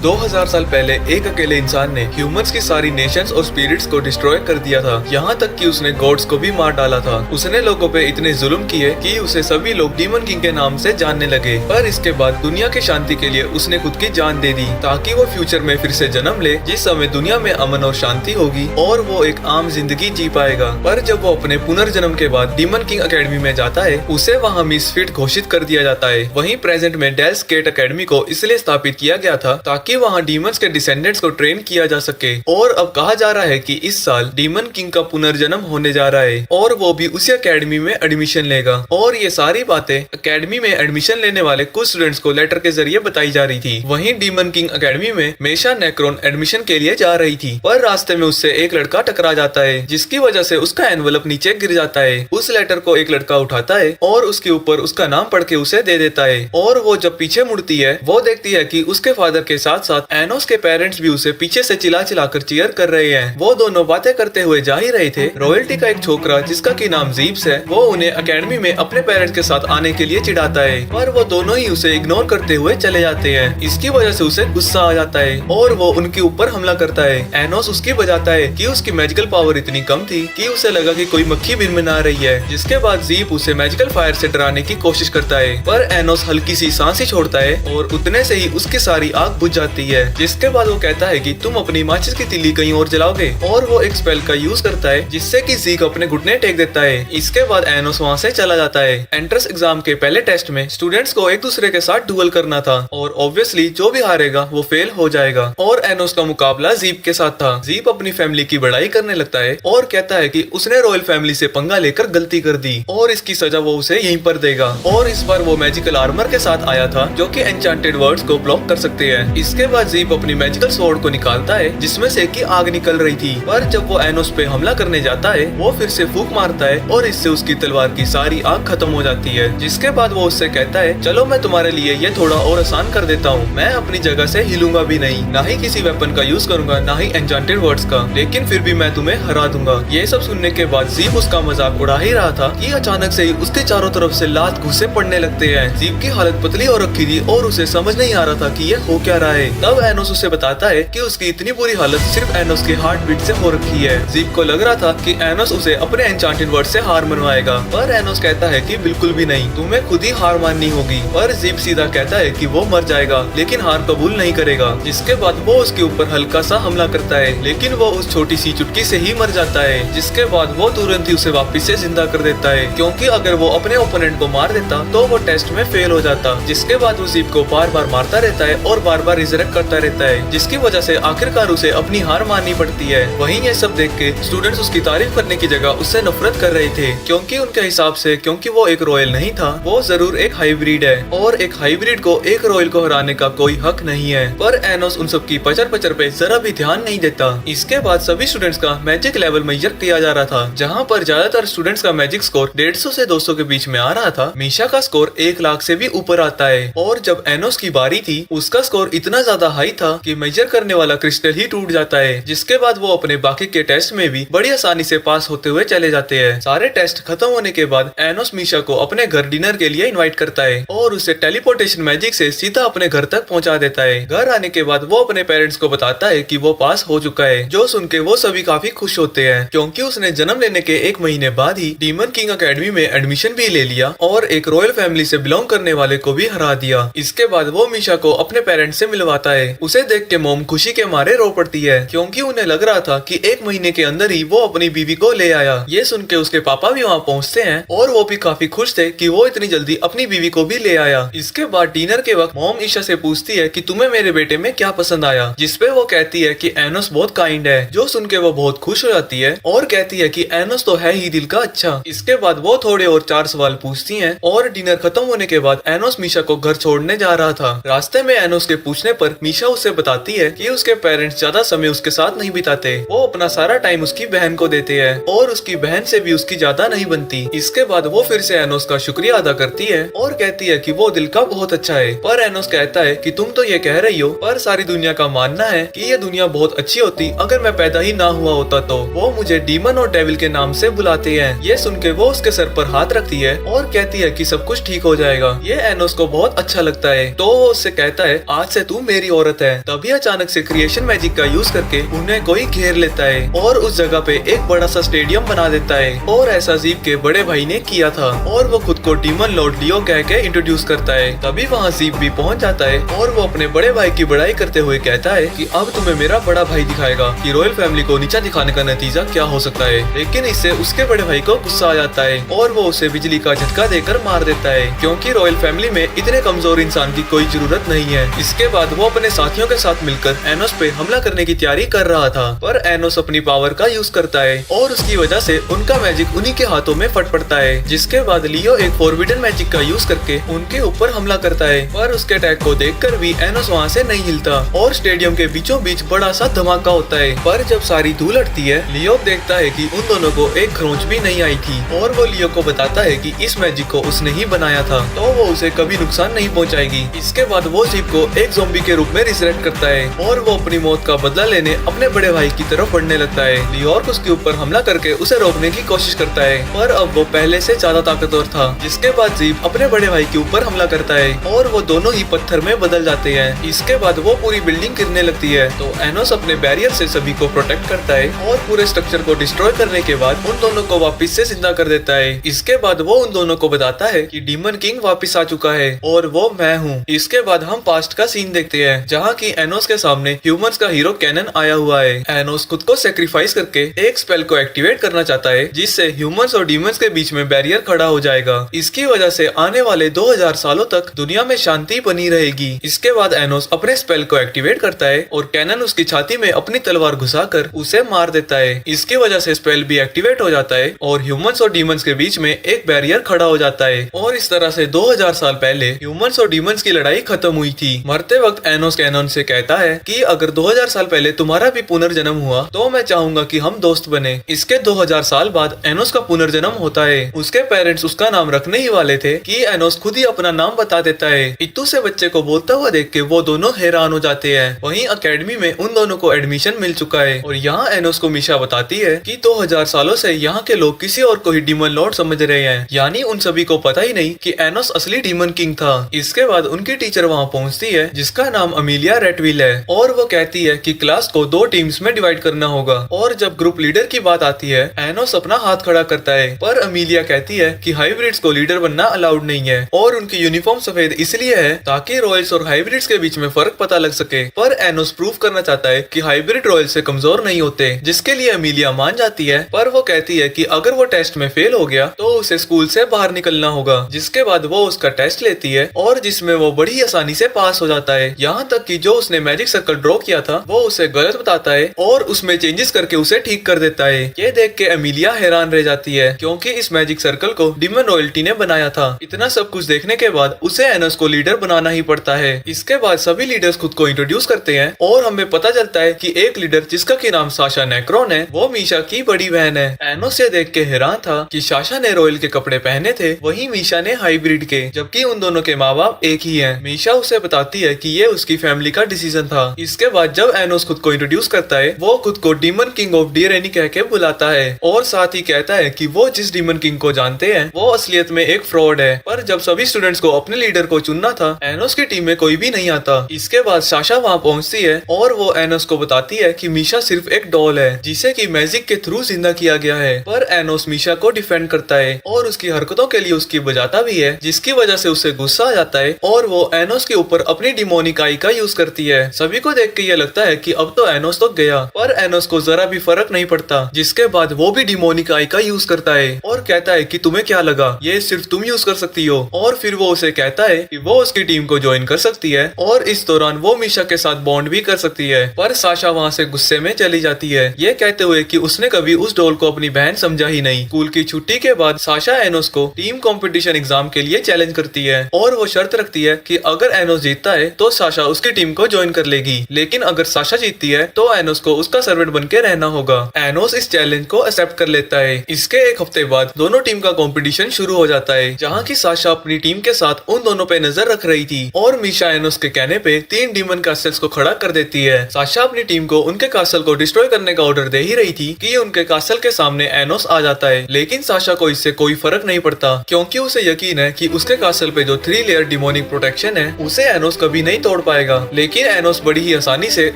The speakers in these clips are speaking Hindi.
2000 साल पहले एक अकेले इंसान ने ह्यूमंस की सारी नेशंस और स्पिरिट्स को डिस्ट्रॉय कर दिया था। यहाँ तक कि उसने गॉड्स को भी मार डाला था। उसने लोगों पे इतने जुल्म किए कि उसे सभी लोग डीमन किंग के नाम से जानने लगे। पर इसके बाद दुनिया की शांति के लिए उसने खुद की जान दे दी ताकि वो फ्यूचर में फिर से जन्म ले, जिस समय दुनिया में अमन और शांति होगी और वो एक आम जिंदगी जी पाएगा। पर जब वो अपने पुनर्जन्म के बाद डीमन किंग अकेडमी में जाता है, उसे वहाँ मिसफिट घोषित कर दिया जाता है। वहीं प्रेजेंट में डेल्स गेट अकेडमी को इसलिए स्थापित किया गया था ताकि वहाँ डीमंस के डिसेंडेंट्स को ट्रेन किया जा सके। और अब कहा जा रहा है कि इस साल डीमन किंग का पुनर्जन्म होने जा रहा है और वो भी उसी अकेडमी में एडमिशन लेगा। और ये सारी बातें अकेडमी में एडमिशन लेने वाले कुछ स्टूडेंट्स को लेटर के जरिए बताई जा रही थी। वहीं डीमन किंग अकेडमी में मेशा नेक्रोन एडमिशन के लिए जा रही थी, पर रास्ते में उससे एक लड़का टकरा जाता है, जिसकी वजह से उसका एनवलप नीचे गिर जाता है। उस लेटर को एक लड़का उठाता है और उसके ऊपर उसका नाम पढ़ के उसे दे देता है। और वो जब पीछे मुड़ती है, वो देखती है कि उसके फादर के साथ साथ एनोस के पेरेंट्स भी उसे पीछे से चिल्ला चिल्ला कर चीयर कर रहे हैं। वो दोनों बातें करते हुए जा ही रहे थे। रॉयल्टी का एक छोकरा जिसका की नाम जीप्स है, वो उन्हें अकेडमी में अपने पेरेंट्स के साथ आने के लिए चिढ़ाता है, पर वो दोनों ही उसे इग्नोर करते हुए चले जाते हैं। इसकी वजह से उसे गुस्सा आ जाता है और वो उनके ऊपर हमला करता है। एनोस उसकी बजाता है कि उसकी मैजिकल पावर इतनी कम थी कि उसे लगा कि कोई मक्खी भिनभिना रही है, जिसके बाद जीप उसे मैजिकल फायर से डराने की कोशिश करता है। पर एनोस हल्की सी सांस ही छोड़ता है और उतने से ही उसकी सारी आग बुझ जाती है। जिसके बाद वो कहता है कि तुम अपनी माचिस की तीली कहीं और जलाओगे, और वो एक स्पेल का यूज करता है जिससे कि जीक अपने घुटने टेक देता है। इसके बाद एनोस वहाँ से चला जाता है। एंट्रेंस एग्जाम के पहले टेस्ट में स्टूडेंट्स को एक दूसरे के साथ डुएल करना था और ऑब्वियसली जो भी हारेगा वो फेल हो जाएगा। और एनोस का मुकाबला जीप के साथ था। जीप अपनी फैमिली की बड़ाई करने लगता है और कहता है कि उसने रॉयल फैमिली से पंगा लेकर गलती कर दी और इसकी सजा वो उसे यहीं पर देगा। और इस बार वो मैजिकल आर्मर के साथ आया था जो कि एन्चेंटेड वर्ड्स को ब्लॉक कर सकते हैं। इसके बाद जीप अपनी मैजिकल स्वॉर्ड को निकालता है जिसमें से की आग निकल रही थी। पर जब वो एनोस पे हमला करने जाता है, वो फिर से फूंक मारता है और इससे उसकी तलवार की सारी आग खत्म हो जाती है। जिसके बाद वो उससे कहता है, चलो मैं तुम्हारे लिए ये थोड़ा और आसान कर देता हूँ। मैं अपनी जगह से हिलूंगा भी नहीं, ना ही किसी वेपन का यूज करूंगा, ना ही एन्चेंटेड वर्ड्स का, लेकिन फिर भी मैं तुम्हें हरा दूंगा। ये सब सुनने के बाद जीप उसका मजाक उड़ा ही रहा था कि अचानक से ही उसके चारों तरफ से लात घुसे पड़ने लगते हैं। जीप की हालत पतली हो रखी थी और उसे समझ नहीं आ रहा था कि ये हो क्या रहा है। तब एनोस उसे बताता है कि उसकी इतनी बुरी हालत सिर्फ एनोस के हार्ट बीट से हो रखी है। जीप को लग रहा था कि एनोस उसे अपने एन्चेंटेड वर्ड से हार मनवाएगा, पर एनोस कहता है कि बिल्कुल भी नहीं, तुम्हें खुद ही हार माननी होगी। पर जीप सीधा कहता है कि वो मर जाएगा लेकिन हार कबूल नहीं करेगा। जिसके बाद वो उसके ऊपर हल्का सा हमला करता है, लेकिन वो उस छोटी सी चुटकी से ही मर जाता है। जिसके बाद वो तुरंत ही उसे वापस से जिंदा कर देता है, क्योंकि अगर वो अपने ओपोनेंट को मार देता तो वो टेस्ट में फेल हो जाता। जिसके बाद वो जीप को बार बार मारता रहता है और बार बार रिजरेक्ट करता रहता है, जिसकी वजह से आखिरकार उसे अपनी हार माननी पड़ती है। वहीं ये सब देख के स्टूडेंट्स उसकी तारीफ करने की जगह उससे नफरत कर रहे थे, क्योंकि उनके हिसाब से क्योंकि वो एक रॉयल नहीं था, वो जरूर एक हाइब्रिड है और एक हाइब्रिड को एक रॉयल को हराने का कोई हक नहीं है। पर एनोस उन सब की पचर पचर पे जरा भी ध्यान नहीं देता। इसके बाद सभी स्टूडेंट्स का मैजिक लेवल मेजर किया जा रहा था, जहाँ पर ज्यादातर स्टूडेंट्स का मैजिक स्कोर 150 से 200 के बीच में आ रहा था। मीशा का स्कोर 1 लाख से भी ऊपर आता है। और जब एनोस की बारी थी, उसका स्कोर इतना ज्यादा हाई था कि मेजर करने वाला क्रिस्टल ही टूट जाता है। जिसके बाद वो अपने बाकी के टेस्ट में भी बड़ी आसानी से पास होते हुए चले जाते हैं। सारे टेस्ट खत्म होने के बाद एनोस मीशा को अपने घर डिनर के लिए इनवाइट करता है और उसे टेलीपोर्टेशन मैजिक से सीधा अपने घर तक पहुंचा देता है। घर आने के बाद वो अपने पेरेंट्स को बताता है कि वो पास हो चुका है, जो सुन के वो सभी काफी खुश होते हैं, क्योंकि उसने जन्म लेने के 1 महीने बाद ही डीमन किंग अकेडमी में एडमिशन भी ले लिया और एक रॉयल फैमिली से बिलोंग करने वाले को भी हरा दिया। इसके बाद वो मीशा को अपने पेरेंट्स से मिलवाता है। उसे देख के मोम खुशी के मारे रो पड़ती है, क्योंकि उन्हें लग रहा था कि 1 महीने के अंदर ही वो अपनी बीवी को ले आया। ये सुन के उसके पापा भी वहाँ पहुँचते हैं और वो भी काफी खुश थे कि वो इतनी जल्दी अपनी बीवी को भी ले आया। इसके बाद डिनर के वक्त मोम ईशा से पूछती है कि तुम्हें मेरे बेटे में क्या पसंद आया, जिसपे वो कहती है कि एनोस बहुत काइंड है, जो सुन के वो बहुत खुश हो जाती है और कहती है कि एनोस तो है ही दिल का अच्छा। इसके बाद वो थोड़े और 4 सवाल पूछती हैं और डिनर खत्म होने के बाद एनोस मीशा को घर छोड़ने जा रहा था। रास्ते में एनोस के पूछने पर मीशा उसे बताती है कि उसके पेरेंट्स ज्यादा समय उसके साथ नहीं बिताते, वो अपना सारा टाइम उसकी बहन को देते हैं और उसकी बहन से भी उसकी ज्यादा नहीं बनती। इसके बाद वो फिर से एनोस का शुक्रिया अदा करती है और कहती है कि वो दिल का बहुत अच्छा है। पर एनोस कहता है कि तुम तो ये कह रही हो, पर सारी दुनिया का मानना है कि ये दुनिया बहुत अच्छी होती अगर मैं पैदा ही ना हुआ होता। तो वो मुझे डीमन और डेविल के नाम से बुलाते हैं। ये सुन के वो उसके सर पर हाथ रखती है और कहती है कि सब कुछ ठीक हो जाएगा। ये एनोस को बहुत अच्छा लगता है, तो वो उससे कहता है आज से तू मेरी औरत है। तभी अचानक से क्रिएशन मैजिक का यूज करके उन्हें कोई घेर लेता है और उस जगह पे एक बड़ा सा स्टेडियम बना देता है। और ऐसा जीप के बड़े भाई ने किया था और वो खुद को डीमन लॉर्ड लियो कह के इंट्रोड्यूस करता है। तभी वहाँ जीप भी पहुँच जाता है और वो अपने बड़े भाई की बड़ाई करते हुए कहता है कि अब तुम्हें मेरा बड़ा भाई दिखाएगा कि रॉयल फैमिली को नीचा दिखाने का नतीजा क्या हो सकता है। लेकिन इससे उसके बड़े भाई को गुस्सा आ जाता है और वो उसे बिजली का झटका देकर मार देता है, क्योंकि रॉयल फैमिली में इतने कमजोर इंसान की कोई जरूरत नहीं है। इसके बाद वो अपने साथियों के साथ मिलकर एनोस पे हमला करने की तैयारी कर रहा था, पर एनोस अपनी पावर का यूज करता है और उसकी वजह से उनका मैजिक उन्हीं के हाथों में फट पड़ता है। जिसके बाद लियो एक फॉरबिडन मैजिक का यूज करके उनके ऊपर हमला करता है, पर उसके अटैक को देखकर भी एनोस वहाँ से नहीं हिलता और स्टेडियम के बीचों बीच बड़ा सा धमाका होता है। पर जब सारी धूल हटती है, लियो देखता है कि उन दोनों को एक खरोंच भी नहीं आई थी और वो लियो को बताता है कि इस मैजिक को उसने ही बनाया था, तो वो उसे कभी नुकसान नहीं पहुंचाएगी। इसके बाद वो जीप को एक ज़ॉम्बी के रूप में रिसरेक्ट करता है और वो अपनी मौत का बदला लेने अपने बड़े भाई की तरफ बढ़ने लगता है। लियोर्क उसके ऊपर हमला करके उसे रोकने की कोशिश करता है, पर अब वो पहले से ज्यादा ताकतवर था। जिसके बाद जीप अपने बड़े भाई के ऊपर हमला करता है और वो दोनों ही पत्थर में बदल जाते हैं। इसके बाद वो पूरी बिल्डिंग गिरने लगती है, तो एनोस अपने बैरियर से सभी को प्रोटेक्ट करता है और पूरे स्ट्रक्चर को डिस्ट्रॉय करने के बाद उन दोनों को वापस से जिंदा कर देता है। इसके बाद वो उन दोनों को बताता है कि डीमन किंग वापस आ चुका है और वो मैं हूँ। इसके बाद हम पास्ट का सीन देखते हैं, जहाँ की एनोस के सामने ह्यूमंस का हीरो कैनन आया हुआ है। एनोस खुद को सेक्रीफाइस करके एक स्पेल को एक्टिवेट करना चाहता है, जिससे ह्यूमंस और डीमंस के बीच में बैरियर खड़ा हो जाएगा। इसकी वजह से आने वाले 2000 सालों तक दुनिया में शांति बनी रहेगी। इसके बाद एनोस अपने स्पेल को एक्टिवेट करता है और कैनन उसकी छाती में अपनी तलवार घुसाकर उसे मार देता है। इसकी वजह से स्पेल भी एक्टिवेट हो जाता है और ह्यूमंस और डीमंस के बीच में एक बैरियर खड़ा हो जाता है और इस तरह से 2000 साल पहले ह्यूमंस और डीमंस की लड़ाई खत्म हुई थी। मरते वक्त एनोस कैनन से कहता है कि अगर 2000 साल पहले तुम्हारा भी पुनर्जन्म हुआ तो मैं चाहूंगा कि हम दोस्त बने। इसके 2000 साल बाद एनोस का पुनर्जन्म होता है। उसके पेरेंट्स उसका नाम रखने ही वाले थे कि एनोस खुद ही अपना नाम बता देता है। इत्तू से बच्चे को बोलता हुआ देख के वो दोनों हैरान हो जाते हैं। वहीं अकेडमी में उन दोनों को एडमिशन मिल चुका है और यहाँ एनोस को मीशा बताती है कि 2000 सालों से यहाँ के लोग किसी और को ही डीमन लॉर्ड समझ रहे हैं, यानी उन सभी को पता ही नहीं कि एनोस असली डीमन किंग था। इसके बाद उनकी टीचर वहाँ पहुँचती है, जिसका नाम अमीलिया रेटविल है, और वो कहती है कि क्लास को 2 टीम्स में डिवाइड करना होगा। और जब ग्रुप लीडर की बात आती है, एनोस अपना हाथ खड़ा करता है, पर अमीलिया कहती है कि हाइब्रिड्स को लीडर बनना अलाउड नहीं है और उनकी यूनिफॉर्म सफेद इसलिए है ताकि रॉयल्स और हाइब्रिड्स के बीच में फर्क पता लग सके। पर एनोस प्रूव करना चाहता है कि हाइब्रिड रॉयल से कमजोर नहीं होते, जिसके लिए अमीलिया मान जाती है। पर वो कहती है कि अगर वो टेस्ट में फेल हो गया तो उसे स्कूल से बाहर निकलना होगा। जिसके बाद वो उसका टेस्ट लेती है और जिसमें वो बड़ी आसानी से पास हो जाता है। यहाँ तक कि जो उसने मैजिक सर्कल ड्रॉ किया था वो उसे गलत बताता है और उसमें चेंजेस करके उसे ठीक कर देता है। ये देख के अमीलिया हैरान रह जाती है, क्योंकि इस मैजिक सर्कल को डीमन रॉयल्टी ने बनाया था। इतना सब कुछ देखने के बाद उसे एनोस को लीडर बनाना ही पड़ता है। इसके बाद सभी लीडर्स खुद को इंट्रोड्यूस करते हैं और हमें पता चलता है कि एक लीडर जिसका की नाम साशा नेक्रोन है, वो मीशा की बड़ी बहन है। एनोस ये देख के हैरान था कि साशा ने रॉयल के कपड़े पहने थे, वहीं मीशा ने हाइब्रिड के, जबकि उन दोनों के माँ बाप एक ही हैं। मीशा उसे बताती है कि ये उसकी फैमिली का डिसीजन था। इसके बाद जब एनोस खुद को इंट्रोड्यूस करता है, वो खुद को डीमन किंग ऑफ डियरेनी कह के बुलाता है और साथ ही कहता है कि वो जिस डीमन किंग को जानते हैं वो असलियत में एक फ्रॉड है। पर जब सभी स्टूडेंट्स को अपने लीडर को चुनना था, एनोस की टीम में कोई भी नहीं आता। इसके बाद साशा वहाँ पहुँचती है और वो एनोस को बताती है कि मीशा सिर्फ एक डॉल है जिसे कि मैजिक के थ्रू जिंदा किया गया है। पर एनोस मीशा को डिफेंड करता है और उसकी हरकतों के लिए उसकी बजाता भी है, जिसकी वजह से उसे गुस्सा आ जाता है और वो एनोस के ऊपर अपनी डिमोनिक आई का यूज करती है। सभी को देख के ये लगता है कि अब तो एनोस तो गया, पर एनोस को जरा भी फर्क नहीं पड़ता। जिसके बाद वो भी डिमोनिक आई का यूज करता है और कहता है कि तुम्हें क्या लगा, ये सिर्फ तुम यूज कर सकती हो। और फिर वो उसे कहता है कि वो उसकी टीम को ज्वाइन कर सकती है और इस दौरान वो मीशा के साथ बॉन्ड भी कर सकती है। पर साशा वहाँ से गुस्से में चली जाती है, ये कहते हुए कि उसने कभी उस डॉल को अपनी बहन समझा ही नहीं। स्कूल की छुट्टी के बाद साशा एनोस को टीम कंपटीशन एग्जाम के लिए चैलेंज करती है और वो शर्त रखती है कि अगर एनोस जीतता है तो साशा उसकी टीम को ज्वाइन कर लेगी, लेकिन अगर साशा जीतती है तो एनोस को उसका सर्वेंट बन के रहना होगा। एनोस इस चैलेंज को एक्सेप्ट कर लेता है। इसके एक हफ्ते बाद दोनों टीम का कंपटीशन शुरू हो जाता है, जहाँ की साशा अपनी टीम के साथ उन दोनों पे नजर रख रही थी और मीशा एनोस के कहने पे 3 डीमन कास्टल्स को खड़ा कर देती है। साशा अपनी टीम को उनके कास्टल को डिस्ट्रॉय करने का ऑर्डर दे ही रही थी कि उनके कास्टल के सामने एनोस आ जाता है, लेकिन साशा को इससे कोई फर्क नहीं पड़ता, क्योंकि उसे यकीन है कि उसके कास्टल पे जो 3 लेयर डिमोनिक प्रोटेक्शन है उसे एनोस कभी नहीं तोड़ तोड़ पाएगा, लेकिन एनोस बड़ी ही आसानी से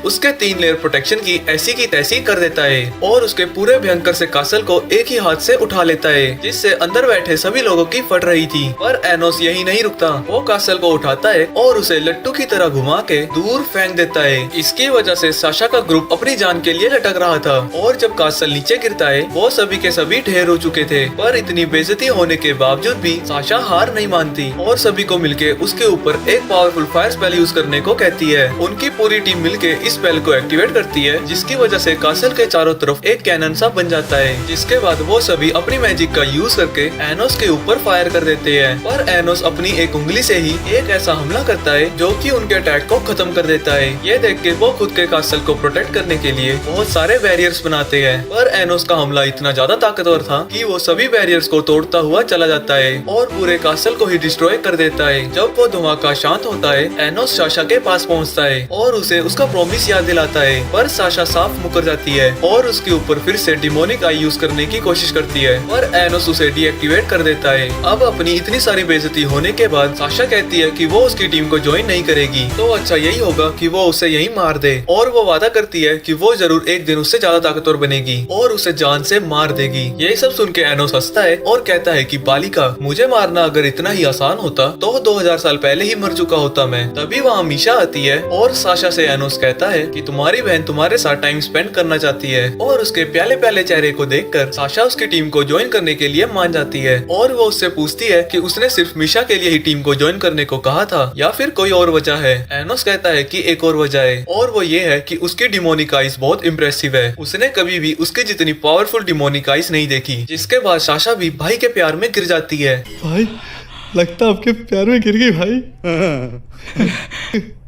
उसके 3 लेयर प्रोटेक्शन की ऐसी की तैसी कर देता है और उसके पूरे भयंकर से कासल को एक ही हाथ से उठा लेता है, जिससे अंदर बैठे सभी लोगों की फट रही थी। पर एनोस यही नहीं रुकता, वो कासल को उठाता है और उसे लट्टू की तरह घुमा के दूर फेंक देता है। इसकी वजह से साशा का ग्रुप अपनी जान के लिए लटक रहा था और जब कासल नीचे गिरता है वो सभी के सभी ढेर हो चुके थे। पर इतनी बेइज्जती होने के बावजूद भी साशा हार नहीं मानती और सभी को मिलके उसके ऊपर एक पावरफुल फायर स्पेल यूज करने को कहती है। उनकी पूरी टीम मिलके इस स्पेल को एक्टिवेट करती है, जिसकी वजह से कासल के चारों तरफ एक कैनन सा बन जाता है, जिसके बाद वो सभी अपनी मैजिक का यूज करके एनोस के ऊपर फायर कर देते हैं। पर एनोस अपनी एक उंगली से ही एक ऐसा हमला करता है जो कि उनके अटैक को खत्म कर देता है। ये देख के वो खुद के कासल को प्रोटेक्ट करने के लिए बहुत सारे बैरियर्स बनाते हैं, पर एनोस का हमला इतना ज्यादा ताकतवर था कि वो सभी बैरियर्स को तोड़ता हुआ चला जाता है और पूरे कासल को ही डिस्ट्रॉय कर देता है। जब वो धमाका शांत होता है, एनोस साशा के पास पहुंचता है और उसे उसका प्रॉमिस याद दिलाता है, पर साशा साफ मुकर जाती है और उसके ऊपर फिर से डिमोनिक आई यूज करने की कोशिश करती है, पर एनोस उसे डीएक्टिवेट कर देता है। अब अपनी इतनी सारी बेइज्जती होने के बाद साशा कहती है कि वो उसकी टीम को ज्वाइन नहीं करेगी, तो अच्छा यही होगा कि वो उसे यही मार दे, और वो वादा करती है कि वो जरूर एक दिन उससे ज्यादा ताकतवर बनेगी और उसे जान से मार देगी। ये सब सुन के एनोस हंसता है और कहता है कि बालिका, मुझे मारना अगर इतना ही आसान होता तो 2000 साल पहले ही मर चुका होता मैं। तभी वहाँ मीशा आती है और साशा से एनोस कहता है कि तुम्हारी बहन तुम्हारे साथ टाइम स्पेंड करना चाहती है, और उसके प्याले प्याले चेहरे को देखकर साशा उसकी टीम को ज्वाइन करने के लिए मान जाती है और वो उससे पूछती है कि उसने सिर्फ मीशा के लिए ही टीम को ज्वाइन करने को कहा था या फिर कोई और वजह है। एनोस कहता है कि एक और वजह है और वो ये है कि उसकी डिमोनिक आइज बहुत इम्प्रेसिव है, उसने कभी भी उसकी जितनी पावरफुल डिमोनिक आइज नहीं देखी। जिसके बाद साशा भी भाई के प्यार में गिर जाती है। भाई लगता आपके प्यार में गिर गई भाई।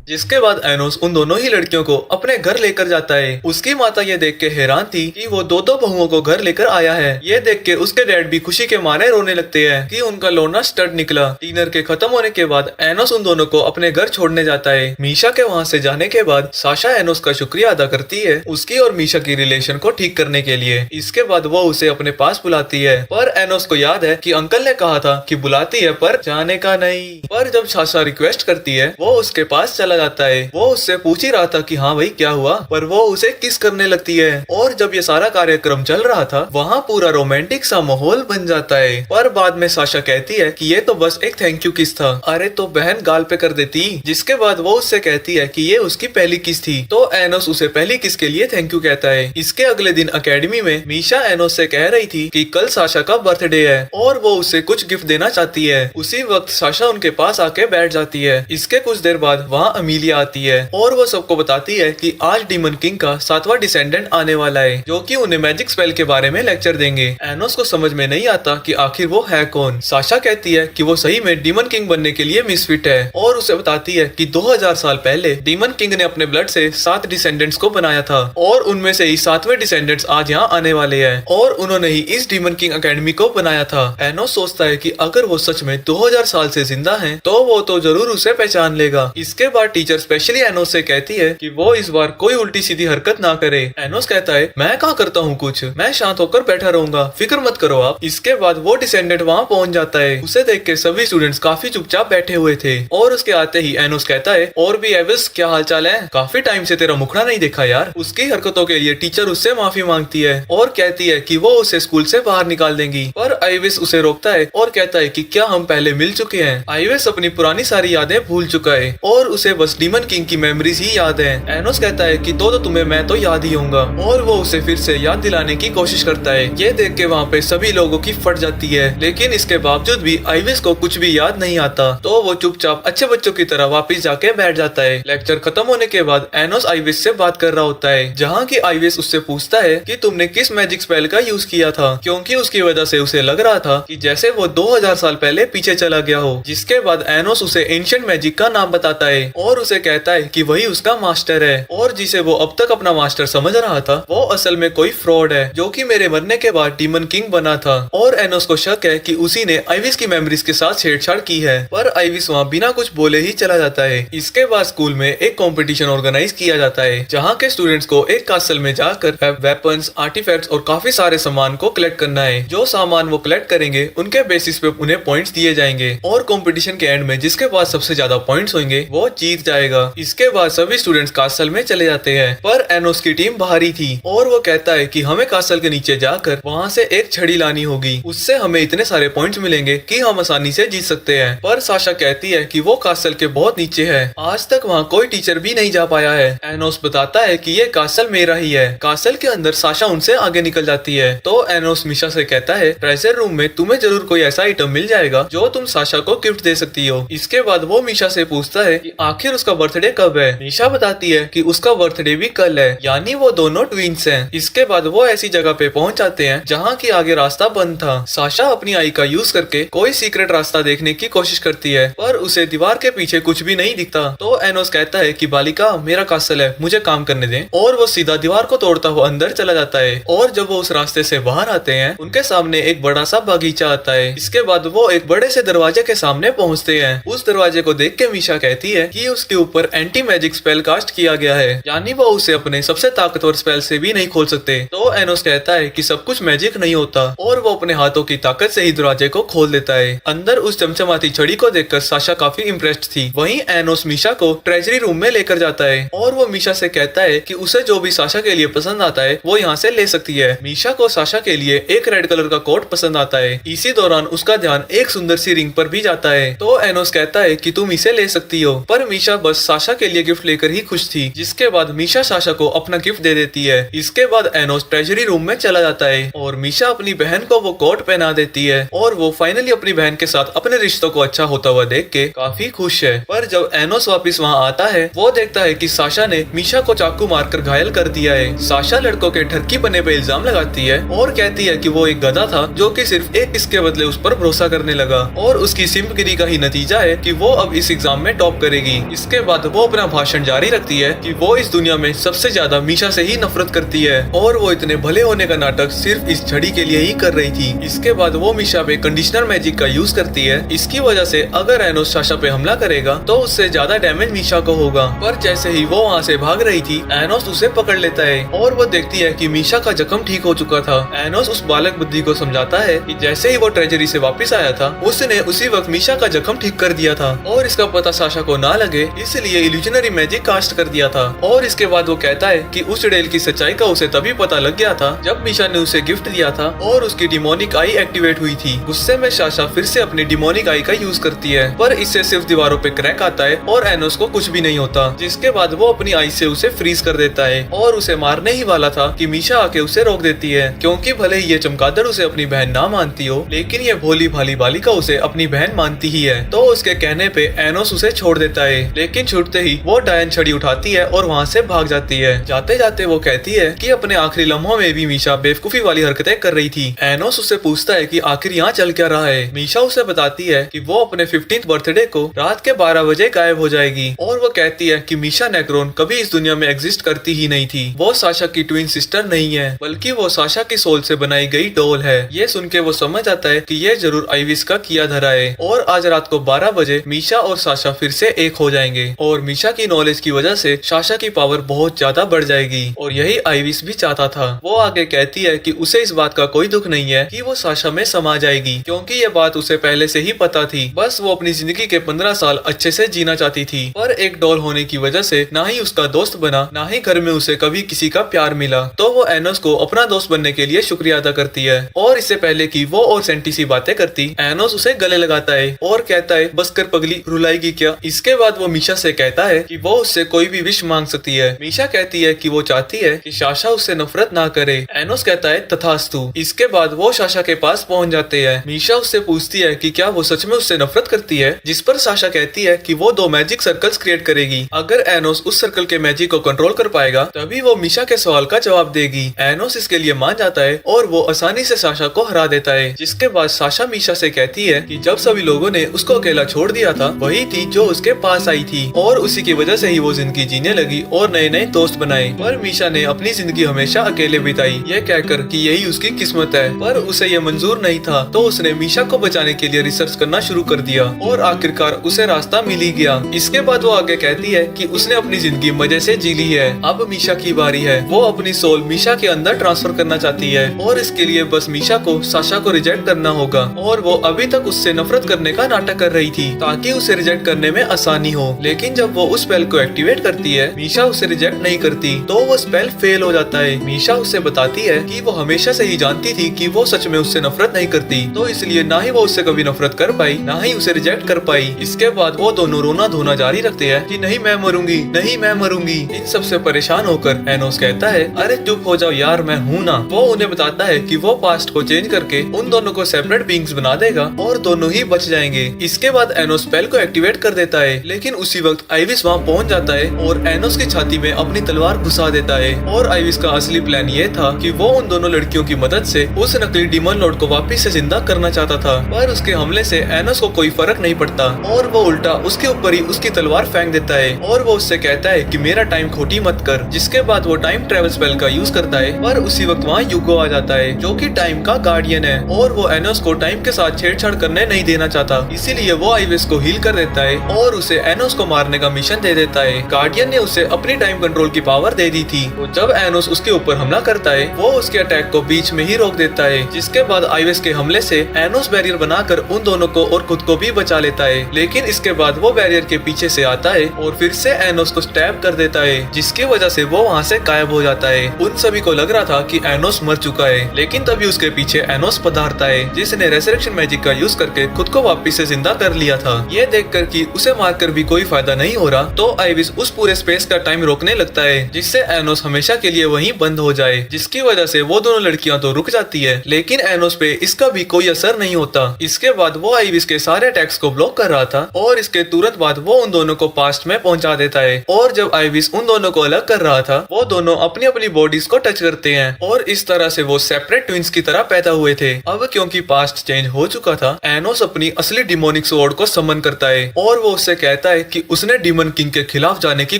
जिसके बाद एनोस उन दोनों ही लड़कियों को अपने घर लेकर जाता है। उसकी माता ये देख के हैरान थी कि वो दो बहुओं को घर लेकर आया है। ये देख के उसके डैड भी खुशी के मारे रोने लगते हैं कि उनका लौंडा स्टड निकला। डिनर के खत्म होने के बाद एनोस उन दोनों को अपने घर छोड़ने जाता है। मीशा के वहाँ से जाने के बाद साशा एनोस का शुक्रिया अदा करती है उसकी और मीशा की रिलेशन को ठीक करने के लिए। इसके बाद वो उसे अपने पास बुलाती है, पर एनोस को याद है कि अंकल ने कहा था कि बुलाती है पर जाने का नहीं। पर जब साशा रिक्वेस्ट करती है वो उसके पास चला जाता है। वो उससे पूछ ही रहा था कि हाँ भाई क्या हुआ, पर वो उसे किस करने लगती है। और जब ये सारा कार्यक्रम चल रहा था वहाँ पूरा रोमांटिक सा माहौल बन जाता है। पर बाद में साशा कहती है कि ये तो बस एक थैंक यू किस था। अरे तो बहन गाल पे कर देती। जिसके बाद वो उससे कहती है कि ये उसकी पहली किस थी, तो एनोस उसे पहली किस के लिए थैंक यू कहता है। इसके अगले दिन अकेडमी में मीशा एनोस से कह रही थी कि कल साशा का बर्थडे है और वो उसे कुछ गिफ्ट देना चाहती है। उसी वक्त साशा उनके पास आके बैठ जाती है। इसके कुछ देर बाद वहाँ अमीलिया आती है और वो सबको बताती है कि आज डीमन किंग का 7वां डिसेंडेंट आने वाला है, जो कि उन्हें मैजिक स्पेल के बारे में लेक्चर देंगे। एनोस को समझ में नहीं आता कि आखिर वो है कौन। साशा कहती है कि वो सही में डीमन किंग बनने के लिए मिसफिट है और उसे बताती है कि 2000 साल पहले डीमन किंग ने अपने ब्लड से 7 डिसेंडेंट्स को बनाया था और उनमें से ही 7वें डिसेंडेंट्स आज यहाँ आने वाले हैं और उन्होंने ही इस डीमन किंग अकेडमी को बनाया था। एनोस सोचता है कि अगर वो सच में 2000 साल से जिंदा है तो वो तो जरूर उसे पहचान लेगा। इसके बाद टीचर स्पेशली एनोस से कहती है कि वो इस बार कोई उल्टी सीधी हरकत ना करे। एनोस कहता है मैं कहाँ करता हूँ कुछ, मैं शांत होकर बैठा रहूंगा, फिक्र मत करो आप। इसके बाद वो डिसेंडेंट वहाँ पहुँच जाता है। उसे देख के सभी स्टूडेंट्स काफी चुपचाप बैठे हुए थे और उसके आते ही एनोस कहता है और भी एविस क्या हालचाल है, काफी टाइम से तेरा मुखड़ा नहीं देखा यार। उसकी हरकतों के लिए टीचर उससे माफी मांगती है और कहती है कि वो उसे स्कूल से बाहर निकाल देंगी, पर आइविस उसे रोकता है और कहता है कि क्या हम पहले मिल चुके हैं। आइविस अपनी पुरानी सारी यादें भूल चुका है और उसे बस डीमन किंग की मेमोरीज ही याद है। एनोस कहता है कि तो तुम्हें मैं तो याद ही होऊंगा और वो उसे फिर से याद दिलाने की कोशिश करता है। ये देख के वहाँ पे सभी लोगों की फट जाती है, लेकिन इसके बावजूद भी आइविस को कुछ भी याद नहीं आता, तो वो चुपचाप अच्छे बच्चों की तरह वापस जाके बैठ जाता है। लेक्चर खत्म होने के बाद एनोस आइविस से बात कर रहा होता है, जहाँ की आइविस उससे पूछता है कि तुमने किस मैजिक स्पेल का यूज किया था, क्योंकि उसकी वजह से उसे लग रहा था कि जैसे वो 2000 साल पहले पीछे चला गया हो। जिसके बाद एनोस उसे एंशिएंट मैजिक का नाम बताता है और उसे कहता है कि वही उसका मास्टर है और जिसे वो अब तक अपना मास्टर समझ रहा था वो असल में कोई फ्रॉड है, जो कि मेरे मरने के बाद डीमन किंग बना था। और एनोस को शक है कि उसी ने आइविस की मेमोरीज के साथ छेड़छाड़ की है, पर आइविस वहाँ बिना कुछ बोले ही चला जाता है। इसके बाद स्कूल में एक कंपटीशन ऑर्गेनाइज किया जाता है, जहाँ के स्टूडेंट्स को एक कासल में जाकर वेपन्स, आर्टिफैक्ट्स और काफी सारे सामान को कलेक्ट करना है। जो सामान वो कलेक्ट करेंगे उनके बेसिस पे उन्हें पॉइंट्स दिए जाएंगे और कंपटीशन के एंड में जिसके पास सबसे ज्यादा पॉइंट्स होंगे वो जीत दिख जाएगा। इसके बाद सभी स्टूडेंट्स कासल में चले जाते हैं, पर एनोस की टीम बाहर ही थी और वो कहता है कि हमें कासल के नीचे जाकर वहाँ से एक छड़ी लानी होगी, उससे हमें इतने सारे पॉइंट्स मिलेंगे कि हम आसानी से जीत सकते हैं। पर साशा कहती है कि वो कासल के बहुत नीचे है, आज तक वहाँ कोई टीचर भी नहीं जा पाया है। एनोस बताता है कि ये कासल मेरा ही है। कासल के अंदर साशा उनसे आगे निकल जाती है तो एनोस मीशा से कहता है ट्रेजर रूम में तुम्हें जरूर कोई ऐसा आइटम मिल जाएगा जो तुम साशा को गिफ्ट दे सकती हो। इसके बाद वो मीशा से पूछता है कि आखिर उसका बर्थडे कब है। मीशा बताती है कि उसका बर्थडे भी कल है, यानी वो दोनों ट्विंस हैं। इसके बाद वो ऐसी जगह पे पहुंच जाते हैं जहाँ की आगे रास्ता बंद था। साशा अपनी आई का यूज करके कोई सीक्रेट रास्ता देखने की कोशिश करती है, पर उसे दीवार के पीछे कुछ भी नहीं दिखता। तो एनोस कहता है कि बालिका मेरा कासल है, मुझे काम करने दें, और वो सीधा दीवार को तोड़ता हुआ अंदर चला जाता है। और जब वो उस रास्ते से बाहर आते हैं उनके सामने एक बड़ा सा बगीचा आता है। इसके बाद वो एक बड़े से दरवाजे के सामने पहुंचते हैं। उस दरवाजे को देख के मीशा कहती है कि उसके ऊपर एंटी मैजिक स्पेल कास्ट किया गया है, यानी वो उसे अपने सबसे ताकतवर स्पेल से भी नहीं खोल सकते। तो एनोस कहता है कि सब कुछ मैजिक नहीं होता और वो अपने हाथों की ताकत से ही दरवाजे को खोल देता है। अंदर उस चमचमाती छड़ी को देखकर साशा काफी इम्प्रेस्ड थी। वहीं एनोस मीशा को ट्रेजरी रूम में लेकर जाता है और वो मीशा से कहता है कि उसे जो भी साशा के लिए पसंद आता है वो यहाँ से ले सकती है। मीशा को साशा के लिए एक रेड कलर का कोट पसंद आता है। इसी दौरान उसका ध्यान एक सुंदर सी रिंग पर भी जाता है तो एनोस कहता है कि तुम इसे ले सकती हो, पर मीशा बस साशा के लिए गिफ्ट लेकर ही खुश थी। जिसके बाद मीशा साशा को अपना गिफ्ट दे देती है। इसके बाद एनोस ट्रेजरी रूम में चला जाता है और मीशा अपनी बहन को वो कोट पहना देती है और वो फाइनली अपनी बहन के साथ अपने रिश्तों को अच्छा होता हुआ देख के काफी खुश है। पर जब एनोस वापस वहाँ आता है वो देखता है कि साशा ने मीशा को चाकू मारकर घायल कर दिया है। साशा लड़कों के ठरकी बने पे इल्जाम लगाती है और कहती है कि वो एक गधा था जो कि सिर्फ एक किसके बदले उस पर भरोसा करने लगा और उसकी सिम्पगिरी का ही नतीजा है कि वो अब इस एग्जाम में टॉप करेगी। इसके बाद वो अपना भाषण जारी रखती है कि वो इस दुनिया में सबसे ज्यादा मीशा से ही नफरत करती है और वो इतने भले होने का नाटक सिर्फ इस छड़ी के लिए ही कर रही थी। इसके बाद वो मीशा पे कंडीशनर मैजिक का यूज करती है। इसकी वजह से अगर एनोस साशा पे हमला करेगा तो उससे ज्यादा डैमेज मीशा को होगा। पर जैसे ही वो वहाँ से भाग रही थी एनोस उसे पकड़ लेता है और वो देखती है कि मीशा का जख्म ठीक हो चुका था। एनोस उस बालक बुद्धि को समझाता है कि जैसे ही वो ट्रेजरी से वापस आया था उसने उसी वक्त मीशा का जख्म ठीक कर दिया था और इसका पता साशा को ना लगे इसलिए इल्यूजनरी मैजिक कास्ट कर दिया था। और इसके बाद वो कहता है कि उस चुड़ैल की सच्चाई का उसे तभी पता लग गया था जब मीशा ने उसे गिफ्ट दिया था और उसकी डिमोनिक आई एक्टिवेट हुई थी। गुस्से में साशा फिर से अपनी डिमोनिक आई का यूज करती है, पर इससे सिर्फ दीवारों पे क्रैक आता है और एनोस को कुछ भी नहीं होता। जिसके बाद वो अपनी आई से उसे फ्रीज कर देता है और उसे मारने ही वाला था कि मीशा आके उसे रोक देती है, क्योंकि भले ही ये चमगादड़ उसे अपनी बहन ना मानती हो लेकिन ये भोली भाली बालिका उसे अपनी बहन मानती ही है। तो उसके कहने पे एनोस उसे छोड़ देता है, लेकिन छूटते ही वो डायन छड़ी उठाती है और वहाँ से भाग जाती है। जाते जाते वो कहती है कि अपने आखिरी लम्हों में भी मीशा बेवकूफी वाली हरकतें कर रही थी। एनोस उससे पूछता है कि आखिर यहाँ चल क्या रहा है। मीशा उसे बताती है कि वो अपने 15th बर्थडे को रात के 12 बजे गायब हो जाएगी और वो कहती है कि मीशा नेक्रोन कभी इस दुनिया में एग्जिस्ट करती ही नहीं थी। वो साशा की ट्विन सिस्टर नहीं है बल्कि वो साशा की सोल से बनाई गई डॉल है। ये सुन के वो समझ आता है कि ये जरूर आइविस का किया धरा है और आज रात को 12 बजे मीशा और साशा फिर से एक हो जाएंगे और मीशा की नॉलेज की वजह से साशा की पावर बहुत ज्यादा बढ़ जाएगी और यही आइविस भी चाहता था। वो आगे कहती है कि उसे इस बात का कोई दुख नहीं है कि वो साशा में समा जाएगी, क्योंकि ये बात उसे पहले से ही पता थी। बस वो अपनी जिंदगी के 15 साल अच्छे से जीना चाहती थी, पर एक डॉल होने की वजह से ना ही उसका दोस्त बना ना ही घर में उसे कभी किसी का प्यार मिला। तो वो एनोस को अपना दोस्त बनने के लिए शुक्रिया अदा करती है और इससे पहले कि वो और सेंटी सी बातें करती एनोस उसे गले लगाता है और कहता है बस कर पगली, रुलाएगी क्या। इसके बाद वो मीशा से कहता है कि वो उससे कोई भी विश मांग सकती है। मीशा कहती है कि वो चाहती है कि साशा उससे नफरत ना करे। एनोस कहता है तथास्तु। इसके बाद वो साशा के पास पहुंच जाते हैं। मीशा उससे पूछती है कि क्या वो सच में उससे नफरत करती है, जिस पर साशा कहती है कि वो 2 मैजिक सर्कल्स क्रिएट करेगी। अगर एनोस उस सर्कल के मैजिक को कंट्रोल कर पाएगा तभी वो मीशा के सवाल का जवाब देगी। एनोस इसके लिए मान जाता है और वो आसानी से साशा को हरा देता है। जिसके बाद साशा मीशा से कहती है कि जब सभी लोगों ने उसको अकेला छोड़ दिया था वही थी जो उसके पास आई थी और उसी की वजह से ही वो जिंदगी जीने लगी और नए नए दोस्त बनाए। पर मीशा ने अपनी जिंदगी हमेशा अकेले बिताई, ये कहकर कि यही उसकी किस्मत है। पर उसे ये मंजूर नहीं था तो उसने मीशा को बचाने के लिए रिसर्च करना शुरू कर दिया और आखिरकार उसे रास्ता मिल ही गया। इसके बाद वो आगे कहती है कि उसने अपनी जिंदगी मजे से जी ली है, अब मीशा की बारी है। वो अपनी सोल मीशा के अंदर ट्रांसफर करना चाहती है और इसके लिए बस मीशा को साशा को रिजेक्ट करना होगा और वो अभी तक उससे नफरत करने का नाटक कर रही थी ताकि उसे रिजेक्ट करने में आसानी हो। लेकिन जब वो उस स्पेल को एक्टिवेट करती है, मीशा उसे रिजेक्ट नहीं करती, तो वो स्पेल फेल हो जाता है। मीशा उससे बताती है कि वो हमेशा से ही जानती थी कि वो सच में उससे नफरत नहीं करती, तो इसलिए ना ही वो उससे कभी नफरत कर पाई, ना ही उसे रिजेक्ट कर पाई। इसके बाद वो दोनों रोना धोना जारी रखते हैं कि नहीं मैं मरूंगी, नहीं मैं मरूंगी। इन सबसे परेशान होकर एनोस कहता है, अरे चुप हो जाओ यार, मैं हूँ ना। वो उन्हें बताता है कि वो पास्ट को चेंज करके उन दोनों को सेपरेट बीइंग्स बना देगा और दोनों ही बच जाएंगे। इसके बाद एनोस स्पेल को एक्टिवेट कर देता है, लेकिन उसी वक्त आइविस वहाँ पहुँच जाता है और एनोस की छाती में अपनी तलवार घुसा देता है। और आइविस का असली प्लान ये था कि वो उन दोनों लड़कियों की मदद से उस नकली डीमन लॉर्ड को वापस से जिंदा करना चाहता था, पर उसके हमले से एनोस को कोई फर्क नहीं पड़ता और वो उल्टा उसके ऊपर ही उसकी तलवार फेंक देता है और वो उससे कहता है कि मेरा टाइम खोटी मत कर। जिसके बाद वो टाइम ट्रेवल स्पेल का यूज करता है, पर उसी वक्त वहाँ यूगो आ जाता है जो कि टाइम का गार्डियन है और वो एनोस को टाइम के साथ छेड़छाड़ करने नहीं देना चाहता, इसीलिए वो आइविस को हील कर देता है और उसे एनोस को मारने का मिशन दे देता है। गार्डियन ने उसे अपनी टाइम कंट्रोल की पावर दे दी थी, तो जब एनोस उसके ऊपर हमला करता है वो उसके अटैक को बीच में ही रोक देता है। जिसके बाद आइविस के हमले से एनोस बैरियर बनाकर उन दोनों को और खुद को भी बचा लेता है, लेकिन इसके बाद वो बैरियर के पीछे से आता है और फिर से एनोस को स्टैब कर देता है, जिसकी वजह से वो वहाँ से गायब हो जाता है। उन सभी को लग रहा था कि एनोस मर चुका है, लेकिन तभी उसके पीछे एनोस पधारता है जिसने रेजरेक्शन मैजिक का यूज करके खुद को वापस से जिंदा कर लिया था। ये देखकर कि उसे मारकर भी कोई फायदा नहीं हो रहा, तो आइविस उस पूरे स्पेस का टाइम रोकने लगता है जिससे एनोस हमेशा के लिए वहीं बंद हो जाए, जिसकी वजह से वो दोनों लड़कियां तो रुक जाती है, लेकिन एनोस पे इसका भी कोई असर नहीं होता। इसके बाद वो आइविस के सारे अटैक्स को ब्लॉक कर रहा था और इसके तुरंत बाद वो उन दोनों को पास्ट में पहुंचा देता है। और जब आइविस उन दोनों को अलग कर रहा था, वो दोनों अपनी अपनी बॉडीज को टच करते हैं और इस तरह से वो सेपरेट ट्विंस की तरह पैदा हुए थे। अब क्योंकि पास्ट चेंज हो चुका था, एनोस अपनी असली डिमोनिक स्वॉर्ड को समन करता है और वो उससे कहता है कि उसने डीमन किंग के खिलाफ जाने की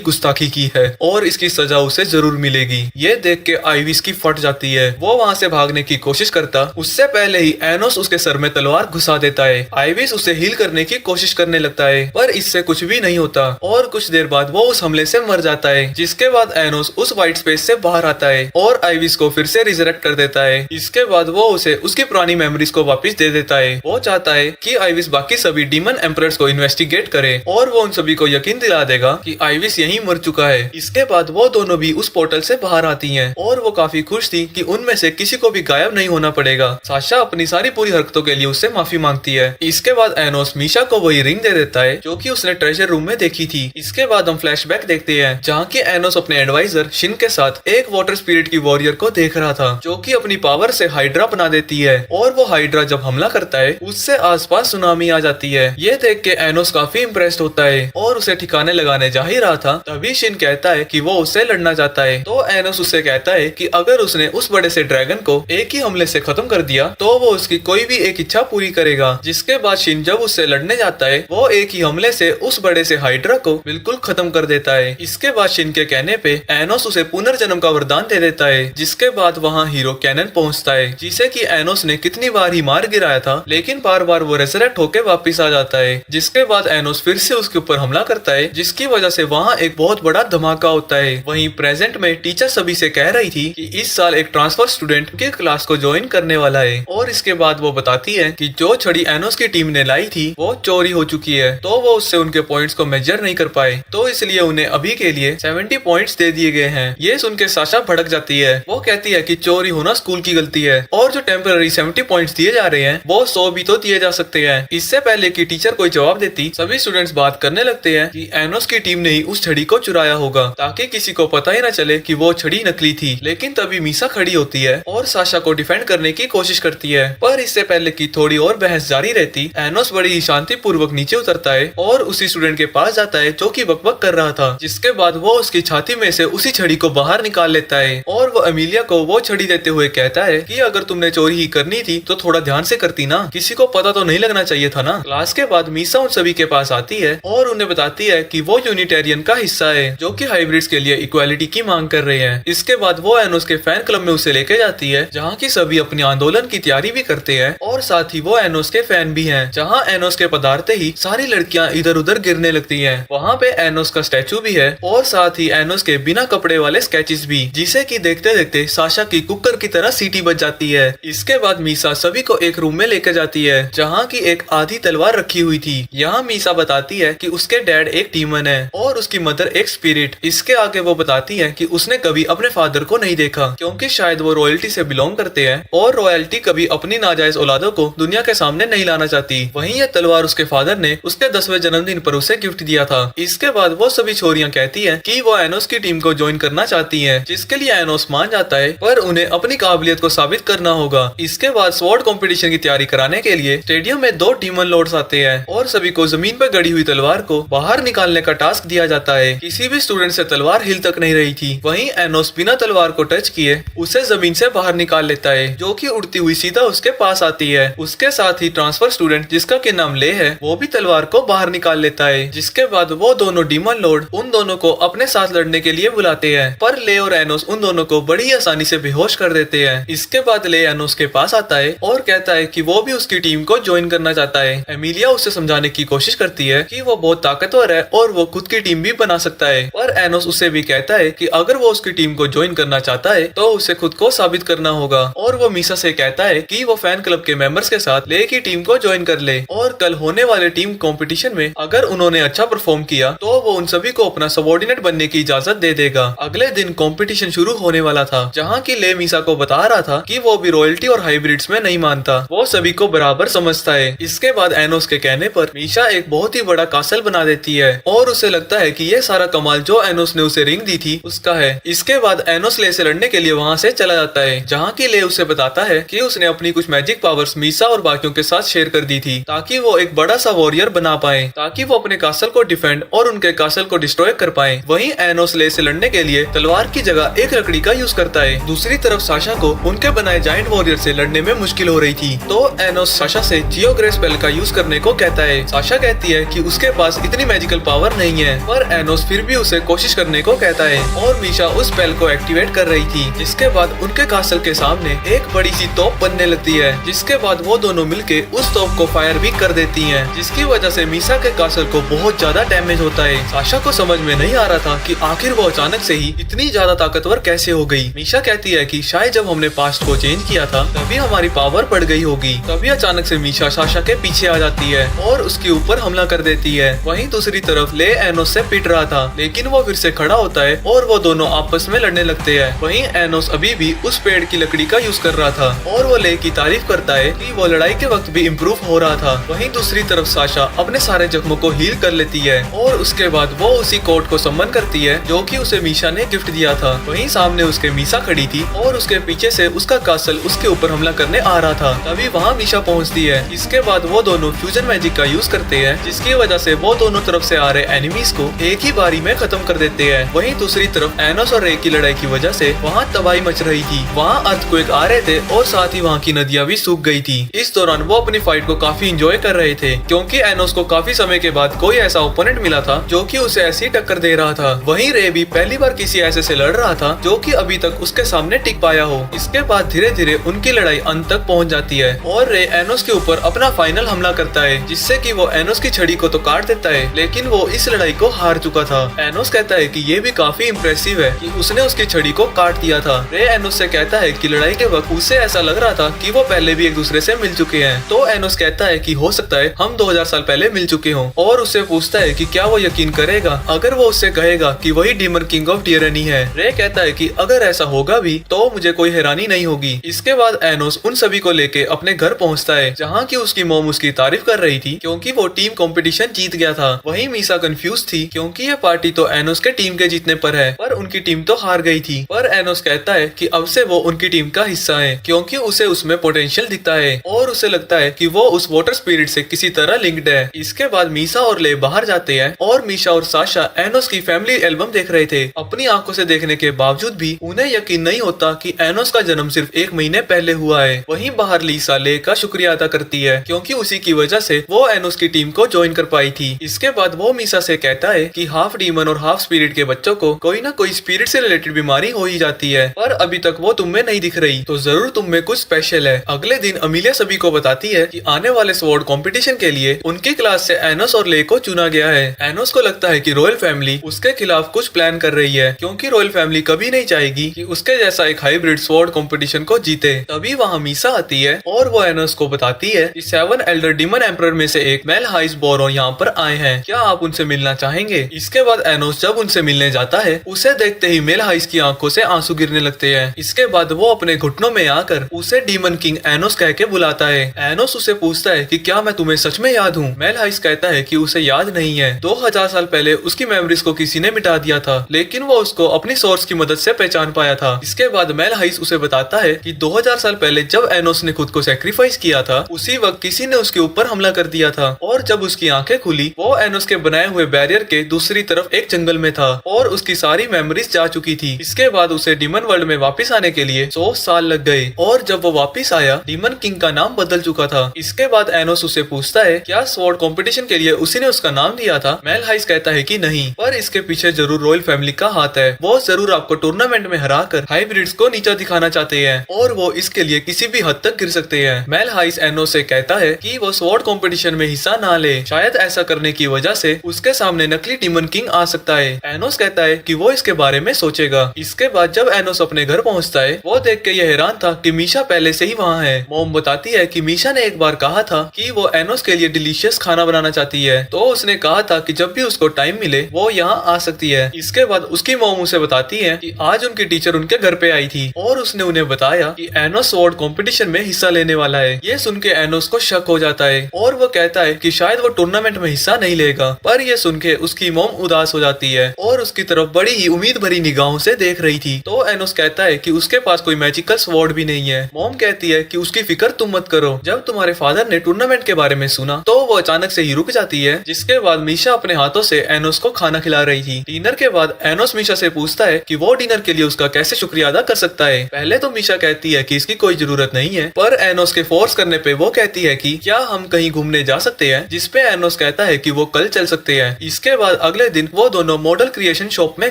गुस्ताखी की है और इसकी सजा उसे जरूर मिलेगी। ये देख के आइविस की फट जाती है। वो वहाँ से भागने की कोशिश करता, उससे पहले ही एनोस उसके सर में तलवार घुसा देता है। आइविस उसे हील करने की कोशिश करने लगता है, पर इससे कुछ भी नहीं होता और कुछ देर बाद वो उस हमले से मर जाता है। जिसके बाद एनोस उस व्हाइट स्पेस से बाहर आता है और आइविस को फिर से रिजरेक्ट कर देता है। इसके बाद वो उसे उसकी पुरानी मेमोरीज को वापस दे देता है। वो चाहता है कि आइविस बाकी सभी डीमन एम्परर्स को इन्वेस्टिगेट करे और वो उन सभी को यकीन दिला देगा कि आइविस यहीं मर चुका है। इसके बाद वो दोनों भी उस पोर्टल से बाहर आती हैं और वो काफी खुश थी कि उनमें से किसी को भी गायब नहीं होना पड़ेगा। साशा अपनी सारी पूरी हरकतों के लिए उससे माफी मांगती है। इसके बाद एनोस मीशा को वही रिंग दे देता है जो कि उसने ट्रेजर रूम में देखी थी। इसके बाद हम फ्लैशबैक देखते हैं जहाँ की एनोस अपने एडवाइजर शिन के साथ एक वाटर स्पिरिट की वॉरियर को देख रहा था जो कि अपनी पावर से हाइड्रा बना देती है और वो हाइड्रा जब हमला करता है उससे आसपास सुनामी आ जाती है। ये देख के एनोस काफी इम्प्रेस्ड होता है और उसे ठिकाने लगाने जा ही रहा था, तभी शिन कहता है कि वो उससे लड़ना चाहता है। तो एनोस उससे कहता है कि अगर उसने उस बड़े से ड्रैगन को एक ही हमले से खत्म कर दिया तो वो उसकी कोई भी एक इच्छा पूरी करेगा। जिसके बाद शिन जब उससे लड़ने जाता है वो एक ही हमले से उस बड़े से हाइड्रा को बिल्कुल खत्म कर देता है। इसके बाद शिन के कहने पे एनोस उसे पुनर्जन्म का वरदान दे देता है। जिसके बाद वहाँ हीरो कैनन पहुँचता है जिसे कि एनोस ने कितनी बार ही मार गिराया था, लेकिन बार बार वो रेजरेक्ट होके वापिस आ जाता है। जिसके बाद एनोस फिर से उसके ऊपर हमला करता है जिसकी वजह से वहाँ एक बहुत बड़ा धमाका होता है। वहीं प्रेजेंट में टीचर सभी से कह रही थी कि इस साल एक ट्रांसफर स्टूडेंट की क्लास को ज्वाइन करने वाला है और इसके बाद वो बताती है कि जो छड़ी एनोस की टीम ने लाई थी वो चोरी हो चुकी है, तो वो उससे उनके पॉइंट्स को मेजर नहीं कर पाए, तो इसलिए उन्हें अभी के लिए 70 पॉइंट्स दे दिए गए हैं। ये सुन के साशा भड़क जाती है। वो कहती है कि चोरी होना स्कूल की गलती है और जो टेम्पररी 70 पॉइंट्स दिए जा रहे हैं वो 100 भी तो दिए जा सकते हैं। इससे पहले कि टीचर कोई जवाब देती, सभी स्टूडेंट्स बात करने लगते हैं कि एनोस की टीम ने ही उस छड़ी को चुराया होगा ताकि किसी को पता ही न चले कि वो छड़ी नकली थी। लेकिन तभी मीसा खड़ी होती है और साशा को डिफेंड करने की कोशिश करती है, पर इससे पहले कि थोड़ी और बहस जारी रहती, एनोस बड़ी ही शांति पूर्वक नीचे उतरता है और उसी स्टूडेंट के पास जाता है जो कि बकबक कर रहा था। जिसके बाद वो उसकी छाती में से उसी छड़ी को बाहर निकाल लेता है और वो अमीलिया को वो छड़ी देते हुए कहता है कि अगर तुमने चोरी ही करनी थी तो थोड़ा ध्यान से करती ना, किसी को पता तो नहीं लगना चाहिए था ना। क्लास के बाद मीसा उन सभी के पास आती है और उन्हें बताती है कि वो यूनिटेरियन का हिस्सा है जो कि हाइब्रिड्स के लिए इक्वालिटी की मांग कर रहे हैं। इसके बाद वो एनोस के फैन क्लब में उसे लेके जाती है जहाँ की सभी अपने आंदोलन की तैयारी भी करते हैं और साथ ही वो एनोस के फैन भी हैं। जहाँ एनोस के पदार्थे ही सारी लड़कियाँ इधर उधर गिरने लगती हैं। वहाँ पे एनोस का स्टैचू भी है और साथ ही एनोस के बिना कपड़े वाले स्केचेस भी, जिसे कि देखते देखते साशा की कुकर की तरह सीटी बज जाती है। इसके बाद मीसा सभी को एक रूम में लेकर जाती है जहाँ की एक आधी तलवार रखी हुई थी। यहाँ मीसा बताती है कि उसके डैड एक डीमन है और उसकी मदर एक स्पिरिट। इसके आगे वो बताती है कि उसने कभी अपने फादर को नहीं देखा क्योंकि शायद वो रॉयल्टी से बिलोंग करते हैं और रॉयल्टी कभी अपनी नाजायज औलादों को दुनिया के सामने नहीं लाना चाहती। वहीं यह तलवार उसके फादर ने उसके 10वें जन्मदिन पर उसे गिफ्ट दिया था। इसके बाद वो सभी छोरियां कहती हैं कि वो एनोस की टीम को ज्वाइन करना चाहती हैं, जिसके लिए एनोस मान जाता है, पर उन्हें अपनी काबिलियत को साबित करना होगा। इसके बाद स्वॉर्ड कंपटीशन की तैयारी कराने के लिए स्टेडियम में 2 डीमन लॉर्ड्स आते हैं और सभी को जमीन पर गड़ी हुई तलवार को बाहर निकालने का टास्क दिया जाता है। किसी भी स्टूडेंट से तलवार हिल तक नहीं रही थी। वहीं एनोस बिना तलवार को टच किए उसे जमीन से बाहर निकाल लेता है, जो कि उड़ती हुई सीधा उसके पास आती है। उसके साथ ही ट्रांसफर स्टूडेंट जिसका के नाम ले है वो भी तलवार को बाहर निकाल लेता है। जिसके बाद वो दोनों डीमन लॉर्ड उन दोनों को अपने साथ लड़ने के लिए बुलाते हैं, पर ले और एनोस उन दोनों को बड़ी आसानी से बेहोश कर देते हैं। इसके बाद ले एनोस के पास आता है और कहता है कि वो भी उसकी टीम को ज्वाइन करना चाहता है। एमिलिया उसे समझाने की कोशिश करती है कि वो बहुत ताकतवर है और वो खुद की टीम भी बना सकता है, पर एनोस उसे भी कहता है कि अगर वो उसकी टीम को ज्वाइन करना चाहता है तो उसे खुद को साबित करना होगा। और वो मीसा से कहता है कि वो फैन क्लब के मेंबर्स के साथ ले की टीम को ज्वाइन कर ले और कल होने वाले टीम कंपटीशन में अगर उन्होंने अच्छा परफॉर्म किया तो वो उन सभी को अपना सबॉर्डिनेट बनने की इजाजत दे देगा। अगले दिन कंपटीशन शुरू होने वाला था, जहाँ की ले मीसा को बता रहा था कि वो भी रॉयल्टी और हाइब्रिड्स में नहीं मानता, वो सभी को बराबर समझता है। इसके बाद एनोस के कहने पर मीसा एक बहुत ही बड़ा कासल बना देती है और उसे लगता है कि ये सारा कमाल जो एनोस ने उसे रिंग दी थी उसका है। इसके बाद एनोस ले से लड़ने के लिए वहाँ से चला जाता है, जहाँ की ले उसे बताता है कि उसने अपनी कुछ मैजिक पावर्स मीसा और बाकियों के साथ शेयर कर दी थी ताकि वो एक बड़ा सा वॉरियर बना पाए, ताकि वो अपने कासल को डिफेंड और उनके कासल को डिस्ट्रॉय कर पाए। वहीं एनोस ले से लड़ने के लिए तलवार की जगह एक लकड़ी का यूज करता है। दूसरी तरफ साशा को उनके बनाए जायंट वॉरियर से लड़ने में मुश्किल हो रही थी, तो एनोस साशा से जियो ग्रे स्पेल का यूज करने को कहता है। साशा कहती है कि उसके पास इतनी मैजिकल पावर नहीं है, पर एनोस फिर भी उसे कोशिश करने को कहता है और मीशा उस स्पेल को एक्टिवेट कर रही थी। जिसके बाद उनके कासल के सामने एक बड़ी सी तोप बनने लगती है, जिसके बाद वो दोनों मिलके उस तोप को फायर भी कर देती हैं, जिसकी वजह से मीसा के कासल को बहुत ज्यादा डैमेज होता है। साशा को समझ में नहीं आ रहा था कि आखिर वो अचानक से ही इतनी ज्यादा ताकतवर कैसे हो गई। मीशा कहती है कि शायद जब हमने पास्ट को चेंज किया था तभी हमारी पावर बढ़ गई होगी। तभी अचानक से मीशा साशा के पीछे आ जाती है और उसके ऊपर हमला कर देती है। वहीं दूसरी तरफ ले एनोस से पिट रहा था, लेकिन वो फिर से खड़ा होता है और वो दोनों आपस में लड़ने लगते हैं। वहीं एनोस अभी भी उस पेड़ की लकड़ी का यूज कर रहा था और वो ले की तारीफ करता है कि वो लड़ाई के वक्त भी इम्प्रूव हो रहा था। वहीं दूसरी तरफ साशा अपने सारे जख्मों को हील कर लेती है और उसके बाद वो उसी कोट को सम्मन करती है जो कि उसे मीशा ने गिफ्ट दिया था। वहीं सामने उसके मीसा खड़ी थी और उसके पीछे से उसका कासल उसके ऊपर हमला करने आ रहा था। तभी वहाँ मीशा पहुँचती है। इसके बाद वो दोनों फ्यूजन मैजिक का यूज करते हैं, जिसकी वजह से वो दोनों तरफ से आ रहे एनिमीज को एक ही बारी में खत्म कर देते हैं। वहीं दूसरी तरफ एनोस और रे की लड़ाई की वजह से वहाँ तबाही मच रही थी। वहाँ अर्थक्वेक आ रहे थे और साथ ही वहाँ की नदियाँ भी सूख गई थी। इस दौरान वो अपनी फाइट को काफी इंजॉय कर रहे थे, क्योंकि एनोस को काफी समय के बाद कोई ऐसा ओपोनेंट मिला था जो कि उसे ऐसी टक्कर दे रहा था। वहीं रे भी पहली बार किसी ऐसे से लड़ रहा था जो कि अभी तक उसके सामने टिक पाया हो। इसके बाद धीरे धीरे उनकी लड़ाई अंत तक पहुंच जाती है और रे एनोस के ऊपर अपना फाइनल हमला करता है, जिससे कि वो एनोस की छड़ी को तो काट देता है, लेकिन वो इस लड़ाई को हार चुका था। एनोस कहता है कि ये भी काफी इम्प्रेसिव है कि उसने उसकी छड़ी को काट दिया था। रे एनोस से कहता है कि लड़ाई के वक्त उसे ऐसा लग रहा था कि वो पहले भी एक दूसरे से मिल चुके हैं। तो एनोस कहता है कि हो सकता है हम 2000 साल पहले मिल चुके हों, और उससे पूछता है कि क्या वो यकीन करेगा अगर वो उससे कहेगा कि वही डीमन किंग ऑफ टियरनी है। रे कहता है कि अगर ऐसा होगा भी तो मुझे कोई हैरानी नहीं होगी। इसके बाद एनोस उन सभी को लेके अपने घर पहुंचता है, जहाँ की उसकी मॉम उसकी तारीफ कर रही थी क्योंकि वो टीम कंपटीशन जीत गया था। वहीं मीसा कंफ्यूज थी क्योंकि ये पार्टी तो एनोस के टीम के जीतने पर है, पर उनकी टीम तो हार गई थी। पर एनोस कहता है कि अब से वो उनकी टीम का हिस्सा है क्योंकि उसे उसमें पोटेंशियल दिखता है और उसे लगता है कि वो उस वाटर स्पिरिट से किसी तरह लिंक्ड है। इसके बाद मीसा और ले बाहर जाते हैं और मीशा और साशा एनोस की फैमिली एल्बम देख रहे थे। अपनी आंखों से देखने के बावजूद भी उन्हें यकीन नहीं होता कि एनोस का जन्म सिर्फ 1 महीने पहले हुआ है। वहीं बाहर लीसा ले का शुक्रिया अदा करती है क्योंकि उसी की वजह से वो एनोस की टीम को ज्वाइन कर पाई थी। इसके बाद वो मीसा से कहता है कि हाफ डीमन और हाफ स्पिरिट के बच्चों को कोई ना कोई स्पिरिट से रिलेटेड बीमारी हो ही जाती है, पर अभी तक वो तुम में नहीं दिख रही, तो जरूर तुम में कुछ स्पेशल है। अगले दिन अमीलिया सभी को बताती है कि आने वाले स्वॉर्ड कंपटीशन के लिए उनकी क्लास से एनोस और ले को चुना गया है। एनोस को लगता है कि रॉयल फैमिली उसके खिलाफ कुछ प्लान कर रही है, क्योंकि रॉयल फैमिली कभी नहीं चाहेगी कि उसके जैसा एक हाइब्रिड स्वॉर्ड कंपटीशन को जीते। तभी वहाँ मीसा आती है और वो एनोस को बताती है कि 7 एल्डर डीमन एम्परर में से एक मेल हाइस बोरो यहाँ पर आए हैं, क्या आप उनसे मिलना चाहेंगे? इसके बाद एनोस जब उनसे मिलने जाता है, उसे देखते ही मेलहाइस की आंखों से आंसू गिरने लगते हैं। इसके बाद वो अपने घुटनों में आकर उसे डीमन किंग एनोस कह के बुलाता है। एनोस उसे पूछता है कि क्या मैं तुम्हें सच में याद हूँ? मेलहाइस कहता है कि उसे याद नहीं है। 2000 साल पहले उसकी मेमोरीज को किसी ने मिटा दिया था, लेकिन वो उसको अपनी सोर्स की मदद से पहचान पाया था। इसके बाद मेलहाइस उसे बताता है कि 2000 साल पहले जब एनोस ने खुद को सैक्रिफाइस किया था, उसी वक्त किसी ने उसके ऊपर हमला कर दिया था, और जब उसकी आंखें खुली, वो एनोस के बनाए हुए बैरियर के दूसरी तरफ एक जंगल में था और उसकी सारी मेमोरीज जा चुकी थी। इसके बाद उसे डीमन वर्ल्ड में वापस आने के लिए 100 साल लग गए, और जब वो वापस आया, डीमन किंग का नाम बदल चुका था। इसके बाद एनोस उसे पूछता है क्या स्वॉर्ड कंपटीशन के लिए उसी ने उसका नाम दिया था? मेलहाइस कहता है कि नहीं, पर इसके पीछे जरूर रॉयल फैमिली का हाथ है। वो जरूर आपको टूर्नामेंट में हराकर हाइब्रिड्स को नीचा दिखाना चाहते हैं, और वो इसके लिए किसी भी हद तक गिर सकते हैं। मेलहाइस एनोस से कहता है कि वो स्वॉर्ड कंपटीशन में हिस्सा ना ले, शायद ऐसा करने की वजह से उसके सामने नकली डीमन किंग आ सकता है। एनोस कहता है कि वो इसके बारे में सोचेगा। इसके बाद जब एनोस अपने घर पहुंचता है, वो देख के ये हैरान था कि मीशा पहले से ही वहाँ है। मॉम बताती है कि मीशा ने एक बार कहा था कि वो एनोस के लिए डिलीशियस खाना बनाना चाहती है, तो उसने कहा था कि जब भी उसको टाइम मिले वो यहाँ आ सकती है। इसके बाद उसकी मॉम उसे बताती है कि आज उनकी टीचर उनके घर पे आई थी और उसने उन्हें बताया कि एनोस स्वॉर्ड कंपटीशन में हिस्सा लेने वाला है। ये सुन के एनोस को शक हो जाता है और वो कहता है कि शायद वो टूर्नामेंट में हिस्सा नहीं लेगा, पर ये सुन के उसकी मॉम उदास हो जाती है और उसकी तरफ बड़ी ही उम्मीद भरी निगाहों से देख रही थी। तो एनोस कहता है कि उसके पास कोई मैजिकल स्वॉर्ड भी नहीं है। मॉम कहती है कि उसकी फिक्र तुम मत करो, जब तुम्हारे फादर ने टूर्नामेंट के बारे में सुना तो वो अचानक से ही रुक जाती है। जिसके बाद मीशा अपने हाथों से एनोस को खाना खिला रही थी। डिनर के बाद एनोस मीशा से पूछता है कि वो डिनर के लिए उसका कैसे शुक्रिया अदा कर सकता है। पहले तो मीशा कहती है कि इसकी कोई जरूरत नहीं है, पर एनोस के फोर्स करने पे वो कहती है कि क्या हम कहीं घूमने जा सकते हैं, जिसपे एनोस कहता है कि वो कल चल सकते हैं। इसके बाद अगले दिन वो दोनों मॉडल क्रिएशन शॉप में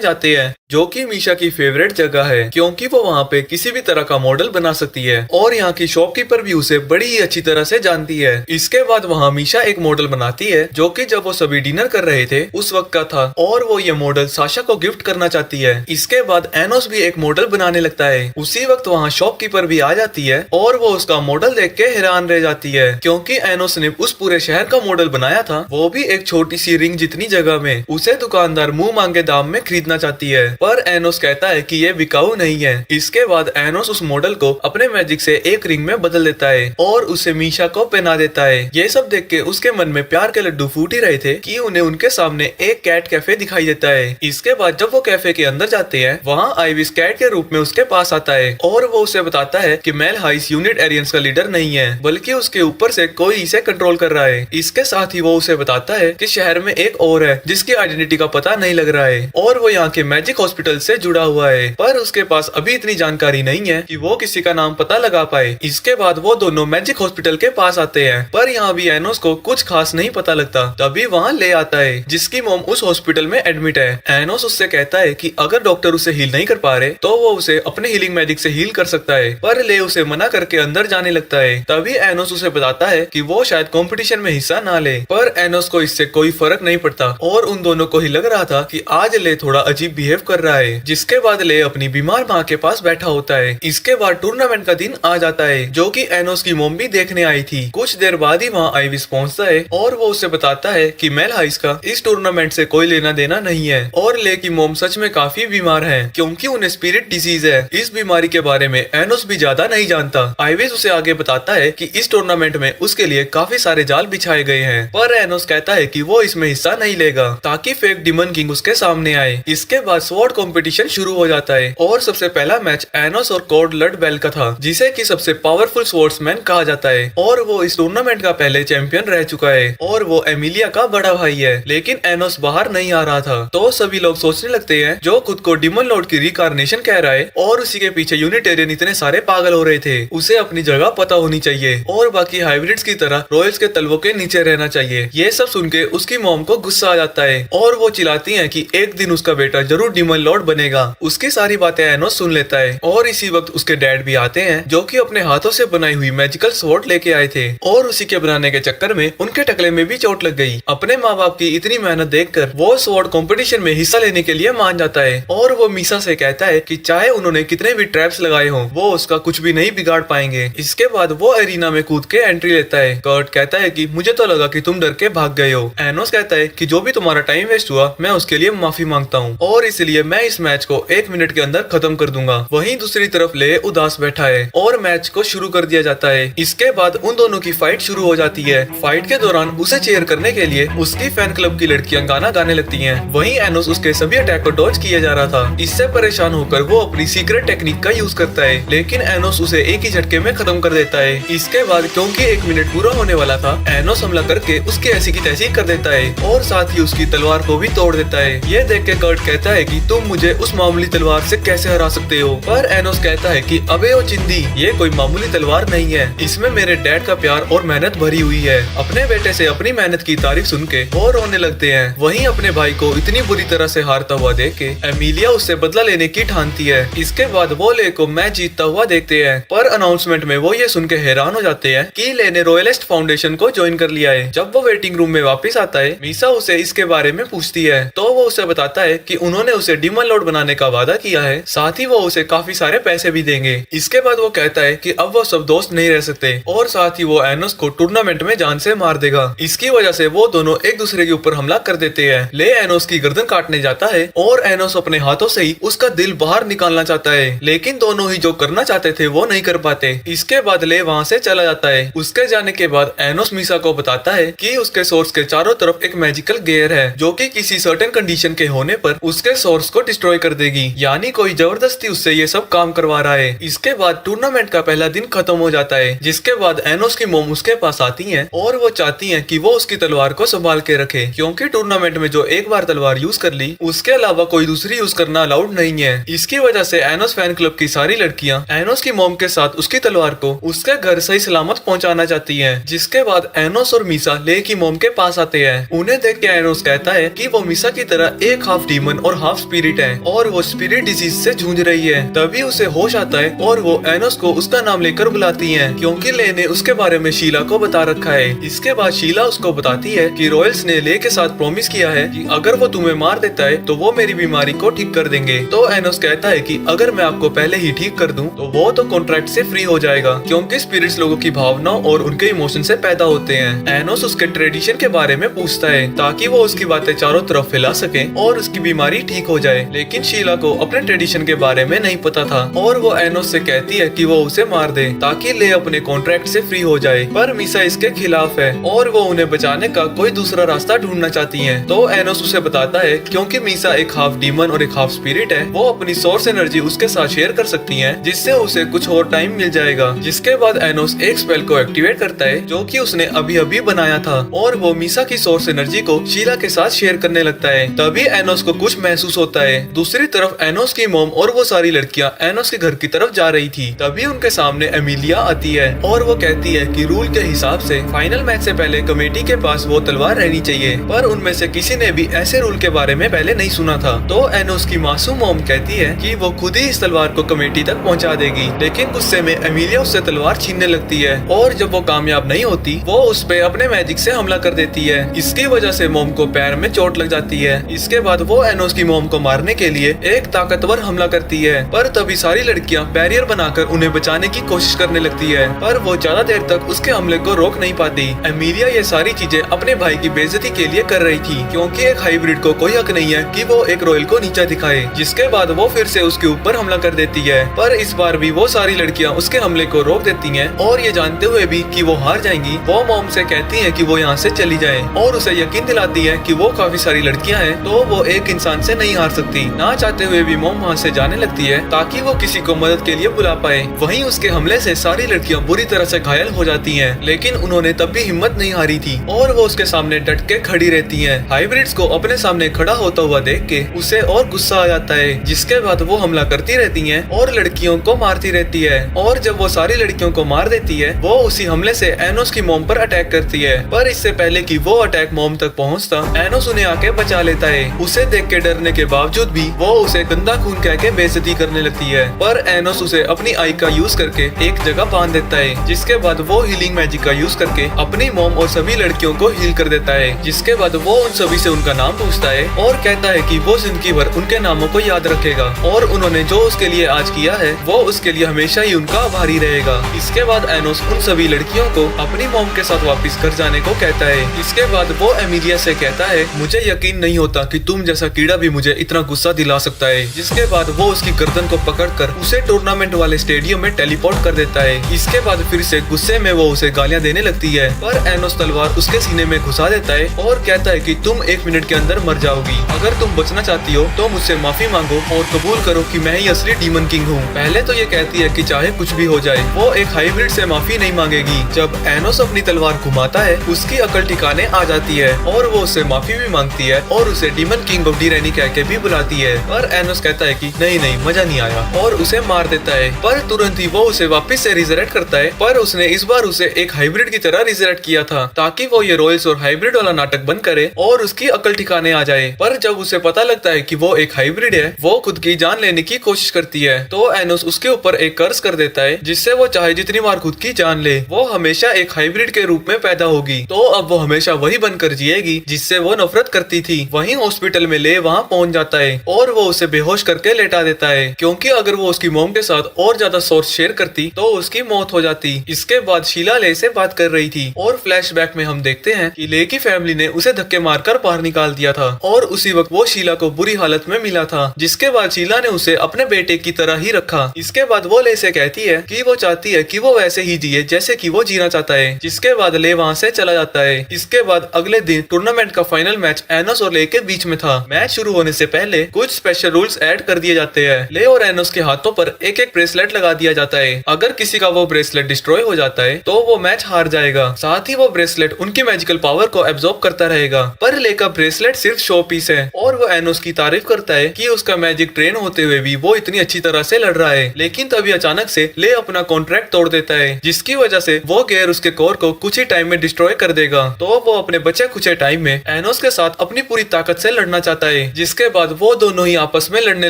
जाते हैं, जो कि मीशा की फेवरेट जगह है क्योंकि वो वहाँ पे किसी भी तरह का मॉडल बना सकती है, और यहाँ की शॉपकीपर भी उसे बड़ी ही अच्छी तरह से जानती है। इसके बाद वहाँ मीशा एक मॉडल बनाती है जो कि जब वो सभी डिनर कर रहे थे उस वक्त का था, और वो ये मॉडल साशा को गिफ्ट करना चाहती है। इसके बाद एनोस भी एक मॉडल बनाने लगता है। उसी वक्त वहाँ शॉपकीपर भी आ जाती है और वो उसका मॉडल देख के हैरान रह जाती है, क्योंकि एनोस ने उस पूरे शहर का मॉडल बनाया था, वो भी एक छोटी सी रिंग जितनी जगह में। उसे दुकानदार मुंह मांगे दाम में खरीदना चाहती है, पर एनोस कहता है कि ये बिकाऊ नहीं है। इसके बाद एनोस उस मॉडल को अपने मैजिक से एक रिंग में बदल देता है और उसे मीशा को पहना देता है। ये सब देख के उसके मन में प्यार के लड्डू फूट ही रहे थे कि उन्हें उनके सामने एक कैट कैफे दिखाई देता है। इसके बाद जब वो कैफे के अंदर जाते हैं, वहाँ आइविस कैट के रूप में उसके पास आता है और वो उसे बताता है कि मेलहाइस यूनिट एरियंस का लीडर नहीं है, बल्कि उसके ऊपर से कोई इसे कंट्रोल कर रहा है। इसके साथ ही वो उसे बताता है कि शहर में एक और है जिसकी आइडेंटिटी का पता नहीं लग रहा है और वो यहाँ के मैजिक हॉस्पिटल से जुड़ा हुआ है, पर उसके पास अभी इतनी जानकारी नहीं है कि वो किसी का नाम पता लगा पाए। इसके बाद वो दोनों मैजिक हॉस्पिटल के पास आते हैं, पर यहाँ भी एनोस को कुछ खास नहीं पता लगता। तभी वहाँ ले आता है जिसकी मोम उस हॉस्पिटल में एडमिट है। एनोस उससे कहता है कि अगर डॉक्टर उसे हील नहीं कर पा रहे तो वो उसे अपने हीलिंग मैजिक से हील कर सकता है, पर ले उसे मना करके अंदर जाने लगता है। तभी एनोस उसे बताता है कि वो शायद कंपटीशन में हिस्सा ना ले, पर एनोस को इससे कोई फर्क नहीं पड़ता और उन दोनों को ही लग रहा था कि आज ले थोड़ा अजीब बिहेव कर रहा है। जिसके बाद ले अपनी बीमार माँ के पास बैठा होता है। इसके बाद टूर्नामेंट का दिन आ जाता है, जो कि एनोस की मोम भी देखने आई थी। कुछ देर बाद ही वहाँ आइविस पहुँचता है और वो उसे बताता है कि मेलहाइस का इस टूर्नामेंट से कोई लेना देना नहीं है, और ले की मोम सच में काफी बीमार है क्योंकि उन्हें स्पिरिट डिजीज है। इस बीमारी के बारे में एनोस भी ज्यादा नहीं जानता। आइविस उसे आगे बताता है कि इस टूर्नामेंट में उसके लिए काफी सारे जाल बिछाए गए हैं, पर एनोस कहता है कि वो इसमें हिस्सा नहीं लेगा ताकि फेक डीमन किंग उसके सामने आए। इसके बाद स्वॉर्ड कंपटीशन शुरू हो जाता है और सबसे पहला मैच एनोस और कोड लड बेल का था, जिसे कि सबसे पावरफुल स्वॉर्ड्समैन कहा जाता है, और वो इस टूर्नामेंट का पहले चैंपियन रह चुका है और वो एमिलिया का बड़ा भाई है। लेकिन एनोस बाहर नहीं आ रहा था, तो सभी लोग सोचने लगते हैं जो खुद को डिमन लॉर्ड की रिकार्नेशन कह रहा है और उसी के पीछे यूनिटेरियन इतने सारे पागल हो रहे थे, उसे अपनी जगह पता होनी चाहिए और बाकी हाइब्रिड्स की तरह रॉयल्स के तलवों के नीचे रहना चाहिए। ये सब सुन के उसकी मॉम को गुस्सा आ जाता है और वो चिल्लाती है कि एक दिन उसका बेटा जरूर डिमन डीमन लॉर्ड बनेगा। उसकी सारी बातें एनोस सुन लेता है और इसी वक्त उसके डैड भी आते हैं, जो कि अपने हाथों से बनाई हुई मैजिकल स्वॉर्ड लेके आए थे और उसी के बनाने के चक्कर में उनके टकले में भी चोट लग गई। अपने माँ बाप की इतनी मेहनत देखकर वो स्वॉर्ड कंपटीशन में हिस्सा लेने के लिए मान जाता है और वो मीसा से कहता है कि चाहे उन्होंने कितने भी ट्रैप्स लगाए हों, वो उसका कुछ भी नहीं बिगाड़ पाएंगे। इसके बाद वो एरिना में कूद के एंट्री लेता है। कर्ट कहता है कि मुझे तो लगा कि तुम डर के भाग गए हो। एनोस कहता है कि जो भी तुम्हारा टाइम वेस्ट हुआ मैं उसके लिए माफी मांगता हूँ और इसलिए मैं इस मैच को 1 मिनट के अंदर खत्म कर दूंगा। वहीं दूसरी तरफ ले उदास बैठा है और मैच को शुरू कर दिया जाता है। इसके बाद उन दोनों की फाइट शुरू हो जाती है। फाइट के दौरान उसे चेयर करने के लिए उसकी फैन क्लब की लड़कियां गाना गाने लगती हैं। वहीं एनोस उसके सभी अटैक को डॉज किया जा रहा था। इससे परेशान होकर वो अपनी सीक्रेट टेक्निक का यूज करता है, लेकिन एनोस उसे एक ही झटके में खत्म कर देता है। इसके बाद क्योंकि 1 मिनट पूरा होने वाला था, एनोस हमला करके उसकी ऐसी की तैसी कर देता है और साथ ही उसकी तलवार को भी तोड़ देता है। ये देख के कर्ट कहता है कि तुम मुझे उस मामूली तलवार से कैसे हरा सकते हो, पर एनोस कहता है कि अबे ओ चिंदी, ये कोई मामूली तलवार नहीं है, इसमें मेरे डैड का प्यार और मेहनत भरी हुई है। अपने बेटे से अपनी मेहनत की तारीफ सुन के वो रोने लगते हैं। वहीं अपने भाई को इतनी बुरी तरह से हारता हुआ देख के एमिलिया उससे बदला लेने की ठानती है। इसके बाद वो ले को मैच जीतता हुआ देखते हैं, पर अनाउंसमेंट में वो ये सुन के हैरान हो जाते हैं कि ले ने रॉयलिस्ट फाउंडेशन को ज्वाइन कर लिया है। जब वो वेटिंग रूम में वापस आता है, मीसा उसे इसके बारे में पूछती है तो वो उसे बताता है कि उन्होंने उसे डीमन लॉर्ड बनाने का वादा किया है, साथ ही वो उसे काफी सारे पैसे भी देंगे। इसके बाद वो कहता है कि अब वो सब दोस्त नहीं रह सकते और साथ ही वो एनोस को टूर्नामेंट में जान से मार देगा। इसकी वजह से वो दोनों एक दूसरे के ऊपर हमला कर देते हैं। ले एनोस की गर्दन काटने जाता है और एनोस अपने हाथों से ही उसका दिल बाहर निकालना चाहता है, लेकिन दोनों ही जो करना चाहते थे वो नहीं कर पाते। इसके बाद ले वहाँ से चला जाता है। उसके जाने के बाद एनोस मीसा को बताता है कि उसके सोर्स के चारों तरफ एक मैजिकल गेयर है, जो कि किसी सर्टेन कंडीशन के होने पर उसके सोर्स को डिस्ट्रॉय कर देगी, यानी कोई जबरदस्ती उससे ये सब काम करवा रहा है। इसके बाद टूर्नामेंट का पहला दिन खत्म हो जाता है, जिसके बाद एनोस की मोम उसके पास आती हैं और वो चाहती हैं कि वो उसकी तलवार को संभाल के रखे, क्योंकि टूर्नामेंट में जो एक बार तलवार यूज कर ली उसके अलावा कोई दूसरी यूज करना अलाउड नहीं है। इसकी वजह से एनोस फैन क्लब की सारी लड़कियां एनोस की मोम के साथ उसकी तलवार को उसके घर सही सलामत पहुंचाना चाहती हैं। जिसके बाद एनोस और मीसा ले की मोम के पास आते हैं। उन्हें देख के एनोस कहता है कि वो मीसा की तरह एक हाफ डीमन और हाफ स्पिरिट है और वो स्पिरिट डिजीज से जूझ रही है। तभी उसे होश आता है और वो एनोस को उसका नाम लेकर बुलाती है, क्योंकि ले ने उसके बारे में शीला को बता रखा है। इसके बाद शीला उसको बताती है कि रॉयल्स ने ले के साथ प्रॉमिस किया है कि अगर वो तुम्हें मार देता है तो वो मेरी बीमारी को ठीक कर देंगे। तो एनोस कहता है कि अगर मैं आपको पहले ही ठीक कर दूं तो वो तो कॉन्ट्रैक्ट से फ्री हो जाएगा, क्योंकि स्पिरिट्स लोगों की भावनाओं और उनके इमोशन से पैदा होते हैं। एनोस उसके ट्रेडिशन के बारे में पूछता है ताकि वो उसकी बातें चारों तरफ फैला सके और उसकी बीमारी ठीक हो जाए, लेकिन शीला को अपने ट्रेडिशन के बारे में नहीं पता था और वो एनोस से कहती है कि वो उसे मार दे ताकि ले अपने कॉन्ट्रैक्ट से फ्री हो जाए। पर मीसा इसके खिलाफ है और वो उन्हें बचाने का कोई दूसरा रास्ता ढूंढना चाहती है। तो एनोस उसे बताता है क्योंकि मीसा एक हाफ डीमन और एक हाफ स्पिरिट है, वो अपनी सोर्स एनर्जी उसके साथ शेयर कर सकती है, जिससे उसे कुछ और टाइम मिल जाएगा। जिसके बाद एनोस एक स्पेल को एक्टिवेट करता है जो कि उसने अभी अभी बनाया था और वो मीसा की सोर्स एनर्जी को शीला के साथ शेयर करने लगता है। तभी एनोस को कुछ महसूस होता है। दूसरी तरफ एनोस की मोम और वो सारी लड़कियां एनोस के घर की तरफ जा रही थी। तभी उनके सामने एमिलिया आती है और वो कहती है कि रूल के हिसाब से फाइनल मैच से पहले कमेटी के पास वो तलवार रहनी चाहिए, पर उनमें से किसी ने भी ऐसे रूल के बारे में पहले नहीं सुना था। तो एनोस की मासूम मोम कहती है कि वो खुद ही इस तलवार को कमेटी तक पहुंचा देगी, लेकिन गुस्से में एमिलिया उससे तलवार छीनने लगती है और जब वो कामयाब नहीं होती वो उस पे अपने मैजिक से हमला कर देती है। इसकी वजह से मोम को पैर में चोट लग जाती है। इसके बाद वो एनोस की मोम को मारने के लिए एक ताकतवर हमला करती है, पर तभी सारी लड़कियां बैरियर बनाकर उन्हें बचाने की कोशिश करने लगती है, पर वो ज्यादा देर तक उसके हमले को रोक नहीं पाती। एमिलिया ये सारी चीजें अपने भाई की बेइज्जती के लिए कर रही थी, क्योंकि एक हाइब्रिड को कोई हक नहीं है कि वो एक रॉयल को नीचा दिखाए। जिसके बाद वो फिर से उसके ऊपर हमला कर देती है, पर इस बार भी वो सारी लड़कियां उसके हमले को रोक देती हैं और ये जानते हुए भी कि वो हार जाएंगी, वो मॉम से कहती हैं कि वो यहाँ से चली जाए और उसे यकीन दिलाती है कि वो काफी सारी लड़कियां हैं तो वो एक इंसान से नहीं हार सकती। ना चाहते हुए भी मॉम वहाँ से जाने लगती है ताकि वो किसी को मदद के लिए बुला पाए। वहीं उसके हमले से सारी लड़कियां बुरी तरह से घायल हो जाती हैं, लेकिन उन्होंने तब भी हिम्मत नहीं हारी थी और वो उसके सामने डट के खड़ी रहती हैं। हाइब्रिड्स को अपने सामने खड़ा होता हुआ देख के उसे और गुस्सा आ जाता है, जिसके बाद वो हमला करती रहती हैं और लड़कियों को मारती रहती है। और जब वो सारी लड़कियों को मार देती है वो उसी हमले से एनोस की मोम पर अटैक करती है, पर इससे पहले कि वो अटैक मोम तक पहुंचता एनोस उन्हें आके बचा लेता है। उसे देख के डरने के बाद बावजूद भी वो उसे गंदा खून कह के बेइज्जती करने लगती है। पर एनोस उसे अपनी आई का यूज करके एक जगह बांध देता है, जिसके बाद वो हीलिंग मैजिक का यूज करके अपनी मॉम और सभी लड़कियों को हील कर देता है। जिसके बाद वो उन सभी से उनका नाम पूछता है और कहता है कि वो जिंदगी भर उनके नामों को याद रखेगा और उन्होंने जो उसके लिए आज किया है वो उसके लिए हमेशा ही उनका आभारी रहेगा। इसके बाद एनोस उन सभी लड़कियों को अपनी मॉम के साथ वापस घर जाने को कहता है। इसके बाद वो एमिलिया से कहता है, मुझे यकीन नहीं होता कि तुम जैसा कीड़ा भी मुझे इतना गुस्सा दिला सकता है। जिसके बाद वो उसकी गर्दन को पकड़कर उसे टूर्नामेंट वाले स्टेडियम में टेलीपोर्ट कर देता है। इसके बाद फिर से गुस्से में वो उसे गालियां देने लगती है, पर एनोस तलवार उसके सीने में घुसा देता है और कहता है कि तुम 1 मिनट के अंदर मर जाओगी। अगर तुम बचना चाहती हो तो मुझसे माफी मांगो और कबूल करो कि मैं ही असली डीमन किंग हूँ। पहले तो ये कहती है कि चाहे कुछ भी हो जाए वो एक हाइब्रिड से माफी नहीं मांगेगी। जब एनोस अपनी तलवार घुमाता है उसकी अकल ठिकाने आ जाती है और वो उससे माफी भी मांगती है और उसे डीमन किंग ऑफ डीरेनी कह के भी बुलाती है। पर एनोस कहता है कि नहीं मजा नहीं आया और उसे मार देता है। पर तुरंत ही वो उसे वापस से रिजरेक्ट करता है, पर उसने इस बार उसे एक हाइब्रिड की तरह रिजरेक्ट किया था ताकि वो ये रॉयल्स और हाइब्रिड वाला नाटक बंद करे और उसकी अकल ठिकाने आ जाए। पर जब उसे पता लगता है कि वो एक हाइब्रिड है, वो खुद की जान लेने की कोशिश करती है तो एनोस उसके ऊपर एक कर्स कर देता है, जिससे वो चाहे जितनी बार खुद की जान ले वो हमेशा एक हाइब्रिड के रूप में पैदा होगी। तो अब वो हमेशा वही बनकर जिएगी जिससे वो नफरत करती थी। वहीं हॉस्पिटल में ले वहाँ पहुँच जाता है और वो उसे बेहोश करके लेटा देता है, क्योंकि अगर वो उसकी मॉम के साथ और ज्यादा सोर्स शेयर करती तो उसकी मौत हो जाती। इसके बाद शीला ले से बात कर रही थी और फ्लैशबैक में हम देखते हैं कि ले की फैमिली ने उसे धक्के मारकर बाहर निकाल दिया था और उसी वक्त वो शीला को बुरी हालत में मिला था। जिसके बाद शीला ने उसे अपने बेटे की तरह ही रखा। इसके बाद वो ले से कहती है कि वो चाहती है कि वो वैसे ही जिए जैसे कि वो जीना चाहता है। जिसके बाद ले वहाँ से चला जाता है। इसके बाद अगले दिन टूर्नामेंट का फाइनल मैच एनोस और ले के बीच में था। मैच शुरू होने से पहले कुछ स्पेशल रूल्स ऐड कर दिए जाते हैं। ले और एनोस के हाथों पर एक एक ब्रेसलेट लगा दिया जाता है। अगर किसी का वो ब्रेसलेट डिस्ट्रॉय हो जाता है तो वो मैच हार जाएगा। साथ ही वो ब्रेसलेट उनकी मैजिकल पावर को एब्जॉर्ब करता रहेगा। पर ले का ब्रेसलेट सिर्फ शो पीस है और वो एनोस की तारीफ करता है कि उसका मैजिक ट्रेन होते हुए भी वो इतनी अच्छी तरह से लड़ रहा है। लेकिन तभी अचानक से ले अपना कॉन्ट्रैक्ट तोड़ देता है, जिसकी वजह से वो गेयर उसके कोर को कुछ ही टाइम में डिस्ट्रॉय कर देगा। तो वो अपने बचे कुछ टाइम में एनोस के साथ अपनी पूरी ताकत से लड़ना चाहता है। जिसके बाद वो दोनों ही आपस में लड़ने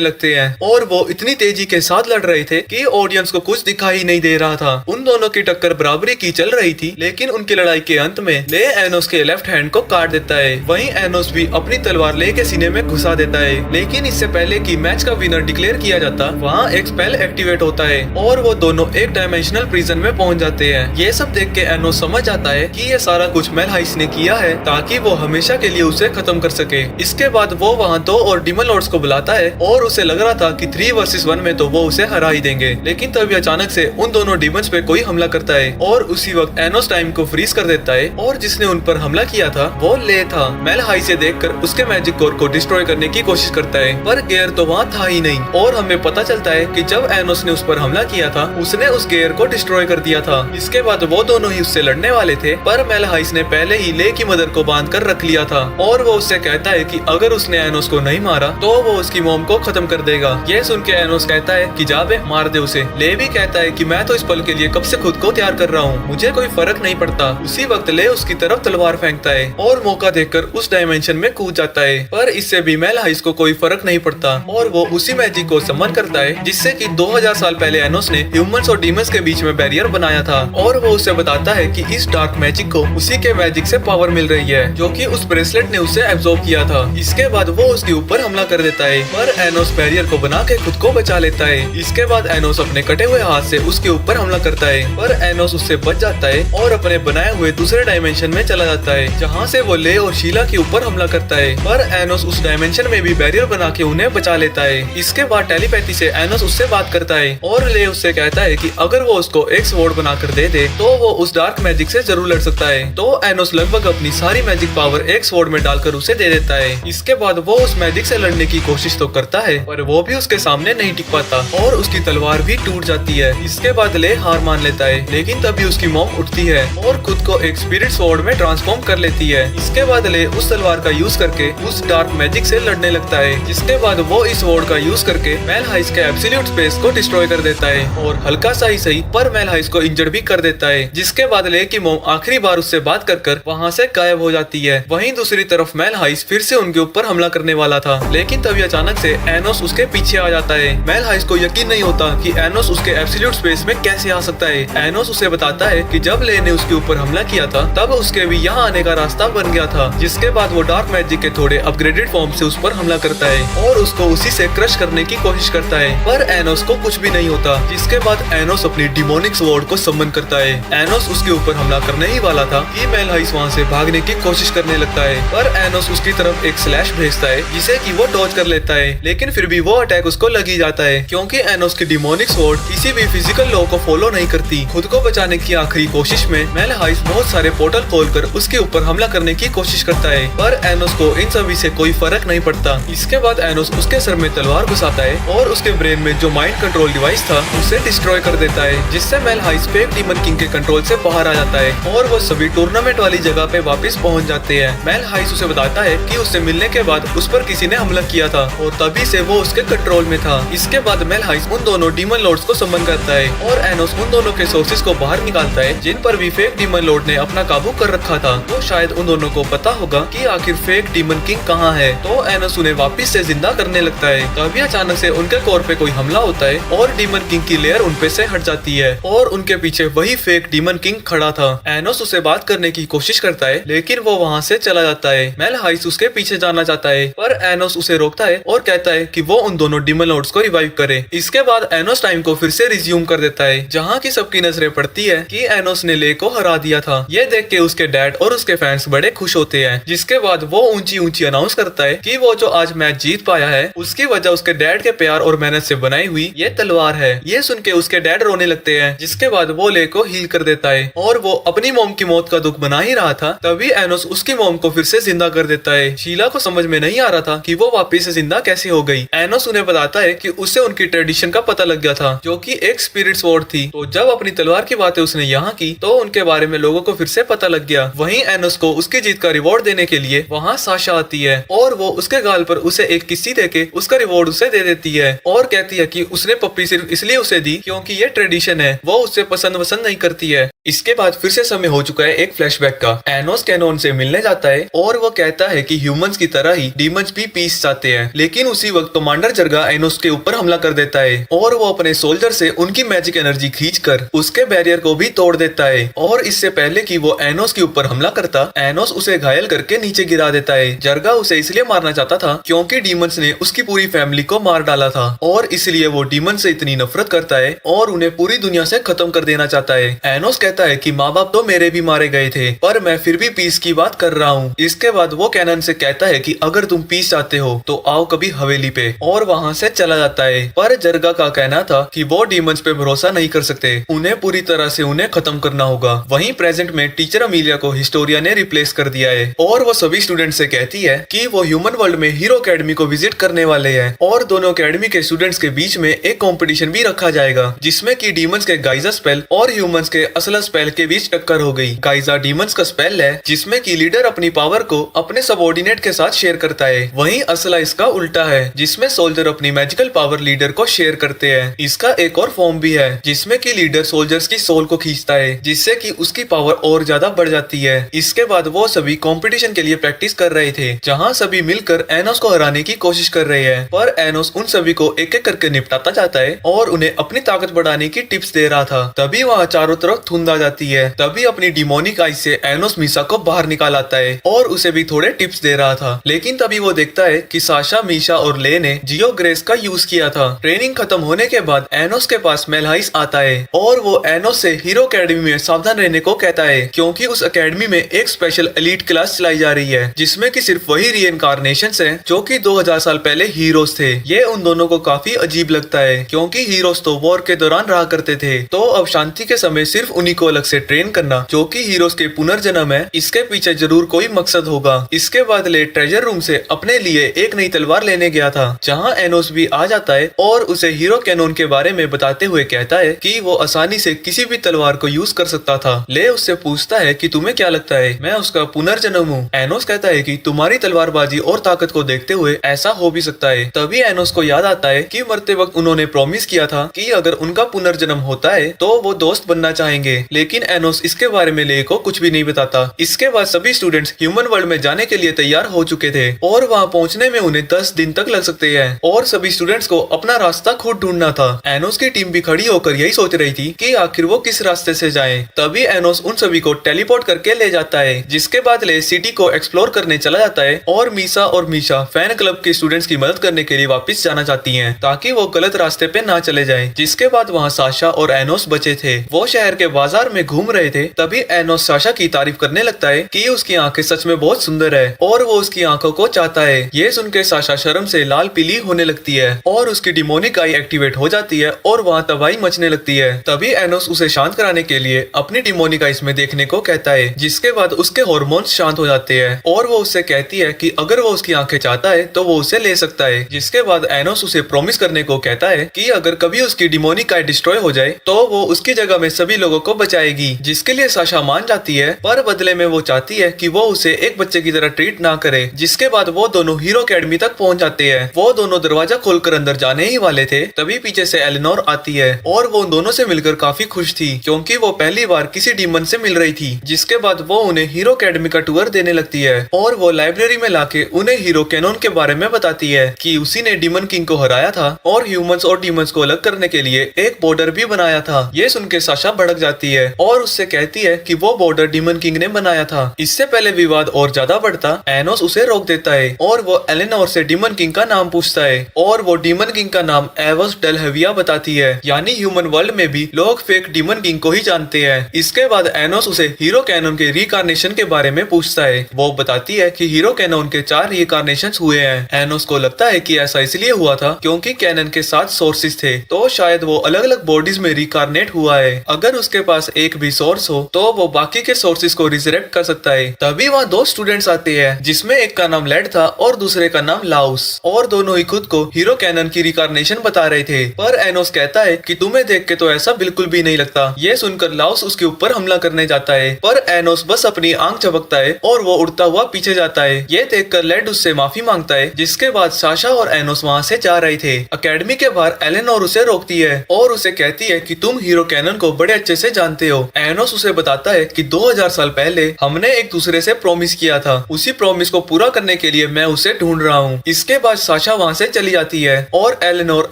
लगते हैं और वो इतनी तेजी के साथ लड़ रहे थे कि ऑडियंस को कुछ दिखाई नहीं दे रहा था। उन दोनों की टक्कर बराबरी की चल रही थी, लेकिन उनकी लड़ाई के अंत में ले एनोस के लेफ्ट हैंड को काट देता है। वहीं एनोस भी अपनी तलवार ले के सीने में घुसा देता है। लेकिन इससे पहले कि मैच का विनर डिक्लेयर किया जाता, वहाँ एक स्पेल एक्टिवेट होता है और वो दोनों एक डायमेंशनल प्रिजन में पहुंच जाते हैं। ये सब देख के एनोस समझ आता है कि ये सारा कुछ मेलहाइस ने किया है ताकि वो हमेशा के लिए उसे खत्म कर सके। इसके बाद वो वहाँ 2 और डीमन लॉर्ड्स को बुलाता है और उसे लग रहा था कि 3 वर्सेस 1 में तो वो उसे हरा ही देंगे। लेकिन तभी अचानक से उन दोनों डीमंस पे कोई हमला करता है और उसी वक्त एनोस टाइम को फ्रीज कर देता है और जिसने उन पर हमला किया था वो ले था। मेलहाई से देखकर उसके मैजिक कोर को डिस्ट्रॉय करने की कोशिश करता है, पर गेयर तो वहाँ था ही नहीं और हमें पता चलता है कि जब एनोस ने उस पर हमला किया था उसने उस गेयर को डिस्ट्रॉय कर दिया था। इसके बाद वो दोनों ही उससे लड़ने वाले थे, पर मेलहाइस ने पहले ही ले की मदर को बांध कर रख लिया था और वो उससे कहता है कि अगर उसने एनोस को नहीं मारा तो वो उसकी मॉम को खत्म कर देगा। ये सुन के एनोस कहता है कि जा बे, मार दे उसे। ले भी कहता है कि मैं तो इस पल के लिए कब से खुद को तैयार कर रहा हूँ, मुझे कोई फर्क नहीं पड़ता। उसी वक्त ले उसकी तरफ तलवार फेंकता है और मौका देखकर उस डायमेंशन में कूद जाता है, पर इससे भी मेलहाइस को कोई फर्क नहीं पड़ता और वो उसी मैजिक को समन करता है जिससे कि 2000 साल पहले एनोस ने ह्यूमंस और डीमंस के बीच में बैरियर बनाया था और वो उसे बताता है कि इस डार्क मैजिक को उसी के मैजिक से पावर मिल रही है जो कि उस ब्रेसलेट ने उसे एब्जॉर्ब किया था। इसके बाद वो उसके ऊपर हमला कर देता है, पर एनोस बैरियर को बना के खुद को बचा लेता है। इसके बाद एनोस अपने कटे हुए हाथ से उसके ऊपर हमला करता है, पर एनोस उससे बच जाता है और अपने बनाए हुए दूसरे डायमेंशन में चला जाता है जहाँ से वो ले और शीला के ऊपर हमला करता है, पर एनोस उस डायमेंशन में भी बैरियर बना के उन्हें बचा लेता है। इसके बाद टेलीपैथी से एनोस उससे बात करता है और ले उससे कहता है कि अगर वो उसको एक स्वॉर्ड बनाकर दे दे तो वो उस डार्क मैजिक से जरूर लड़ सकता है। तो एनोस लगभग अपनी सारी मैजिक पावर एक स्वॉर्ड में डालकर उसे दे देता है। इसके बाद वो उस मैजिक से लड़ने की कोशिश तो करता है, पर वो भी उसके सामने नहीं टिक पाता और उसकी तलवार भी टूट जाती है। इसके बाद ले हार मान लेता है, लेकिन तभी उसकी मॉम उठती है और खुद को एक स्पिरिट स्वॉर्ड में ट्रांसफॉर्म कर लेती है। इसके बाद ले उस तलवार का यूज करके उस डार्क मैजिक से लड़ने लगता है, जिसके बाद वो इस स्वॉर्ड का यूज करके मेलहाइस के एब्सोल्यूट स्पेस को डिस्ट्रॉय कर देता है और हल्का सा ही सही पर मेलहाइस को इंजर्ड भी कर देता है। जिसके बाद ले की मॉम आखिरी बार उससे बात कर वहाँ से गायब हो जाती है। वहीं दूसरी तरफ मेलहाइस फिर से उनके ऊपर हमला करने वाला था, लेकिन तभी अचानक से एनोस उसके पीछे आ जाता है। मेल हाइस को यकीन नहीं होता कि एनोस उसके एब्सोल्यूट स्पेस में कैसे आ सकता है। एनोस उसे बताता है कि जब ले ने उसके ऊपर हमला किया था तब उसके भी यहाँ आने का रास्ता बन गया था, जिसके बाद वो डार्क मैजिक के थोड़े अपग्रेडेड फॉर्म से उस पर हमला करता है और उसको उसी से क्रश करने की कोशिश करता है, पर एनोस को कुछ भी नहीं होता। जिसके बाद एनोस अपनी डिमोनिक स्वॉर्ड को समन करता है। एनोस उसके ऊपर हमला करने ही वाला था कि मेल हाइस वहाँ से भागने की कोशिश करने लगता है, पर एनोस उसकी तरफ एक स्लैश भेजता है जिसे कि वो डॉज कर लेता है, लेकिन फिर भी वो अटैक उसको लगी जाता है क्योंकि एनोस की डिमोनिक स्वॉर्ड किसी भी फिजिकल लॉ को फॉलो नहीं करती। खुद को बचाने की आखिरी कोशिश में मेल हाइस बहुत सारे पोर्टल खोलकर उसके ऊपर हमला करने की कोशिश करता है, पर एनोस को इन सभी से कोई फर्क नहीं पड़ता। इसके बाद एनोस उसके सर में तलवार घुसाता है और उसके ब्रेन में जो माइंड कंट्रोल डिवाइस था उसे डिस्ट्रॉय कर देता है, जिससे मेल हाइस फेक डीमन किंग के कंट्रोल से बाहर आ जाता है और वो सभी टूर्नामेंट वाली जगह पे वापस पहुंच जाते हैं। मेल हाइस उसे बताता है कि उससे मिलने के बाद उस पर किसी ने हमला किया था और तभी से वो उसके कंट्रोल में था। इसके बाद मेल हाइस उन दोनों डीमन लॉर्ड्स को समन करता है और एनोस उन दोनों के सोर्सेज को बाहर निकालता है जिन पर भी फेक डीमन लॉर्ड ने अपना काबू कर रखा था। तो शायद उन दोनों को पता होगा कि आखिर फेक डीमन किंग कहाँ है, तो एनोस उन्हें वापस से जिंदा करने लगता है। तभी अचानक से उनके कोर पे कोई हमला होता है और डीमन किंग की लेयर उन पे से हट जाती है और उनके पीछे वही फेक डीमन किंग खड़ा था। एनोस उसे बात करने की कोशिश करता है लेकिन वो वहाँ से चला जाता है। मेल हाइस उसके पीछे जाना चाहता है पर एनोस उसे रोकता है और कहता है कि वो उन दोनों डीमन लॉर्ड्स को रिवाइव करे। इसके बाद एनोस टाइम को फिर से रिज्यूम कर देता है, जहाँ की सबकी नजरें पड़ती है कि एनोस ने ले को हरा दिया था। ये देख के उसके डैड और उसके फैंस बड़े खुश होते हैं। जिसके बाद वो ऊंची ऊंची अनाउंस करता है कि वो जो आज मैच जीत पाया है उसकी वजह उसके डैड के प्यार और मेहनत से बनाई हुई ये तलवार है। ये सुन के उसके डैड रोने लगते हैं, जिसके बाद वो ले को हील कर देता है और वो अपनी मॉम की मौत का दुख बना ही रहा था तभी एनोस उसकी मॉम को फिर से जिंदा कर देता है। शीला को समझ में नहीं आ रहा था कि वो वापिस से जिंदा कैसे हो गई। एनोस उन्हें बताता है कि उसे उनकी ट्रेडिशन का पता लग गया था जो कि एक स्पिरिट स्वॉर्ड थी, तो जब अपनी तलवार की बातें उसने यहाँ की तो उनके बारे में लोगों को फिर से पता लग गया। वहीं एनोस को उसकी जीत का रिवॉर्ड देने के लिए वहाँ साशा आती है और वो उसके गाल पर उसे एक किस्सी देके उसका रिवॉर्ड उसे दे देती है और कहती है कि उसने पप्पी सिर्फ इसलिए उसे दी क्योंकि ये ट्रेडिशन है, वो उससे पसंद नहीं करती है। इसके बाद फिर से समय हो चुका है एक फ्लैशबैक का। एनोस कैनोन से मिलने जाता है और वो कहता है कि ह्यूमंस की तरह ही डीमंस भी पीस चाहते हैं, लेकिन उसी वक्त कमांडर जर्गा एनोस के ऊपर हमला कर देता है और वो अपने सोल्जर से उनकी मैजिक एनर्जी खींचकर उसके बैरियर को भी तोड़ देता है और इससे पहले कि वो एनोस के ऊपर हमला करता एनोस उसे घायल करके नीचे गिरा देता है। जर्गा उसे इसलिए मारना चाहता था क्योंकि डीमंस ने उसकी पूरी फैमिली को मार डाला था और इसलिए वो डीमन से इतनी नफरत करता है और उन्हें पूरी दुनिया से खत्म कर देना चाहता है। एनोस कहता है कि माँ बाप तो मेरे भी मारे गए थे पर मैं फिर भी पीस की बात कर रहा हूँ। इसके बाद वो कैनन से कहता है कि अगर तुम पीस चाहते हो तो आओ कभी हवेली पे, और वहाँ से चला जाता है। पर जर्गा का कहना था कि वो डीमंस पे भरोसा नहीं कर सकते, उन्हें पूरी तरह से उन्हें खत्म करना होगा। वहीं प्रेजेंट में टीचर अमीलिया को हिस्टोरिया ने रिप्लेस कर दिया है और वो सभी स्टूडेंट से कहती है कि वो ह्यूमन वर्ल्ड में हीरो अकेडमी को विजिट करने वाले हैं और दोनों अकेडमी के स्टूडेंट्स के बीच में एक कंपटीशन भी रखा जाएगा जिसमें कि डीमंस के गाइजा स्पेल और ह्यूमंस के असला स्पेल के बीच टक्कर हो गई। गाइजा डीमंस का स्पेल है जिसमें कि लीडर अपनी पावर को अपने सबऑर्डिनेट के साथ शेयर करता है, वहीं असला इसका उल्टा है जिसमें सोल्जर अपनी मैजिकल पावर लीडर को शेयर करते हैं। इसका एक और फॉर्म भी है जिसमें कि लीडर सोल्जर्स की सोल को खींचता है जिससे कि उसकी पावर और ज्यादा बढ़ जाती है। इसके बाद वो सभी कंपटीशन के लिए प्रैक्टिस कर रहे थे जहाँ सभी मिलकर एनोस को हराने की कोशिश कर रहे हैं, पर एनोस उन सभी को एक एक करके निपटाता जाता है और उन्हें अपनी ताकत बढ़ाने की टिप्स दे रहा था। तभी वहाँ चारों तरफ धुंध आ जाती है। तभी अपनी डिमोनिक आइज से एनोस मीसा को बाहर निकाल आता है और उसे भी थोड़े टिप्स दे रहा था, लेकिन तभी वो देखता है कि साशा, मीशा और ले ने जियो ग्रेस का यूज किया था। ट्रेनिंग खत्म होने के बाद एनोस के पास मेलहाइस आता है और वो एनोस से हीरो अकेडमी में सावधान रहने को कहता है क्योंकि उस अकेडमी में एक स्पेशल एलीट क्लास चलाई जा रही है जिसमें कि सिर्फ वही रीइंकार्नेशंस हैं जो कि 2000 साल पहले हीरोज थे। ये उन दोनों को काफी अजीब लगता है क्योंकि हीरोज तो वॉर के दौरान रहा करते थे, तो अब शांति के समय सिर्फ उन्हीं को अलग से ट्रेन करना जो कि हीरोज के पुनर्जन्म है, इसके पीछे जरूर कोई मकसद होगा। इसके बाद ले ट्रेजर रूम से अपने लिए एक नई तलवार लेने गया था जहाँ एनोस भी आ जाता है और उसे हीरो कैनोन के बारे में बताते हुए कहता है कि वो आसानी से किसी भी तलवार को यूज कर सकता था। ले उससे पूछता है कि तुम्हें क्या लगता है मैं उसका पुनर्जन्म हूँ। एनोस कहता है कि तुम्हारी तलवारबाजी और ताकत को देखते हुए ऐसा हो भी सकता है। तभी एनोस को याद आता है कि मरते वक्त उन्होंने प्रॉमिस किया था कि अगर उनका पुनर्जन्म होता है तो वो दोस्त बनना चाहेंगे, लेकिन एनोस इसके बारे में ले को कुछ भी नहीं बताता। इसके बाद सभी स्टूडेंट्स ह्यूमन वर्ल्ड में जाने के लिए तैयार हो चुके थे और वहाँ पहुँचने में उन्हें 10 दिन तक लग सकते हैं और सभी स्टूडेंट्स को अपना रास्ता खुद ढूंढना था। एनोस की टीम भी खड़ी होकर यही सोच रही थी कि आखिर वो किस रास्ते से जाएं। तभी एनोस उन सभी को टेलीपोर्ट करके ले जाता है, जिसके बाद ले सिटी को एक्सप्लोर करने चला जाता है और मीसा और मीशा फैन क्लब के स्टूडेंट्स की मदद करने के लिए वापस जाना चाहती हैं ताकि वो गलत रास्ते पे ना चले जाएं। जिसके बाद वहाँ साशा और एनोस बचे थे। वो शहर के बाजार में घूम रहे थे। तभी एनोस साशा की तारीफ करने लगता है कि उसकी आंखें सच में बहुत सुंदर है और वो उसकी आंखों को चाहता है। ये सुनकर साशा शर्म से लाल पीली होने लगती है और उसकी डिमोनिक आई एक्टिवेट हो जाती है और वहाँ तबाही मचने लगती है। तभी एनोस उसे शांत कराने के लिए अपनी डिमोनिक आइस में देखने को कहता है, जिसके बाद उसके हार्मोन्स शांत हो जाते हैं और वो उससे कहती है कि अगर वो उसकी आंखें चाहता है तो वो उसे ले सकता है। जिसके बाद एनोस उसे प्रॉमिस करने को कहता है कि अगर कभी उसकी डिमोनिक आई डिस्ट्रॉय हो जाए तो वो उसकी जगह में सभी लोगों को बचाएगी। जिसके लिए साशा मान जाती है, पर बदले में वो चाहती है कि वो उसे एक बच्चे की तरह ट्रीट ना करे। जिसके बाद वो दोनों हीरो अकेडमी तक पहुंच जाते हैं। वो दोनों दरवाजा खोलकर अंदर जाने ही वाले थे, तभी पीछे से एलिनोर आती है और वो दोनों से मिलकर काफी खुश थी क्योंकि वो पहली बार किसी डीमन से मिल रही थी। जिसके बाद वो उन्हें हीरो अकेडमी का टूर देने लगती है और वो लाइब्रेरी में लाके उन्हें हीरो कैनन के बारे में बताती है कि उसी ने डीमन किंग को हराया था और ह्यूमंस और डीमंस को अलग करने के लिए एक बॉर्डर भी बनाया था। ये सुनकर साशा भड़क जाती है और उससे कहती है कि वो बॉर्डर डीमन किंग ने बनाया था। इससे पहले विवाद और ज्यादा बढ़ता, एनोस उसे रोक देता है और वो एलेनोर से डीमन किंग का नाम पूछता है और वो डीमन किंग का नाम एवस डेलहेविया बताती है। यानी ह्यूमन वर्ल्ड में भी लोग फेक डीमन किंग को ही जानते हैं। इसके बाद एनोस उसे हीरो कैनन के रिकार्नेशन के बारे में पूछता है। वो बताती है कि हीरो कैनन के 4 रिकार्नेशंस हुए हैं। एनोस को लगता है कि ऐसा इसलिए हुआ था क्योंकि कैनन के 7 सोर्सेस थे, तो शायद वो अलग अलग बॉडीज में रिकार्नेट हुआ है। अगर उसके पास एक भी सोर्स हो तो वो बाकी के सोर्सेस को रिजरेक्ट कर सकता है। तभी वहाँ 2 स्टूडेंट्स आते हैं, जिसमें एक का नाम लेड था और दूसरे का नाम लाउस, और दोनों ही खुद को हीरो कैनन की रिकार्नेशन बता रहे थे। पर एनोस कहता है कि तुम्हें देख के तो ऐसा बिल्कुल भी नहीं लगता। ये सुनकर लाउस उसके ऊपर हमला करने जाता है, पर एनोस बस अपनी आंख झपकता है और वो उड़ता हुआ पीछे जाता है। ये देखकर लेड उससे माफी मांगता है। जिसके बाद साशा और एनोस वहाँ से जा रहे थे। अकेडमी के बाहर एलेनोर उसे रोकती है और उसे कहती है कि तुम हीरो कैनन को बड़े अच्छे से जानते हो। एनोस उसे बताता है कि 2000 साल पहले हमने एक दूसरे से प्रॉमिस किया था, उसी प्रॉमिस को पूरा करने के लिए मैं उसे ढूंढ रहा हूँ। इसके बाद साशा वहाँ से चली जाती है और एलेनोर